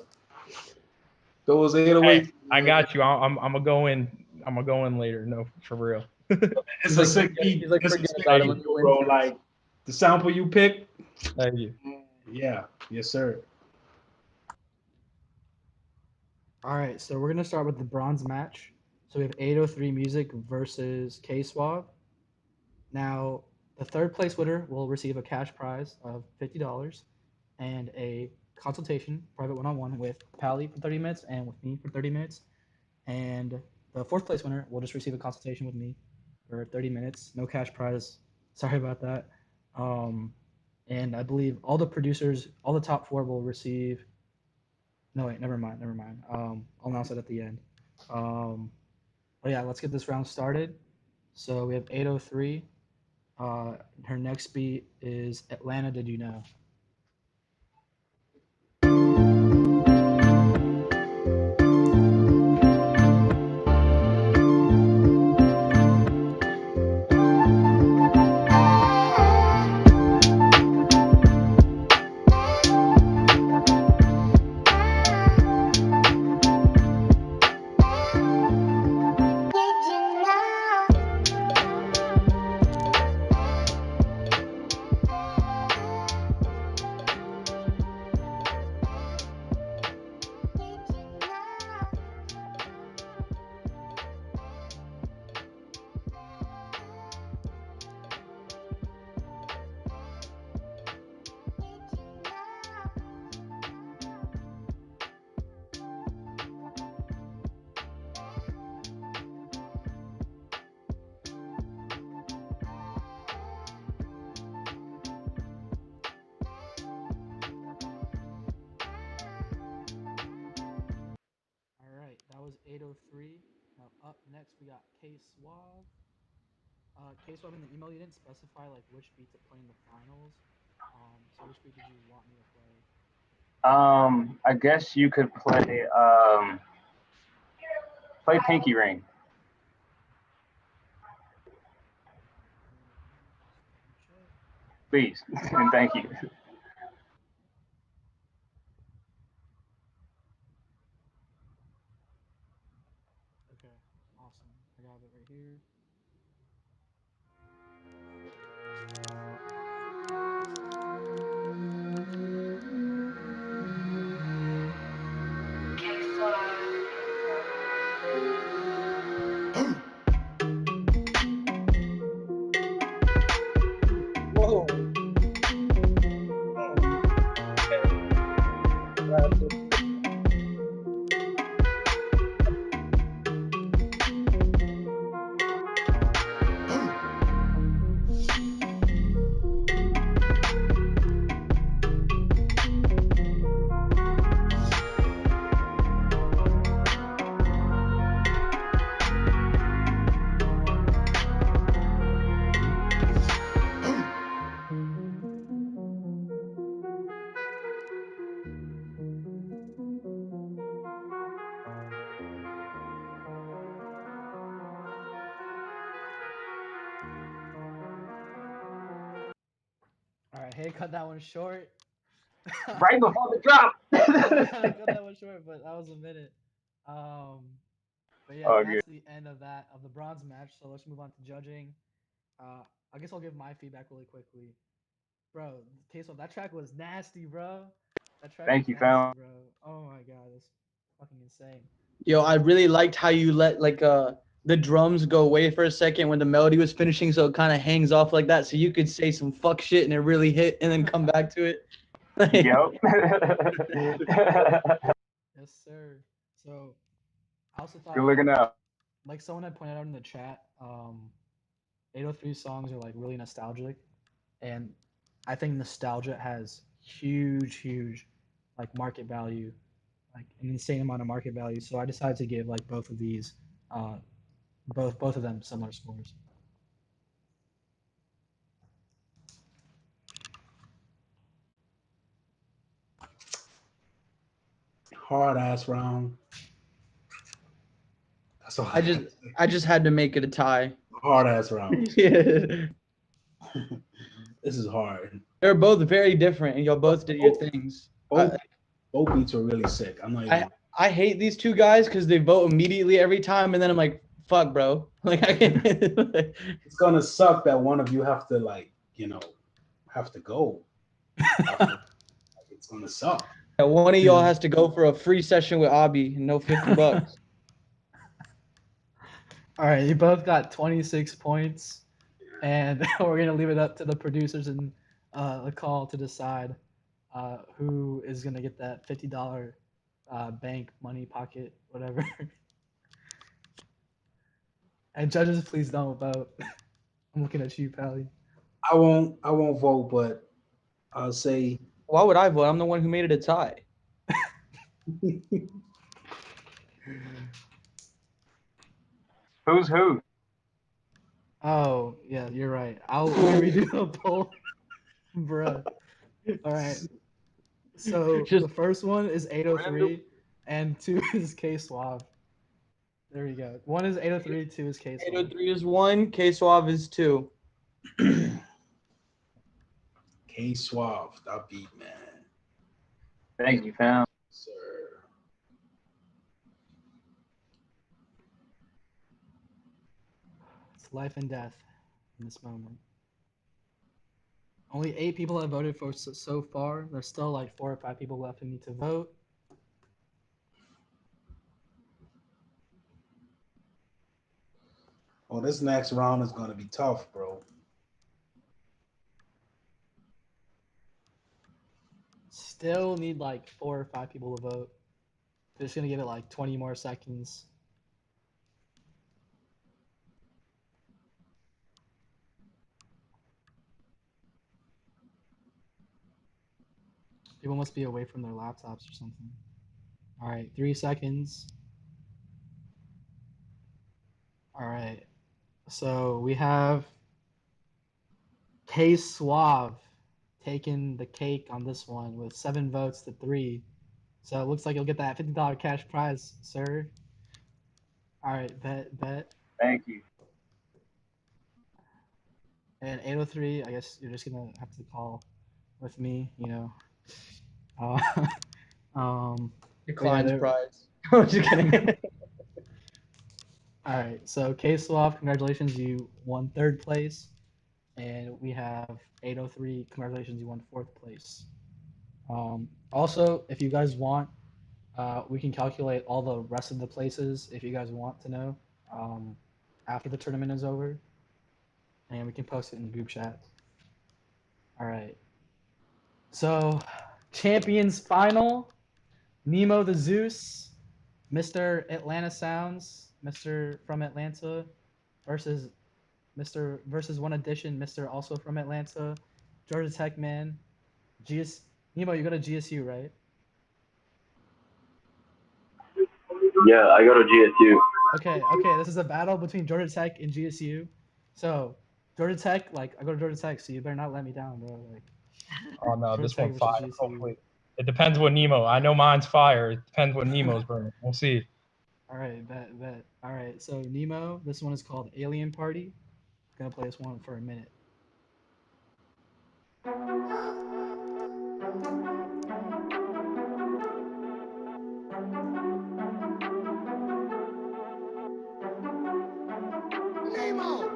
those Hey, 808s. I got you. I'm gonna go in. I'm gonna go in later. No, for real. It's a sick beat. He's like, It's a forget sick about it. beat, Let me win bro. first. Like the sample you pick. Thank you. Yeah, yes, sir. All right, so we're gonna start with the bronze match. So we have 803 Music versus K Swab. Now, the third place winner will receive a cash prize of $50 and a consultation, private one-on-one with Pally for 30 minutes and with me for 30 minutes. And the fourth place winner will just receive a consultation with me for 30 minutes. No cash prize. Sorry about that. And I believe all the producers, all the top four will receive. No, wait, never mind, never mind. I'll announce it at the end. But yeah, let's get this round started. So we have 803. Her next beat is Atlanta Did You Know? All right, that was 803. Now up next we got K Suave. K Suave, in the email you didn't specify like which beat to play in the finals. So which beat did you want me to play? I guess you could play Pinky Ring. Please. And thank you. Okay, awesome. I got it right here. Whoa. All right, hey, cut that one short. Right before the drop. Cut that one short, but that was a minute. But yeah, Oh, good. that's the end of that of the bronze match. So let's move on to judging. I guess I'll give my feedback really quickly, bro. Case of that track was nasty, bro. That track was Thank you, nasty, fam. bro. Oh my god, fucking insane. Yo, I really liked how you let the drums go away for a second when the melody was finishing, so it kind of hangs off like that, so you could say some fuck shit and it really hit, and then come back to it. Yep. Yes, sir. So I also thought Good looking out. like someone had pointed out in the chat, 803 songs are like really nostalgic, and I think nostalgia has huge like market value, like an insane amount of market value. So I decided to give like both of these, both of them similar scores. Hard ass round. That's all I just had to make it a tie. hard ass round. Yeah. This is hard. They're both very different, and y'all both did your things. Both beats were really sick. I'm not even. I hate these two guys because they vote immediately every time, and then I'm like, fuck, bro. Like I can't. It's gonna suck that one of you have to have to go. It's gonna suck. One of y'all has to go for a free session with Abi, no $50. All right, you both got 26 points, and we're gonna leave it up to the producers and the call to decide who is gonna get that $50 bank money pocket, whatever. And judges, please don't vote. I'm looking at you, Pally. I won't vote, but I'll say. Why would I vote? I'm the one who made it a tie. Who's who? Oh, yeah, you're right. I'll redo the poll. Bruh. All right. So the first one is 803, and 2 is K Suave. There we go. 1 is 803, 2 is K Suave. 803 is 1, K Suave is 2. K Suave, that beat, man. Thank you, fam. Sir. It's life and death in this moment. Only 8 people have voted for so far. There's still like 4 or 5 people left who need to vote. Oh, this next round is gonna be tough, bro. Still need like 4 or 5 people to vote. Just gonna give it like 20 more seconds. People must be away from their laptops or something. All right, 3 seconds. All right. So we have K Suave taking the cake on this one with 7 votes to 3. So it looks like you'll get that $50 cash prize, sir. All right, bet. Thank you. And 803, I guess you're just gonna have to call with me, you know. Declines yeah, prize. I'm just kidding. All right, so K Suave, congratulations, you won 3rd place, and we have 803, congratulations, you won 4th place. Also, if you guys want, we can calculate all the rest of the places if you guys want to know after the tournament is over, and we can post it in the group chat. All right. So, champions final, Nemo the Zeus, Mr. Atlanta Sounds, Mr. from Atlanta, versus One Edition, Mr. also from Atlanta, Georgia Tech man, Nemo, you go to GSU, right? Yeah, I go to GSU. Okay, this is a battle between Georgia Tech and GSU. So, Georgia Tech, like, I go to Georgia Tech, so you better not let me down, bro. Like, oh no, Georgia this Tech one's versus fire. GSU. Hopefully, it depends what Nemo. I know mine's fire. It depends what Nemo's burning. We'll see. All right, bet. All right, so Nemo, this one is called Alien Party. I'm gonna play this one for a minute. Nemo!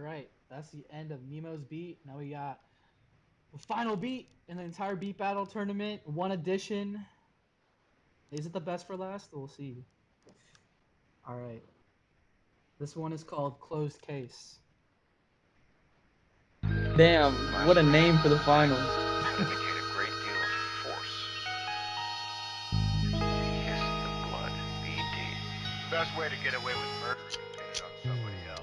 right, that's the end of Nemo's beat. Now we got the final beat in the entire beat battle tournament. One edition. Is it the best for last? We'll see. All right. This one is called Closed Case. Damn, what a name for the finals. Indicate a great deal of force. Kiss the blood, BD. Best way to get away with murder is to pin it on somebody else.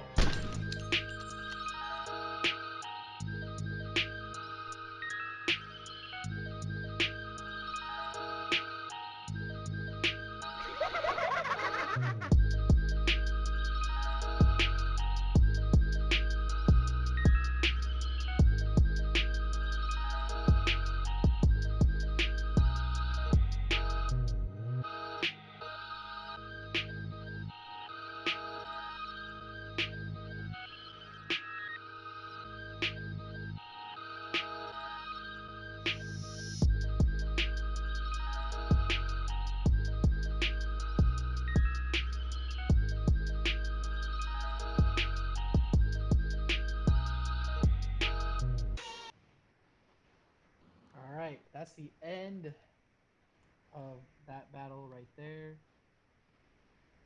All right, that's the end of that battle right there.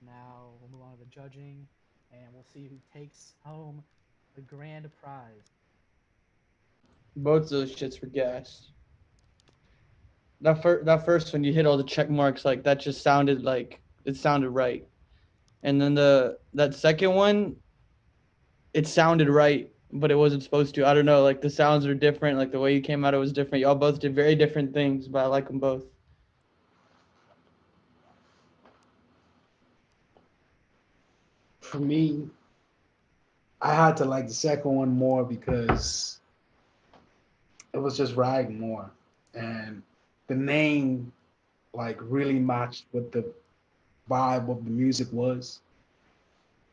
Now we'll move on to the judging, and we'll see who takes home the grand prize. Both of those shits were gas. That first one, you hit all the check marks, like that just sounded like it sounded right. And then that second one, it sounded right, but it wasn't supposed to. I don't know, like the sounds are different, like the way you came out, it was different. Y'all both did very different things, but I like them both. For me, I had to like the second one more because it was just riding more, and the name like really matched what the vibe of the music was.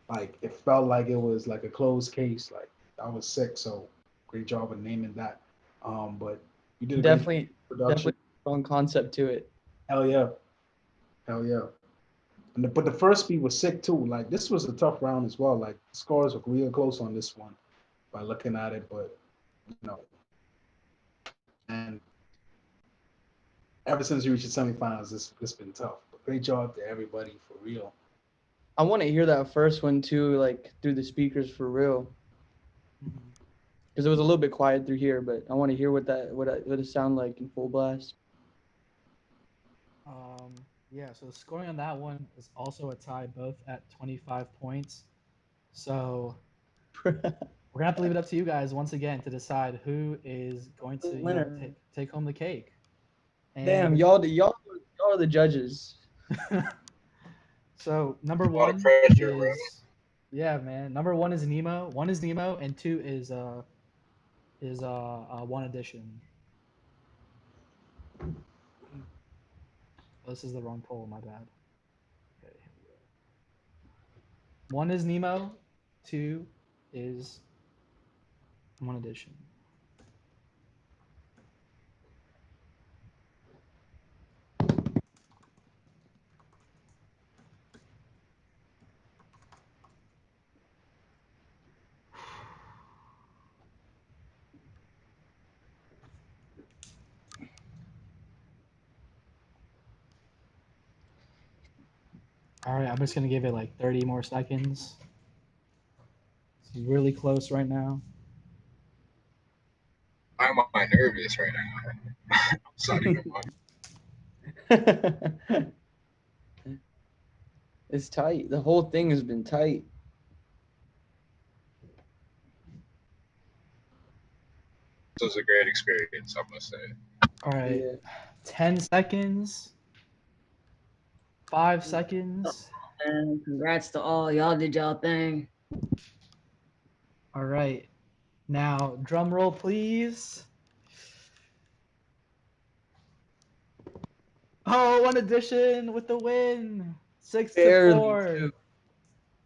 Like it felt like it was like a closed case. Like I was sick, so great job of naming that. But you did a great Definitely production. strong concept to it. Hell yeah, hell yeah. But the first beat was sick too. Like this was a tough round as well. Like the scores were real close on this one by looking at it, but you know, and ever since we reached the semifinals, it's been tough. But great job to everybody for real. I want to hear that first one too, like through the speakers for real. Because it was a little bit quiet through here, but I want to hear what it sound like in full blast. Yeah, so the scoring on that one is also a tie, both at 25 points. So we're gonna have to leave it up to you guys once again to decide who is going to take home the cake. And Damn, y'all are the judges. So number A lot one of pressure, bro. is yeah, man. Number one is Nemo. One is Nemo, and two is one edition. Oh, this is the wrong poll. My bad. Okay, here we go. One is Nemo. Two is one edition. All right, I'm just gonna give it like 30 more seconds. It's really close right now. Why am I nervous right now? It's not even fun. It's tight. The whole thing has been tight. This was a great experience, I must say. All right, 10 seconds. 5 seconds. And congrats to all. Y'all did y'all thing. All right. Now, drum roll, please. Oh, one edition with the win. 6-4.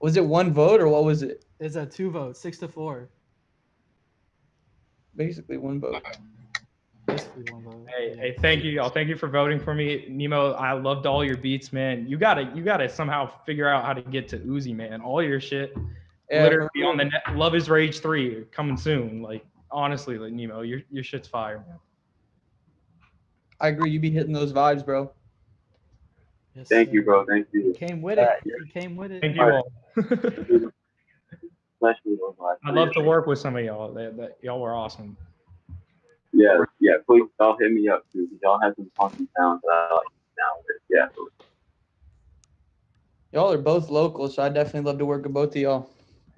Was it one vote or what was it? It's a 2 vote, 6-4. Basically one vote. Basically one vote. Hey, thank you, y'all. Thank you for voting for me, Nemo. I loved all your beats, man. You gotta somehow figure out how to get to Uzi, man. All your shit Yeah, Literally for real. on the Love is Rage 3 coming soon. Like honestly, like Nemo, your shit's fire, man. I agree. You be hitting those vibes, bro. Yes, Thank you, sir. bro. Thank He you. came with it. He came with it. Thank you all. Especially those last I'd three love to years. work with some of y'all. That y'all were awesome. Yeah, yeah. Please, y'all hit me up too, because y'all have some funky sounds that I like down with. Yeah. Y'all are both local, so I definitely love to work with both of y'all.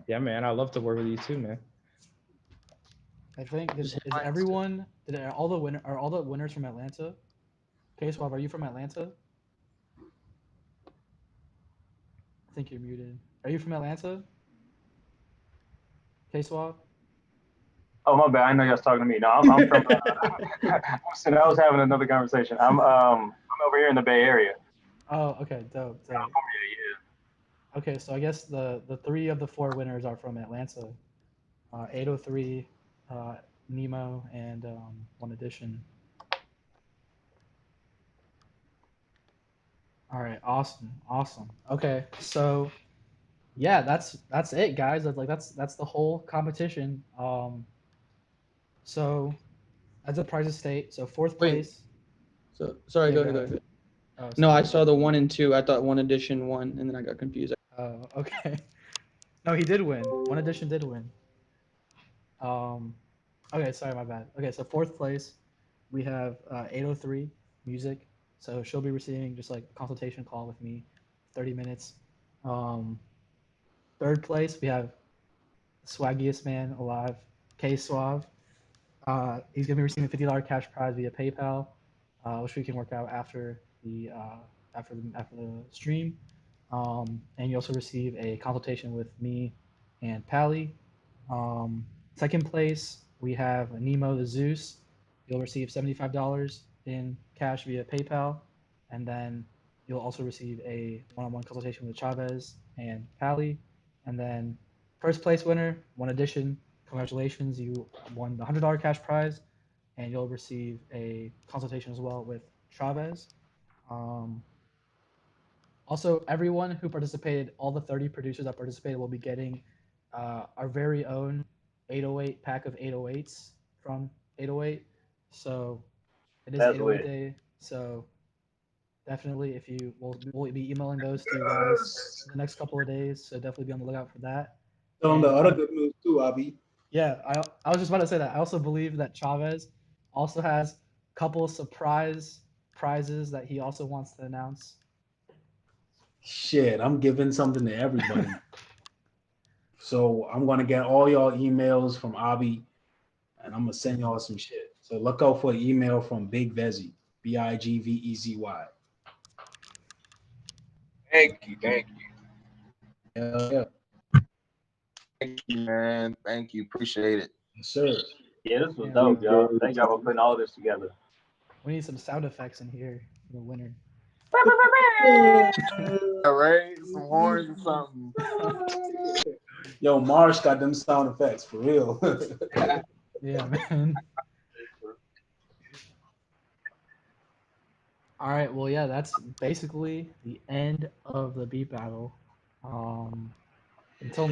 Yeah, man. I'd love to work with you too, man. I think Just is hit my everyone did all the winners from Atlanta? Okay, Swab, are you from Atlanta? I think you're muted. Are you from Atlanta? Okay, Swab. Oh my bad. I know y'all was talking to me. No, I'm from. I was having another conversation. I'm over here in the Bay Area. Oh, okay, dope. Yeah. Okay, so I guess the 3 of the 4 winners are from Atlanta. 803, Nemo, and One Edition. All right, awesome. Okay, so yeah, that's it, guys. That's the whole competition. So as a prize state, so 4th Wait. place. So sorry, Yeah, go ahead. Oh, No, sorry. I saw the 1 and 2. I thought One Edition won, and then I got confused. Oh, okay. No, he did win. One Edition did win. Okay, sorry, my bad. Okay, so 4th place, we have 803 Music. So she'll be receiving just like a consultation call with me, 30 minutes. 3rd place, we have Swaggiest Man Alive, K Suave. He's gonna be receiving $50 cash prize via PayPal, which we can work out after the stream. And you also receive a consultation with me and Pally. 2nd place, we have Nemo the Zeus. You'll receive $75 in cash via PayPal, and then you'll also receive a one-on-one consultation with Chavez and Pally. And then 1st place winner, One Edition. Congratulations, you won the $100 cash prize, and you'll receive a consultation as well with Chavez. Also, everyone who participated, all the 30 producers that participated, will be getting our very own 808 pack of 808s from 808. So it is That's 808 lit. day. So definitely, if you we'll be emailing those to you guys in the next couple of days. So definitely be on the lookout for that. Tell them the And other good news too, Avi. yeah, I was just about to say that. I also believe that Chavez also has a couple of surprise prizes that he also wants to announce. Shit, I'm giving something to everybody. So I'm gonna get all y'all emails from Avi, and I'm gonna send y'all some shit. So look out for an email from Big Vezzy, Bigvezy. Thank you. Hell yeah. Thank you, man. Thank you. Appreciate it. Yes, sir. Yeah, this was Yeah, dope, y'all. Thank y'all for putting all this together. We need some sound effects in here for the winner. All right, some horns or something. Yo, Marsh got them sound effects for real. Yeah, man. All right. Well, yeah, that's basically the end of the beat battle. Until